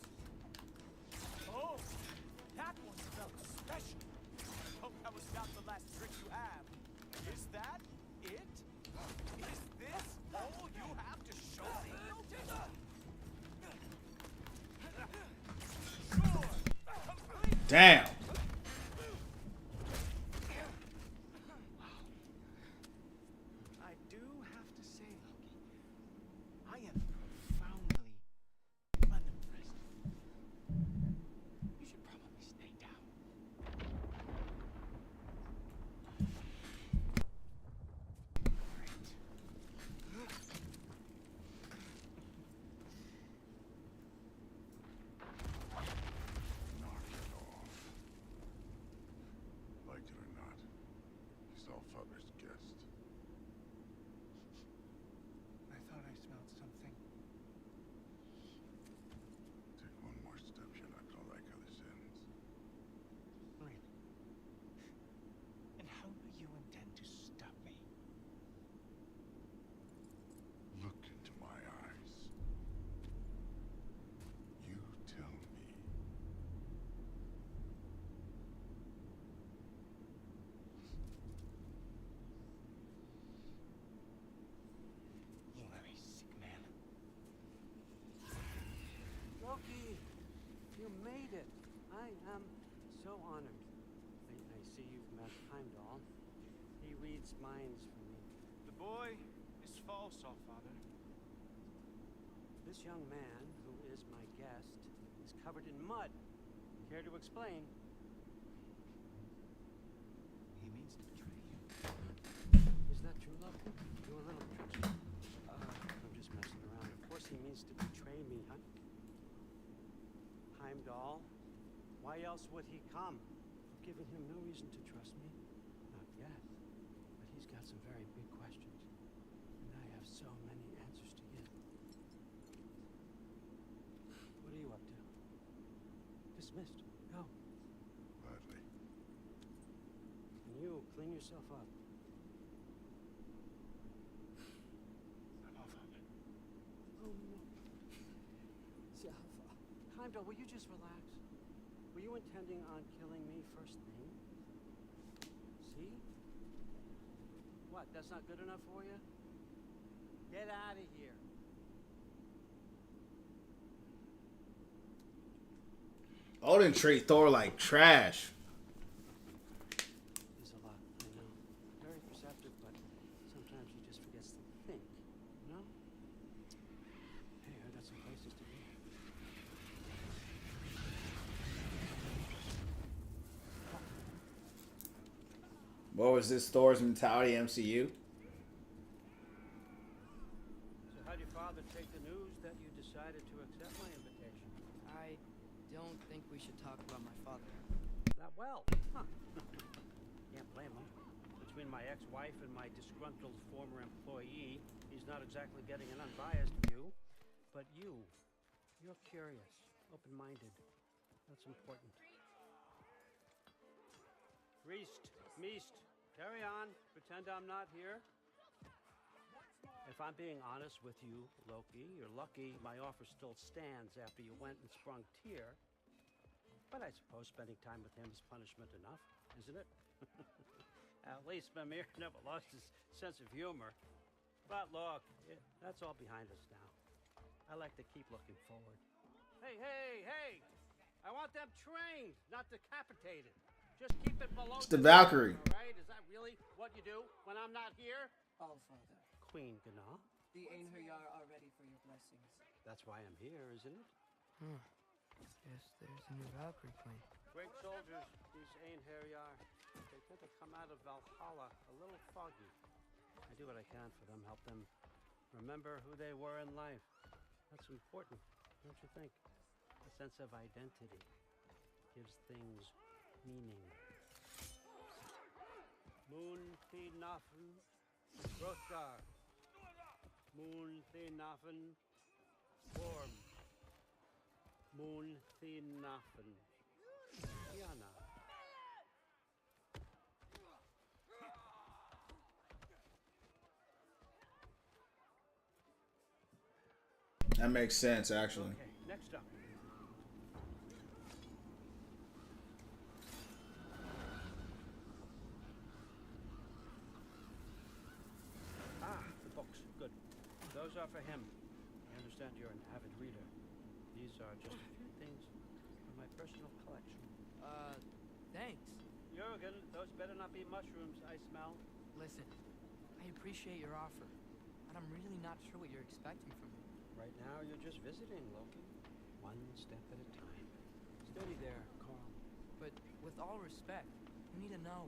Oh, that one felt special. Hope that was not the last trick you have. Is that it? Is this all you have to show me? Sure. Complete. Damn. I do have to say, Loki, I am profoundly unimpressed. You should probably stay down. Knock it off. You made it. I am so honored. I see you've met Heimdall. He reads minds for me. The boy is false, all father. This young man, who is my guest, is covered in mud. Care to explain? He means to betray you. Is that true, love? You're a little tricky. I'm just messing around. Of course he means to betray me, huh? Heimdall? Why else would he come? I've given him no reason to trust me. Not yet. But he's got some very big questions. And I have so many answers to give. What are you up to? Dismissed. Go. Gladly. And you, clean yourself up. All father. Oh no. Jaffa. Heimdall, will you just relax? Were you intending on killing me first thing? See? What, that's not good enough for you? Get out of here. Odin treat Thor like trash. There's a lot, I know. Very perceptive, but sometimes he just forgets to think, you know? Hey, I got some places to be. What was this Thor's mentality MCU? So how'd your father take the news that you decided to accept my invitation? I don't think we should talk about my father. That well. Huh. Can't blame him. Between my ex-wife and my disgruntled former employee, he's not exactly getting an unbiased view. But you're curious, open-minded. That's important. Meest, carry on. Pretend I'm not here. If I'm being honest with you, Loki, you're lucky my offer still stands after you went and sprung Tyr. But I suppose spending time with him is punishment enough, isn't it? At least Mimir never lost his sense of humor. But look, that's all behind us now. I like to keep looking forward. Hey! I want them trained, not decapitated. Just keep it below. It's the Valkyrie. All right? Is that really what you do when I'm not here? All father. Queen Gná? The Einherjar are ready for your blessings. That's why I'm here, isn't it? Guess there's a new Valkyrie queen. Great soldiers, these Einherjar. They tend to come out of Valhalla a little foggy. I do what I can for them, help them remember who they were in life. That's important, don't you think? A sense of identity gives things meaning. Moon Thinafen, Hrothgar. Moon Thinafen, Storm. Moon Thinafen, Tiana. That makes sense, actually. Okay, next up. The books. Good. Those are for him. I understand you're an avid reader. These are just a few things from my personal collection. Thanks. Jurgen, those better not be mushrooms I smell. Listen, I appreciate your offer, but I'm really not sure what you're expecting from me. Right now, you're just visiting, Loki. One step at a time. Steady there, Carl. But with all respect, you need to know,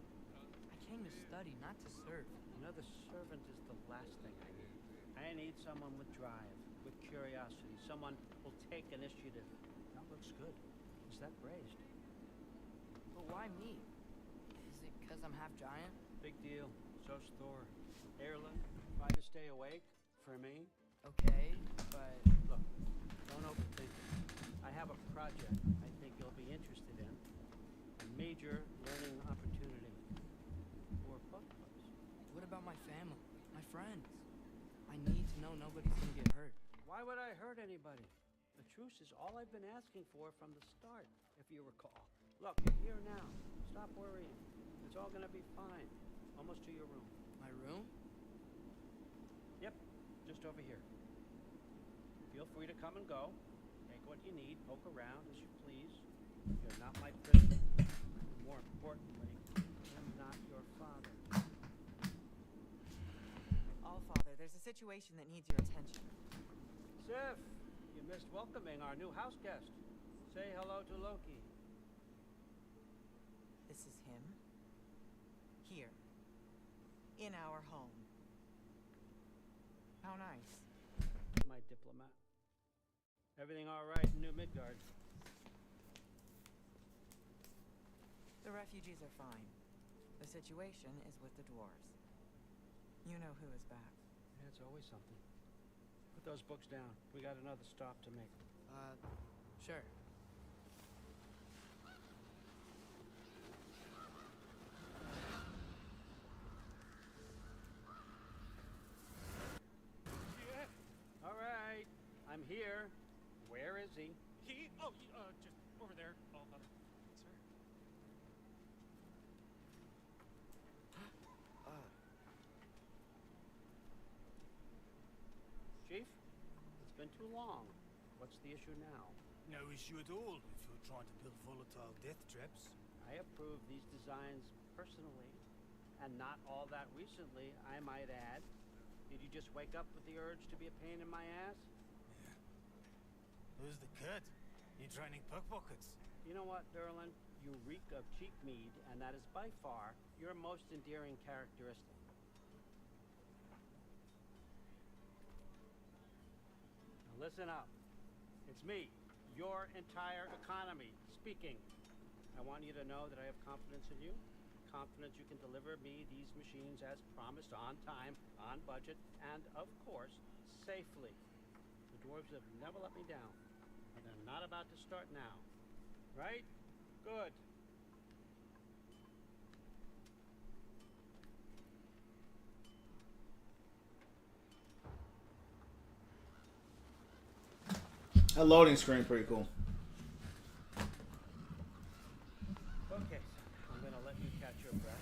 I came to study, not to serve. Another servant is the last thing I need. I need someone with drive, with curiosity, someone who'll take initiative. That looks good. Is that braised? But why me? Is it because I'm half giant? Big deal. So's Thor. Erlen, try to stay awake for me. Okay, but... Look, don't overthink it. I have a project I think you'll be interested in. A major learning opportunity for both of us. What about my family? My friends? I need to know nobody's gonna get hurt. Why would I hurt anybody? The truce is all I've been asking for from the start, if you recall. Look, you're here now. Stop worrying. It's all gonna be fine. Almost to your room. My room? Yep, just over here. Feel free to come and go. Take what you need. Poke around as you please. You're not my prisoner. More importantly, I'm not your father. All Father, there's a situation that needs your attention. Sif, you missed welcoming our new house guest. Say hello to Loki. This is him. Here. In our home. How nice. My diplomat. Everything all right in New Midgard? The refugees are fine. The situation is with the dwarves. You know who is back. Yeah, it's always something. Put those books down. We got another stop to make. Sure. All right, I'm here. Where is he? Just over there. Oh, sir. Chief, it's been too long. What's the issue now? No issue at all if you're trying to build volatile death traps. I approve these designs personally, and not all that recently, I might add. Did you just wake up with the urge to be a pain in my ass? Yeah. Who's the cut? You training pickpockets? You know what, Derlin? You reek of cheap mead, and that is by far your most endearing characteristic. Now listen up. It's me, your entire economy, speaking. I want you to know that I have confidence in you. Confidence you can deliver me these machines as promised, on time, on budget, and, of course, safely. The dwarves have never let me down, and they're not about to start now. Right? Good. That loading screen pretty cool. Okay, I'm gonna let you catch your breath.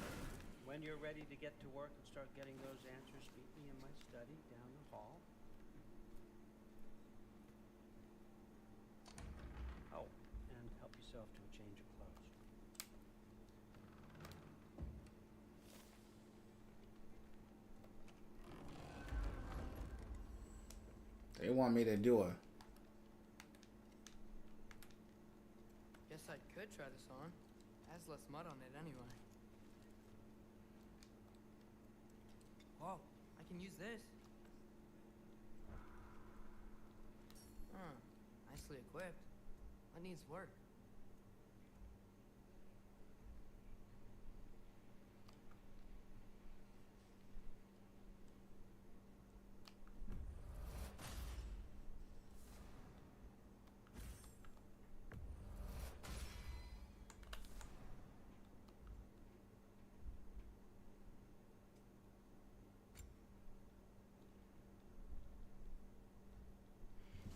When you're ready to get to work and start getting those answers, meet me in my study down the hall. Oh, and help yourself to a change of clothes. They want me to do a... Guess I could try this on. Has less mud on it anyway. Whoa, I can use this. Nicely equipped. What needs work?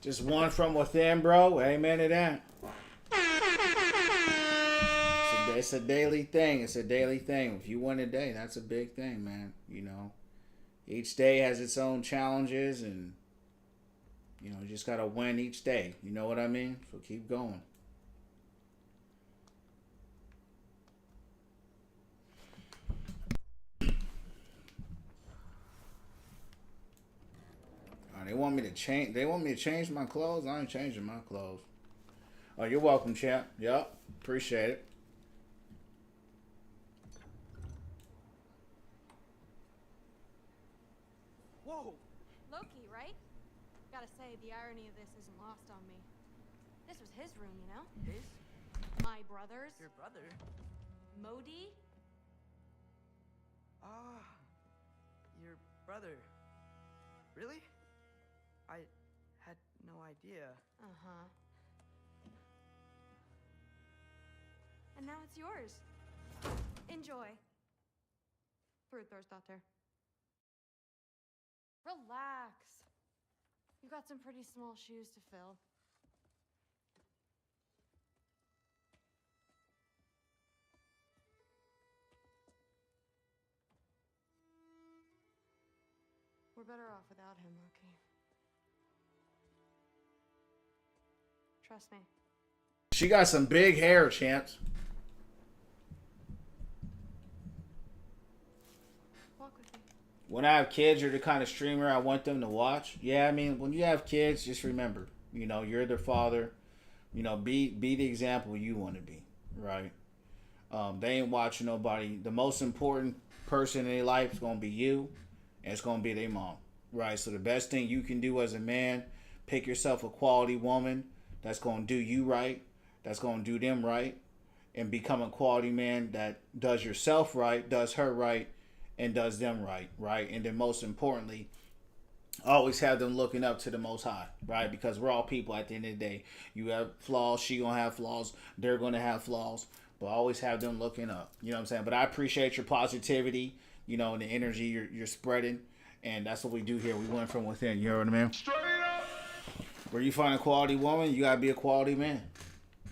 Just one from within, bro. Amen to that. It's a daily thing. It's a daily thing. If you win a day, that's a big thing, man. You know, each day has its own challenges, and you know, you just gotta win each day. You know what I mean? So keep going. They want me to change. They want me to change my clothes. I ain't changing my clothes. Oh, you're welcome, champ. Yep, appreciate it. Whoa! Loki, right? Gotta say, the irony of this isn't lost on me. This was his room, you know? His? My brother's. Your brother? Modi? Ah, your brother. Really? I had no idea. Uh-huh. And now it's yours. Enjoy. Brudthorstdotter. Relax. You've got some pretty small shoes to fill. We're better off without him, Loki. Trust me. She got some big hair, champs. Walk with me. When I have kids, you're the kind of streamer I want them to watch. Yeah, I mean, when you have kids, just remember, you know, you're their father. You know, be the example you want to be, right? They ain't watching nobody. The most important person in their life is going to be you, and it's going to be their mom, right? So the best thing you can do as a man, pick yourself a quality woman that's going to do you right, that's going to do them right, and become a quality man that does yourself right, does her right, and does them right, right? And then most importantly, always have them looking up to the Most High, right? Because we're all people at the end of the day. You have flaws, she gonna have flaws, they're gonna have flaws, but always have them looking up. You know what I'm saying? But I appreciate your positivity, you know, and the energy you're spreading, and that's what we do here. We win from within. You know what I mean? Straight up. Where you find a quality woman, you gotta be a quality man,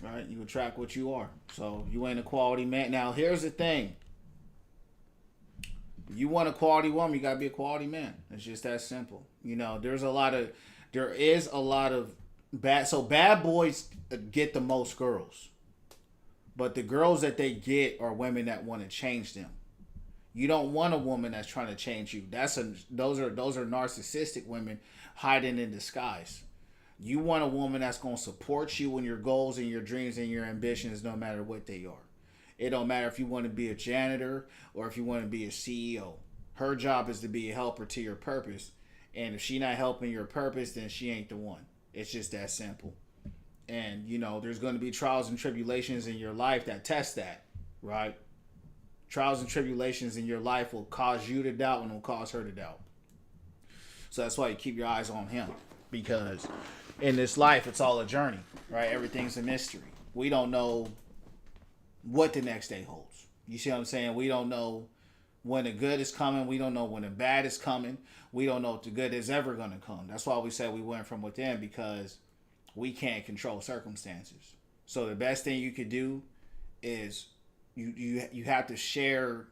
right? You attract what you are. So you ain't a quality man. Now here's the thing. You want a quality woman, you gotta be a quality man. It's just that simple. You know, there is a lot of bad boys get the most girls. But the girls that they get are women that want to change them. You don't want a woman that's trying to change you. Those are narcissistic women hiding in disguise. You want a woman that's gonna support you in your goals and your dreams and your ambitions no matter what they are. It don't matter if you want to be a janitor or if you want to be a CEO. Her job is to be a helper to your purpose. And if she's not helping your purpose, then she ain't the one. It's just that simple. And, you know, there's going to be trials and tribulations in your life that test that, right? Trials and tribulations in your life will cause you to doubt and will cause her to doubt. So that's why you keep your eyes on him. Because in this life, it's all a journey, right? Everything's a mystery. We don't know what the next day holds. You see what I'm saying? We don't know when the good is coming. We don't know when the bad is coming. We don't know if the good is ever going to come. That's why we say we went from within, because we can't control circumstances. So the best thing you could do is you have to share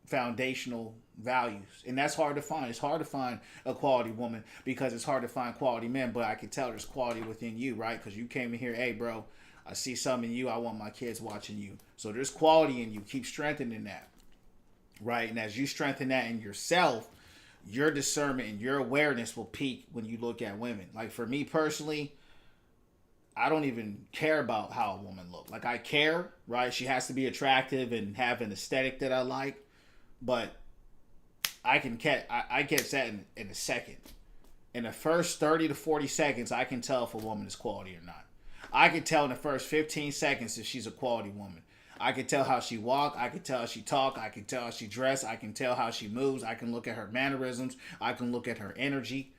foundational values. And that's hard to find. It's hard to find a quality woman because it's hard to find quality men. But I can tell there's quality within you, right? Because you came in here, hey, bro, I see something in you. I want my kids watching you. So there's quality in you. Keep strengthening that, right? And as you strengthen that in yourself, your discernment and your awareness will peak when you look at women. Like for me personally, I don't even care about how a woman looks. Like I care, right? She has to be attractive and have an aesthetic that I like. But I get that in a second. In the first 30 to 40 seconds, I can tell if a woman is quality or not. I can tell in the first 15 seconds if she's a quality woman. I can tell how she walk. I can tell how she talk. I can tell how she dress. I can tell how she moves. I can look at her mannerisms. I can look at her energy,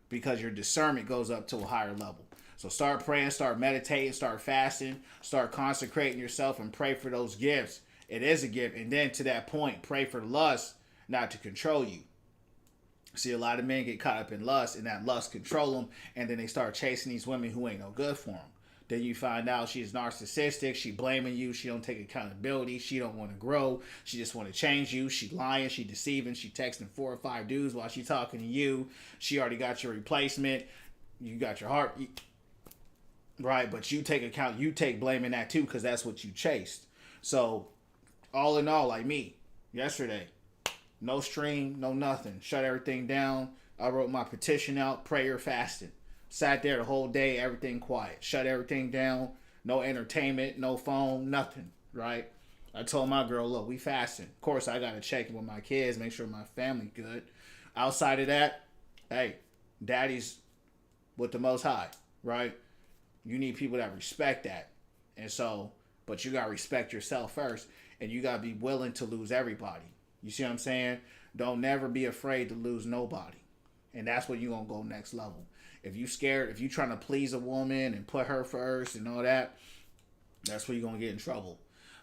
because your discernment goes up to a higher level. So start praying, start meditating, start fasting, start consecrating yourself and pray for those gifts. It is a gift. And then to that point, pray for lust not to control you. See, a lot of men get caught up in lust, and that lust control them, and then they start chasing these women who ain't no good for them. Then you find out she's narcissistic. She blaming you. She don't take accountability. She don't want to grow. She just want to change you. She lying. She deceiving. She texting 4 or 5 dudes while she talking to you. She already got your replacement. You got your heart. Right, but you take account. You take blame in that too, because that's what you chased. So, all in all, like me, yesterday, no stream, no nothing. Shut everything down. I wrote my petition out, prayer, fasting. Sat there the whole day, everything quiet. Shut everything down. No entertainment, no phone, nothing, right? I told my girl, look, we fasting. Of course, I got to check in with my kids, make sure my family good. Outside of that, hey, daddy's with the Most High, right? You need people that respect that. And so, but you got to respect yourself first, and you got to be willing to lose everybody. You see what I'm saying? Don't never be afraid to lose nobody. And that's when you're going to go next level. If you scared, if you trying to please a woman and put her first and all that, that's where you're going to get in trouble.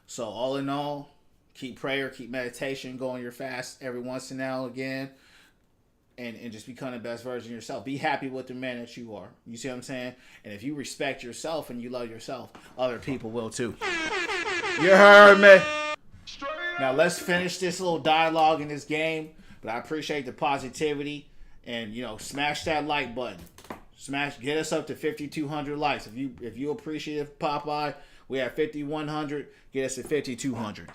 So all in all, keep prayer, keep meditation, go on your fast every once in a now again, and just become the best version of yourself. Be happy with the man that you are. You see what I'm saying? And if you respect yourself and you love yourself, other people will too. You heard me? Now let's finish this little dialogue in this game. But I appreciate the positivity. And, you know, smash that like button. Smash, get us up to 5,200 likes. If you appreciate Popeye, we have 5,100. Get us to 5,200.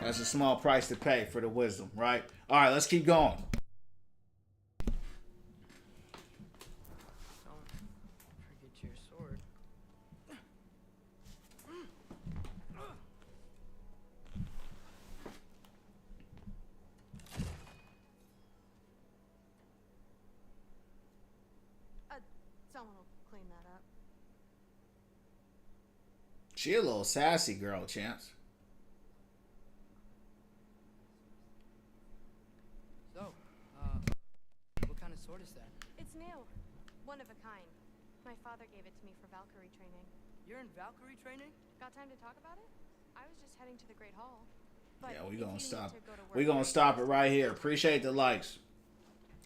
That's a small price to pay for the wisdom, right? All right, let's keep going. Don't forget your sword. Someone will clean that up. She a little sassy girl, Chance. So, what kind of sword is that? It's new. One of a kind. My father gave it to me for Valkyrie training. You're in Valkyrie training? Got time to talk about it? I was just heading to the Great Hall. But Yeah, we if gonna you need stop. to go to work We gonna right stop now, it right here. Appreciate the likes.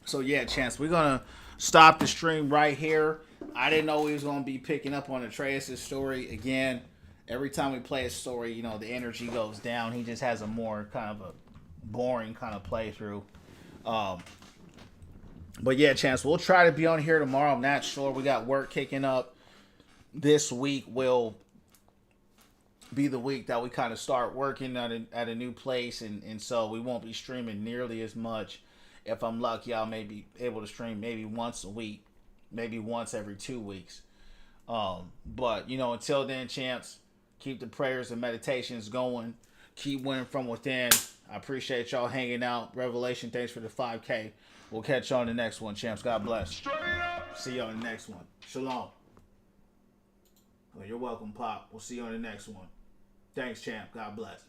So yeah, Chance, we're gonna stop the stream right here. I didn't know we was gonna be picking up on Atreus' story again. Every time we play a story, you know, the energy goes down. He just has a more kind of a boring kind of playthrough. But yeah, Chance, we'll try to be on here tomorrow. I'm not sure. We got work kicking up. This week will be the week that we kind of start working at a new place, and so we won't be streaming nearly as much. If I'm lucky, I'll maybe able to stream maybe once a week, maybe once every 2 weeks. But you know, until then, Champs, keep the prayers and meditations going. Keep winning from within. I appreciate y'all hanging out. Revelation, thanks for the 5K. We'll catch y'all on the next one, Champs. God bless. See you on the next one. Shalom. Well, you're welcome, Pop. We'll see you on the next one. Thanks, Champ. God bless.